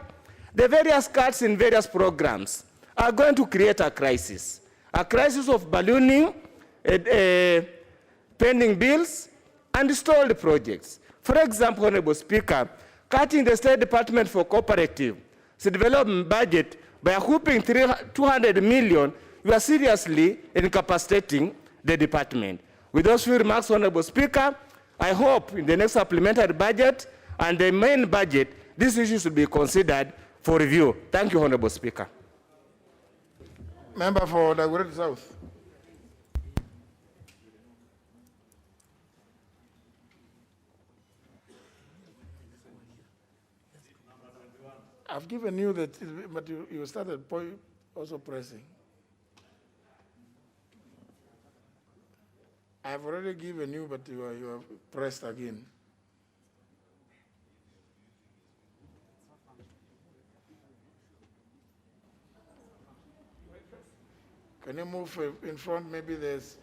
the various cuts in various programs are going to create a crisis of ballooning pending bills and stalled projects. For example, Honorable Speaker, cutting the State Department for Cooperative Development budget by a whopping 200 million, you are seriously incapacitating the department. With those few remarks, Honorable Speaker, I hope in the next supplementary budget and the main budget, these issues will be considered for review. Thank you, Honorable Speaker. Member for Dagoretti South. I've given you that, but you started also pressing. I've already given you, but you are pressed again. Can you move in front? Maybe there's...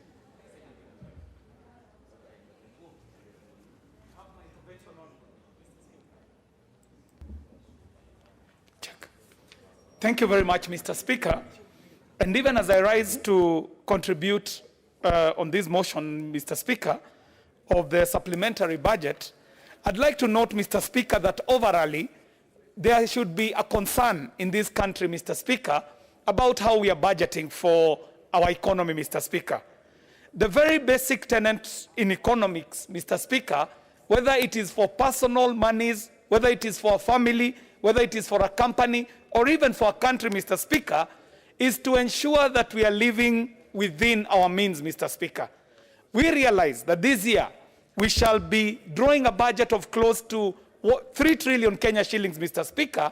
Thank you very much, Mr. Speaker. And even as I rise to contribute on this motion, Mr. Speaker, of the supplementary budget, I'd like to note, Mr. Speaker, that overall, there should be a concern in this country, Mr. Speaker, about how we are budgeting for our economy, Mr. Speaker. The very basic tenets in economics, Mr. Speaker, whether it is for personal monies, whether it is for a family, whether it is for a company, or even for a country, Mr. Speaker, is to ensure that we are living within our means, Mr. Speaker. We realize that this year we shall be drawing a budget of close to 3 trillion Kenya shillings, Mr. Speaker,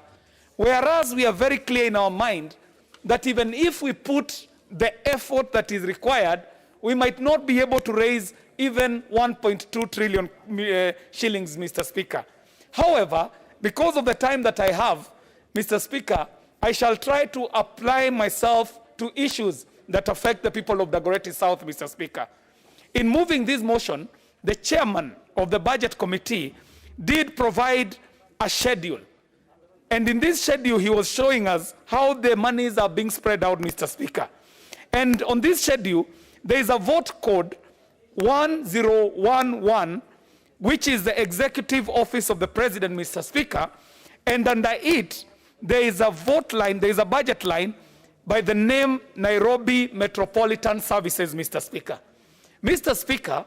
whereas we are very clear in our mind that even if we put the effort that is required, we might not be able to raise even 1.2 trillion shillings, Mr. Speaker. However, because of the time that I have, Mr. Speaker, I shall try to apply myself to issues that affect the people of Dagoretti South, Mr. Speaker. In moving this motion, the chairman of the Budget Committee did provide a schedule. And in this schedule, he was showing us how the monies are being spread out, Mr. Speaker. And on this schedule, there is a vote code 1011, which is the executive office of the president, Mr. Speaker. And under it, there is a vote line, there is a budget line by the name Nairobi Metropolitan Services, Mr. Speaker. Mr. Speaker,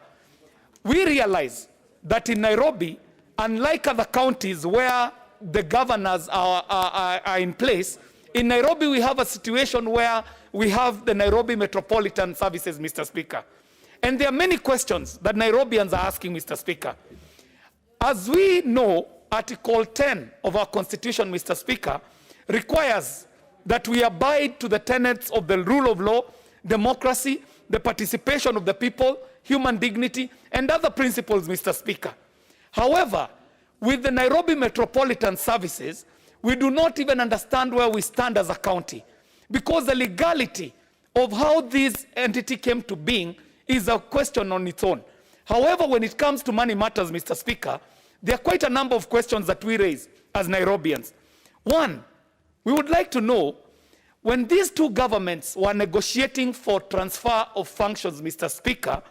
we realize that in Nairobi, unlike other counties where the governors are in place, in Nairobi we have a situation where we have the Nairobi Metropolitan Services, Mr. Speaker. And there are many questions that Nairobians are asking, Mr. Speaker. As we know, Article 10 of our Constitution, Mr. Speaker, requires that we abide to the tenets of the rule of law, democracy, the participation of the people, human dignity, and other principles, Mr. Speaker. However, with the Nairobi Metropolitan Services, we do not even understand where we stand as a county, because the legality of how this entity came to being is a question on its own. However, when it comes to money matters, Mr. Speaker, there are quite a number of questions that we raise as Nairobians. One, we would like to know, when these two governments were negotiating for transfer of functions, Mr. Speaker,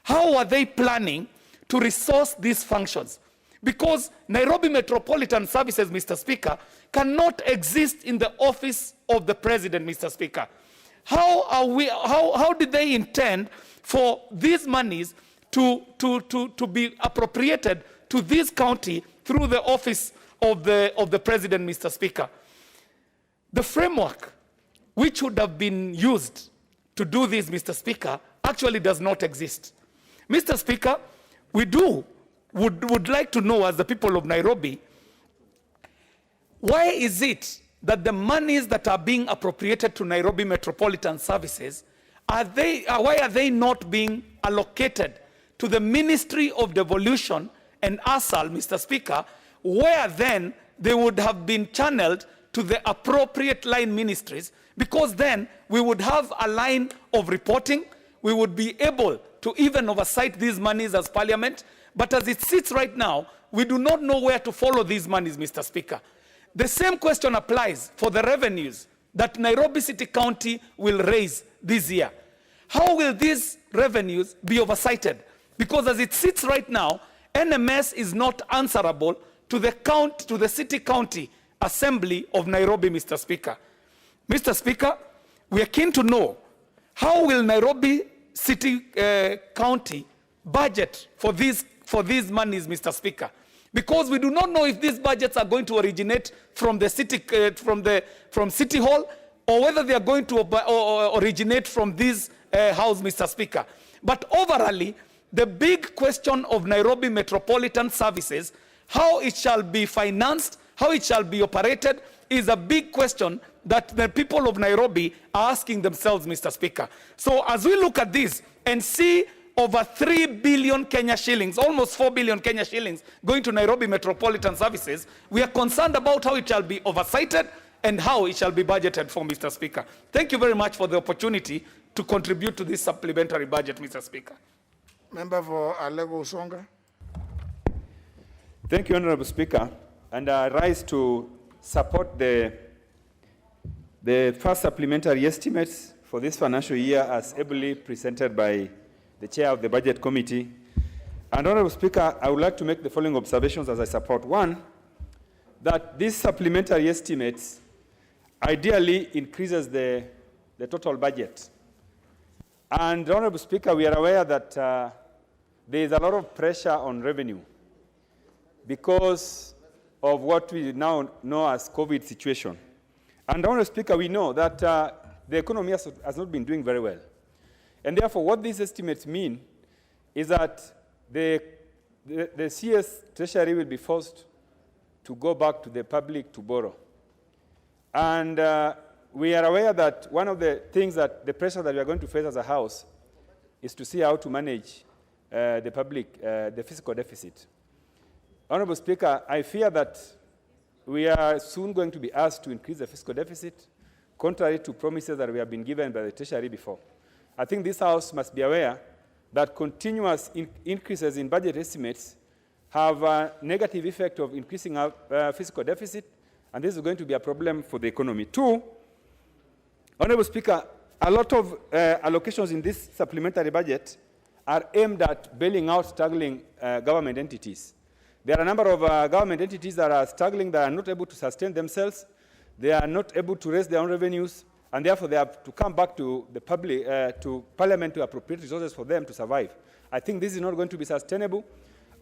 how are they planning to resource these functions? Because Nairobi Metropolitan Services, Mr. Speaker, cannot exist in the office of the president, Mr. Speaker. How did they intend for these monies to be appropriated to this county through the office of the president, Mr. Speaker? The framework which would have been used to do this, Mr. Speaker, actually does not exist. Mr. Speaker, we would like to know, as the people of Nairobi, why is it that the monies that are being appropriated to Nairobi Metropolitan Services, why are they not being allocated to the Ministry of Devolution and ASAL, Mr. Speaker, where then they would have been channeled to the appropriate line ministries, because then we would have a line of reporting. We would be able to even oversight these monies as Parliament. But as it sits right now, we do not know where to follow these monies, Mr. Speaker. The same question applies for the revenues that Nairobi City County will raise this year. How will these revenues be oversighted? Because as it sits right now, NMS is not answerable to the City County Assembly of Nairobi, Mr. Speaker. Mr. Speaker, we are keen to know, how will Nairobi City County budget for these monies, Mr. Speaker? Because we do not know if these budgets are going to originate from the city, from City Hall, or whether they are going to originate from this house, Mr. Speaker. But overall, the big question of Nairobi Metropolitan Services, how it shall be financed, how it shall be operated, is a big question that the people of Nairobi are asking themselves, Mr. Speaker. So as we look at this and see over 3 billion Kenya shillings, almost 4 billion Kenya shillings going to Nairobi Metropolitan Services, we are concerned about how it shall be oversighted and how it shall be budgeted for, Mr. Speaker. Thank you very much for the opportunity to contribute to this supplementary budget, Mr. Speaker. Member for Alego Usonga. Thank you, Honorable Speaker. And I rise to support the first supplementary estimates for this financial year as ably presented by the Chair of the Budget Committee. And Honorable Speaker, I would like to make the following observations as I support. One, that these supplementary estimates ideally increases the total budget. And Honorable Speaker, we are aware that there is a lot of pressure on revenue because of what we now know as COVID situation. And Honorable Speaker, we know that the economy has not been doing very well. And therefore, what these estimates mean is that the CS Treasury will be forced to go back to the public to borrow. And we are aware that one of the things that the pressure that we are going to face as a House is to see how to manage the fiscal deficit. Honorable Speaker, I fear that we are soon going to be asked to increase the fiscal deficit, contrary to promises that we have been given by the Treasury before. I think this House must be aware that continuous increases in budget estimates have a negative effect of increasing our fiscal deficit, and this is going to be a problem for the economy. Two, Honorable Speaker, a lot of allocations in this supplementary budget are aimed at bailing out struggling government entities. There are a number of government entities that are struggling, that are not able to sustain themselves. They are not able to raise their own revenues, and therefore they have to come back to the public, to Parliament to appropriate resources for them to survive. I think this is not going to be sustainable,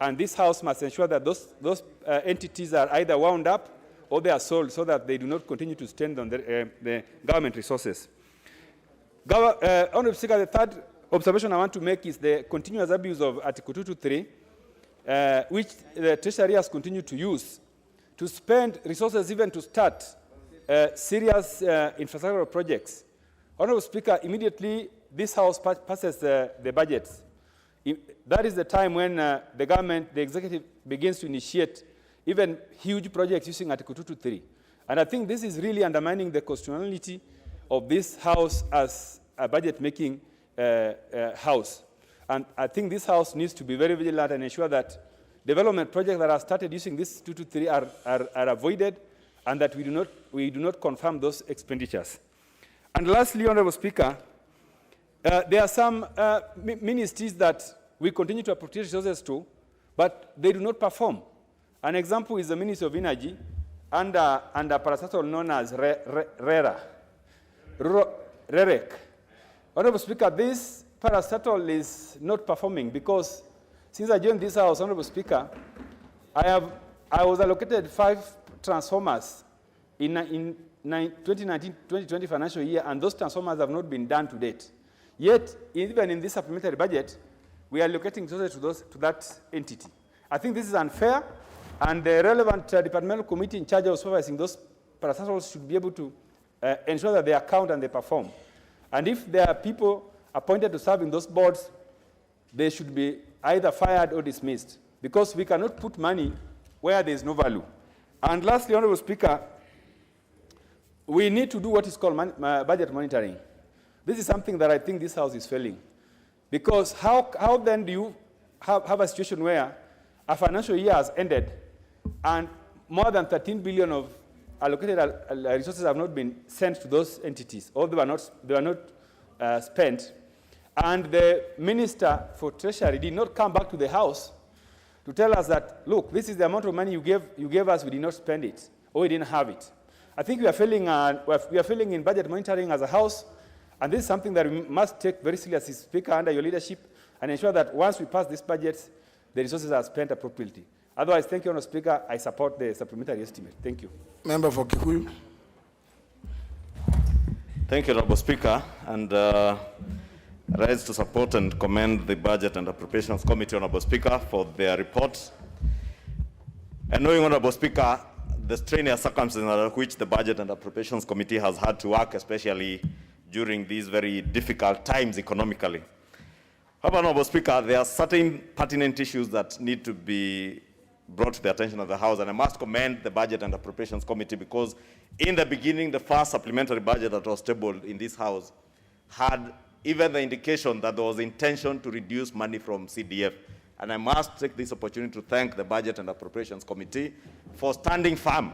and this House must ensure that those entities are either wound up or they are sold so that they do not continue to stand on the government resources. Honorable Speaker, the third observation I want to make is the continuous abuse of Article 223, which the Treasury has continued to use to spend resources even to start serious infrastructural projects. Honorable Speaker, immediately this House passes the budgets. That is the time when the government, the executive, begins to initiate even huge projects using Article 223. And I think this is really undermining the constitutionality of this House as a budget-making House. And I think this House needs to be very vigilant and ensure that development projects that are started using this 223 are avoided, and that we do not confirm those expenditures. And lastly, Honorable Speaker, there are some ministries that we continue to appropriate resources to, but they do not perform. An example is the Ministry of Energy under a parastatal known as REREC. Honorable Speaker, this parastatal is not performing because since I joined this House, Honorable Speaker, I was allocated 5 transformers in 2019-2020 financial year, and those transformers have not been done to date. Yet, even in this supplementary budget, we are allocating resources to that entity. I think this is unfair, and the relevant departmental committee in charge of supervising those parastatals should be able to ensure that they account and they perform. And if there are people appointed to serve in those boards, they should be either fired or dismissed, because we cannot put money where there is no value. And lastly, Honorable Speaker, we need to do what is called budget monitoring. This is something that I think this House is failing. Because how then do you have a situation where a financial year has ended and more than 13 billion of allocated resources have not been sent to those entities, or they were not spent, and the Minister for Treasury did not come back to the House to tell us that, look, this is the amount of money you gave us, we did not spend it, or we didn't have it. I think we are failing in budget monitoring as a House, and this is something that we must take very seriously, Speaker, under your leadership, and ensure that once we pass this budget, the resources are spent appropriately. Otherwise, thank you, Honourable Speaker. I support the supplementary estimate. Thank you. Member for Kikuyu. Thank you, Honourable Speaker, and rise to support and commend the Budget and Appropriations Committee, Honourable Speaker, for their report. And knowing, Honourable Speaker, the strenuous circumstances under which the Budget and Appropriations Committee has had to work, especially during these very difficult times economically. However, Honourable Speaker, there are certain pertinent issues that need to be brought to the attention of the House, and I must commend the Budget and Appropriations Committee because in the beginning, the first supplementary budget that was tabled in this House had even the indication that there was intention to reduce money from CDF. And I must take this opportunity to thank the Budget and Appropriations Committee for standing firm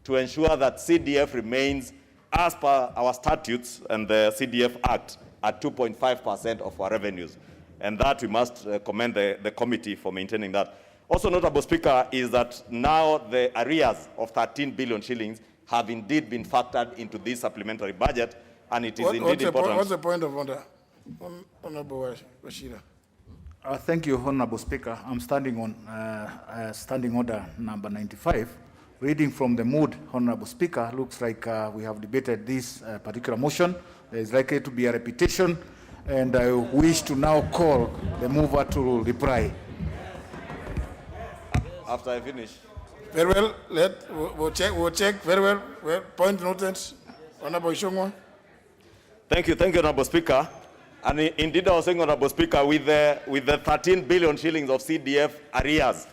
to ensure that CDF remains, as per our statutes and the CDF Act, at 2.5% of our revenues. And that we must commend the committee for maintaining that. Also notable, Speaker, is that now the arrears of 13 billion shillings have indeed been factored into this supplementary budget, and it is indeed important. What's the point of order? Honourable Wachira. Thank you, Honourable Speaker. I'm standing on standing order number 95. Reading from the mood, Honourable Speaker, looks like we have debated this particular motion. There is likely to be a repetition, and I wish to now call the mover to reply. After I finish. Very well. We'll check. Very well. Point noted. Honourable Ishongwa. Thank you, Honourable Speaker. And indeed, I was saying, Honourable Speaker, with the 13 billion shillings of CDF arrears,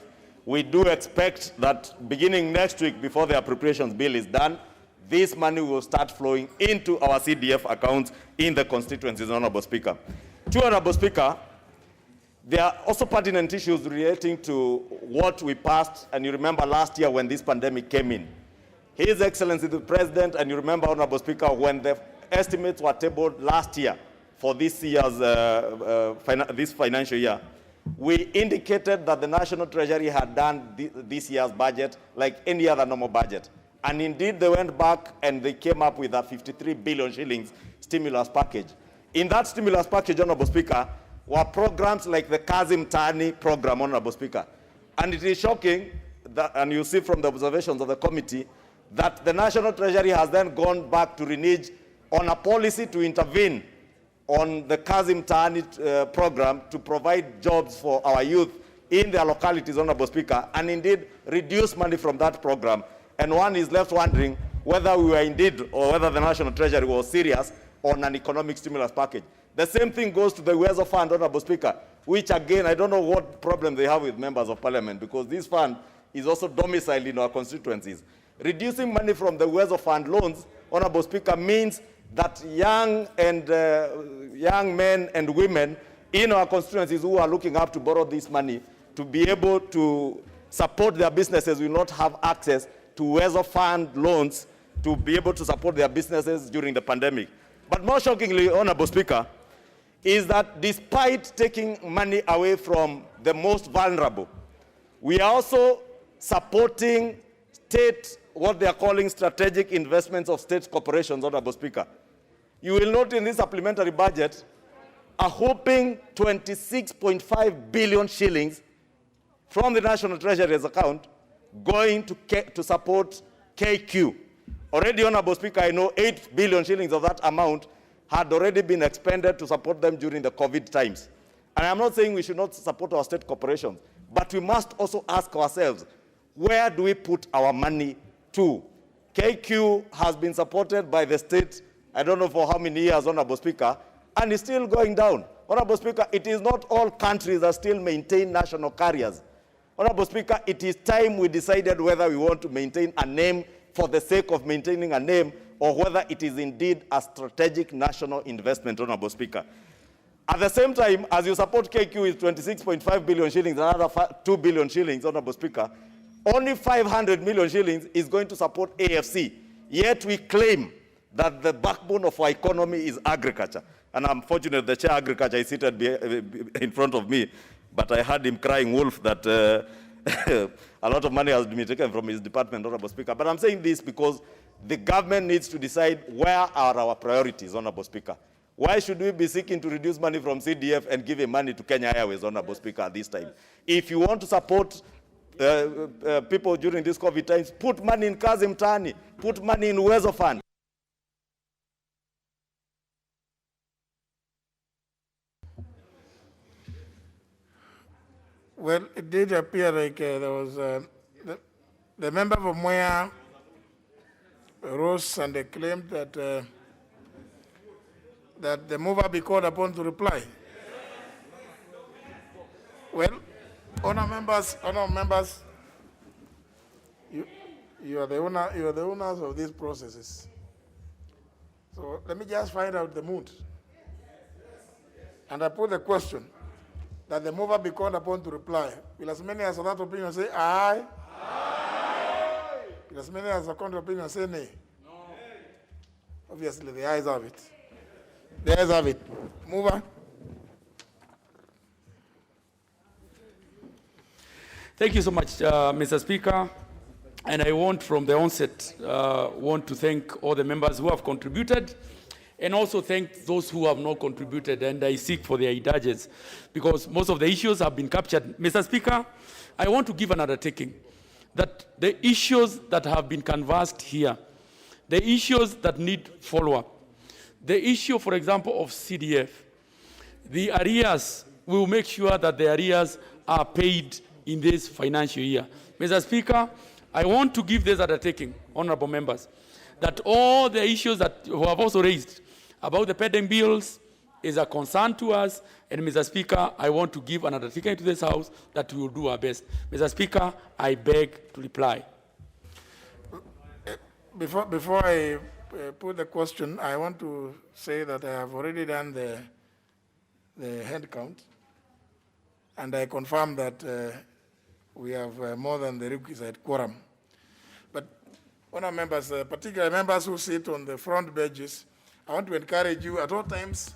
we do expect that beginning next week, before the appropriations bill is done, this money will start flowing into our CDF accounts in the constituencies, Honourable Speaker. To Honourable Speaker, there are also pertinent issues relating to what we passed, and you remember last year when this pandemic came in. His Excellency the President, and you remember, Honourable Speaker, when the estimates were tabled last year for this year's this financial year, we indicated that the National Treasury had done this year's budget like any other normal budget. And indeed, they went back and they came up with a 53 billion shillings stimulus package. In that stimulus package, Honourable Speaker, were programs like the Kazim Tani program, Honourable Speaker. And it is shocking, that, and you see from the observations of the committee, that the National Treasury has then gone back to renege on a policy to intervene on the Kazim Tani program to provide jobs for our youth in their localities, Honourable Speaker, and indeed reduce money from that program. And one is left wondering whether we were indeed, or whether the National Treasury was serious on an economic stimulus package. The same thing goes to the Uwezo Fund, Honourable Speaker, which again, I don't know what problem they have with members of Parliament, because this fund is also domiciled in our constituencies. Reducing money from the Uwezo Fund loans, Honourable Speaker, means that young men and women in our constituencies who are looking up to borrow this money to be able to support their businesses will not have access to Uwezo Fund loans to be able to support their businesses during the pandemic. But more shockingly, Honourable Speaker, is that despite taking money away from the most vulnerable, we are also supporting state, what they are calling strategic investments of state corporations, Honourable Speaker. You will note in this supplementary budget a whopping 26.5 billion shillings from the National Treasury's account going to support KQ. Already, Honourable Speaker, I know 8 billion shillings of that amount had already been expended to support them during the COVID times. And I'm not saying we should not support our state corporations, but we must also ask ourselves, where do we put our money to? KQ has been supported by the state, I don't know for how many years, Honourable Speaker, and it's still going down. Honourable Speaker, it is not all countries that still maintain national carriers. Honourable Speaker, it is time we decided whether we want to maintain a name for the sake of maintaining a name, or whether it is indeed a strategic national investment, Honorable Speaker. At the same time, as you support KQ with 26.5 billion shillings, another 2 billion shillings, Honorable Speaker, only 500 million shillings is going to support AFC. Yet we claim that the backbone of our economy is agriculture. And I'm fortunate the chair agriculture is seated in front of me, but I heard him crying wolf that a lot of money has been taken from his department, Honorable Speaker. But I'm saying this because the government needs to decide where are our priorities, Honorable Speaker. Why should we be seeking to reduce money from CDF and giving money to Kenya Airways, Honorable Speaker, at this time? If you want to support people during these COVID times, put money in Kazi Mtaani, put money in Uwezo Fund. Well, it did appear like there was the member from Mwea rose and they claimed that that the mover be called upon to reply. Well, honor members, you are the owners of these processes. So let me just find out the mood. And I put the question that the mover be called upon to reply. Will as many as of that opinion say aye? Aye. Will as many as of the opinion say nay? No. Obviously, the ayes have it. The ayes have it. Mover. Thank you so much, Mr. Speaker. And I want from the onset, to thank all the members who have contributed, and also thank those who have not contributed, and I seek for their indulgence, because most of the issues have been captured. Mr. Speaker, I want to give an undertaking that the issues that have been canvassed here, the issues that need follow-up, the issue, for example, of CDF, the arrears, we will make sure that the arrears are paid in this financial year. Mr. Speaker, I want to give this undertaking, honorable members, that all the issues that you have also raised about the pending bills is a concern to us, and Mr. Speaker, I want to give an undertaking to this House that we will do our best. Mr. Speaker, I beg to reply. Before I put the question, I want to say that I have already done the head count, and I confirm that we have more than the requisite quorum. But honor members, particularly members who sit on the front benches, I want to encourage you at all times,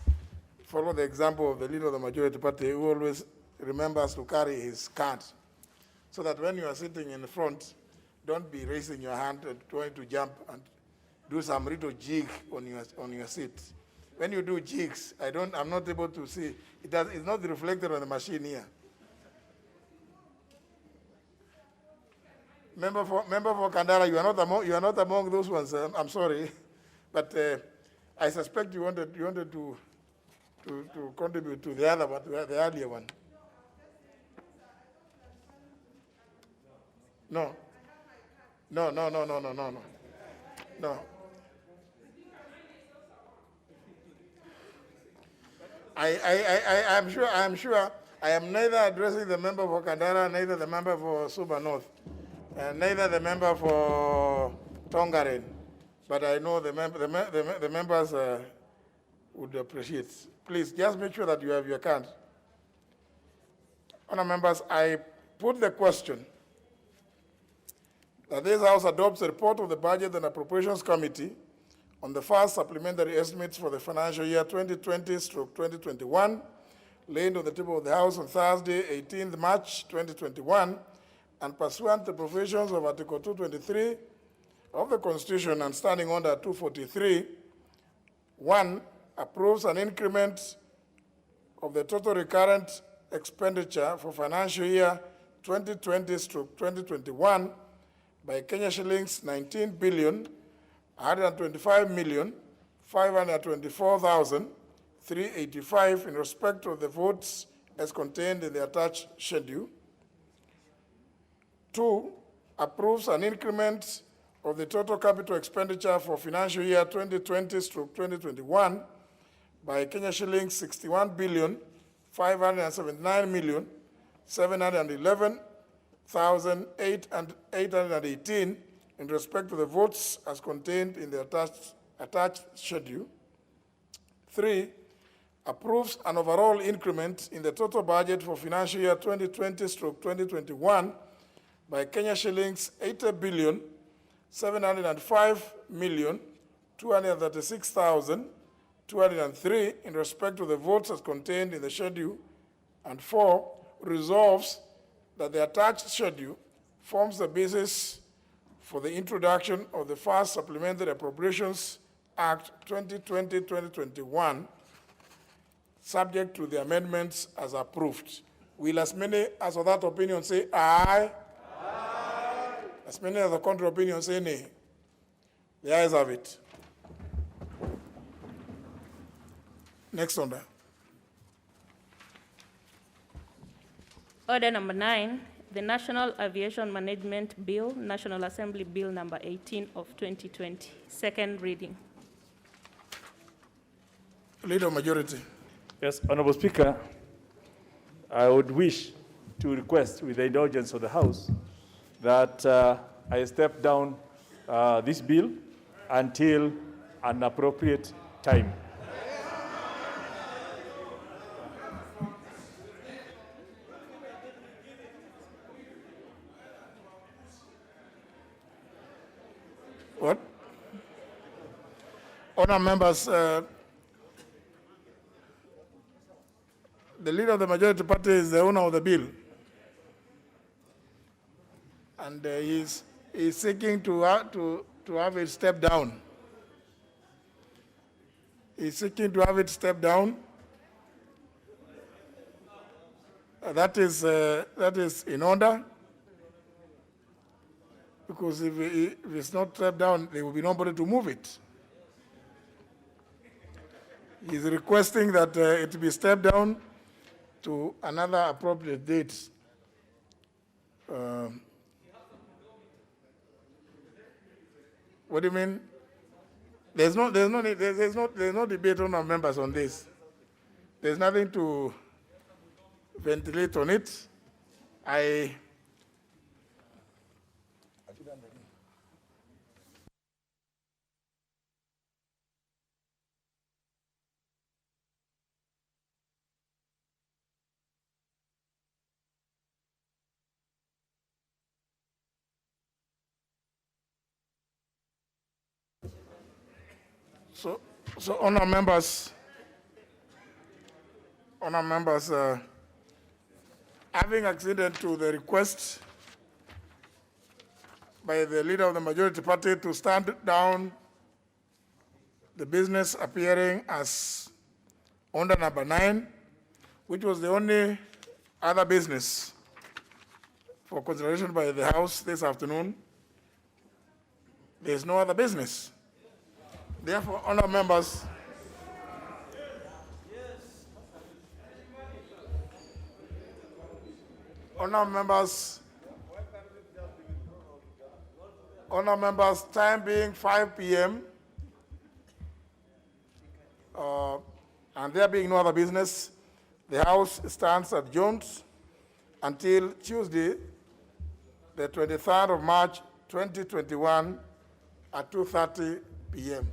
follow the example of the leader of the majority party who always remembers to carry his card, so that when you are sitting in the front, don't be raising your hand and trying to jump and do some little jig on your seat. When you do jigs, I'm not able to see. It's not reflected on the machine here. Member for Kandara, you are not among those ones. I'm sorry, but I suspect you wanted to contribute to the other one, the earlier one. No. I'm sure I am neither addressing the member for Kandara, neither the member for Suba North, and neither the member for Tongaren. But I know the members would appreciate. Please, just make sure that you have your card. Honour members, I put the question that this House adopts a report of the Budget and Appropriations Committee on the first supplementary estimates for the financial year 2020/2021, laid on the table of the House on Thursday, 18th March 2021, and pursuant to the provisions of Article 223 of the Constitution and standing under 243, 1, approves an increment of the total recurrent expenditure for financial year 2020/2021 by Kenya shillings 19,125,524,385 in respect of the votes as contained in the attached schedule. 2, approves an increment of the total capital expenditure for financial year 2020/2021 by Kenya shillings 61,579,711,818 in respect to the votes as contained in the attached schedule. 3, approves an overall increment in the total budget for financial year 2020/2021 by Kenya shillings 80,705,236,203 in respect to the votes as contained in the schedule. And 4, resolves that the attached schedule forms the basis for the introduction of the first Supplementary Appropriations Act 2020-2021, subject to the amendments as approved. Will as many as of that opinion say aye? Aye. As many as the contrary opinion say nay? The ayes have it. Next order. Order number 9, the National Aviation Management Bill, National Assembly Bill number 18 of 2020, second reading. Leader of Majority. Yes, Honorable Speaker, I would wish to request, with the indulgence of the House, that I step down this bill until an appropriate time. What? Honour members, the leader of the majority party is the owner of the bill. And he's seeking to have it stepped down. He's seeking to have it stepped down. That is in order. Because if it's not stepped down, there will be nobody to move it. He's requesting that it be stepped down to another appropriate date. What do you mean? There's no debate on our members on this. There's nothing to ventilate on it. So honour members, having acceded to the request by the leader of the majority party to stand down the business appearing as order number 9, which was the only other business for consideration by the House this afternoon, there is no other business. Therefore, honour members, time being 5 p.m., and there being no other business, the House stands adjourned until Tuesday, the 23rd of March, 2021 at 2:30 p.m.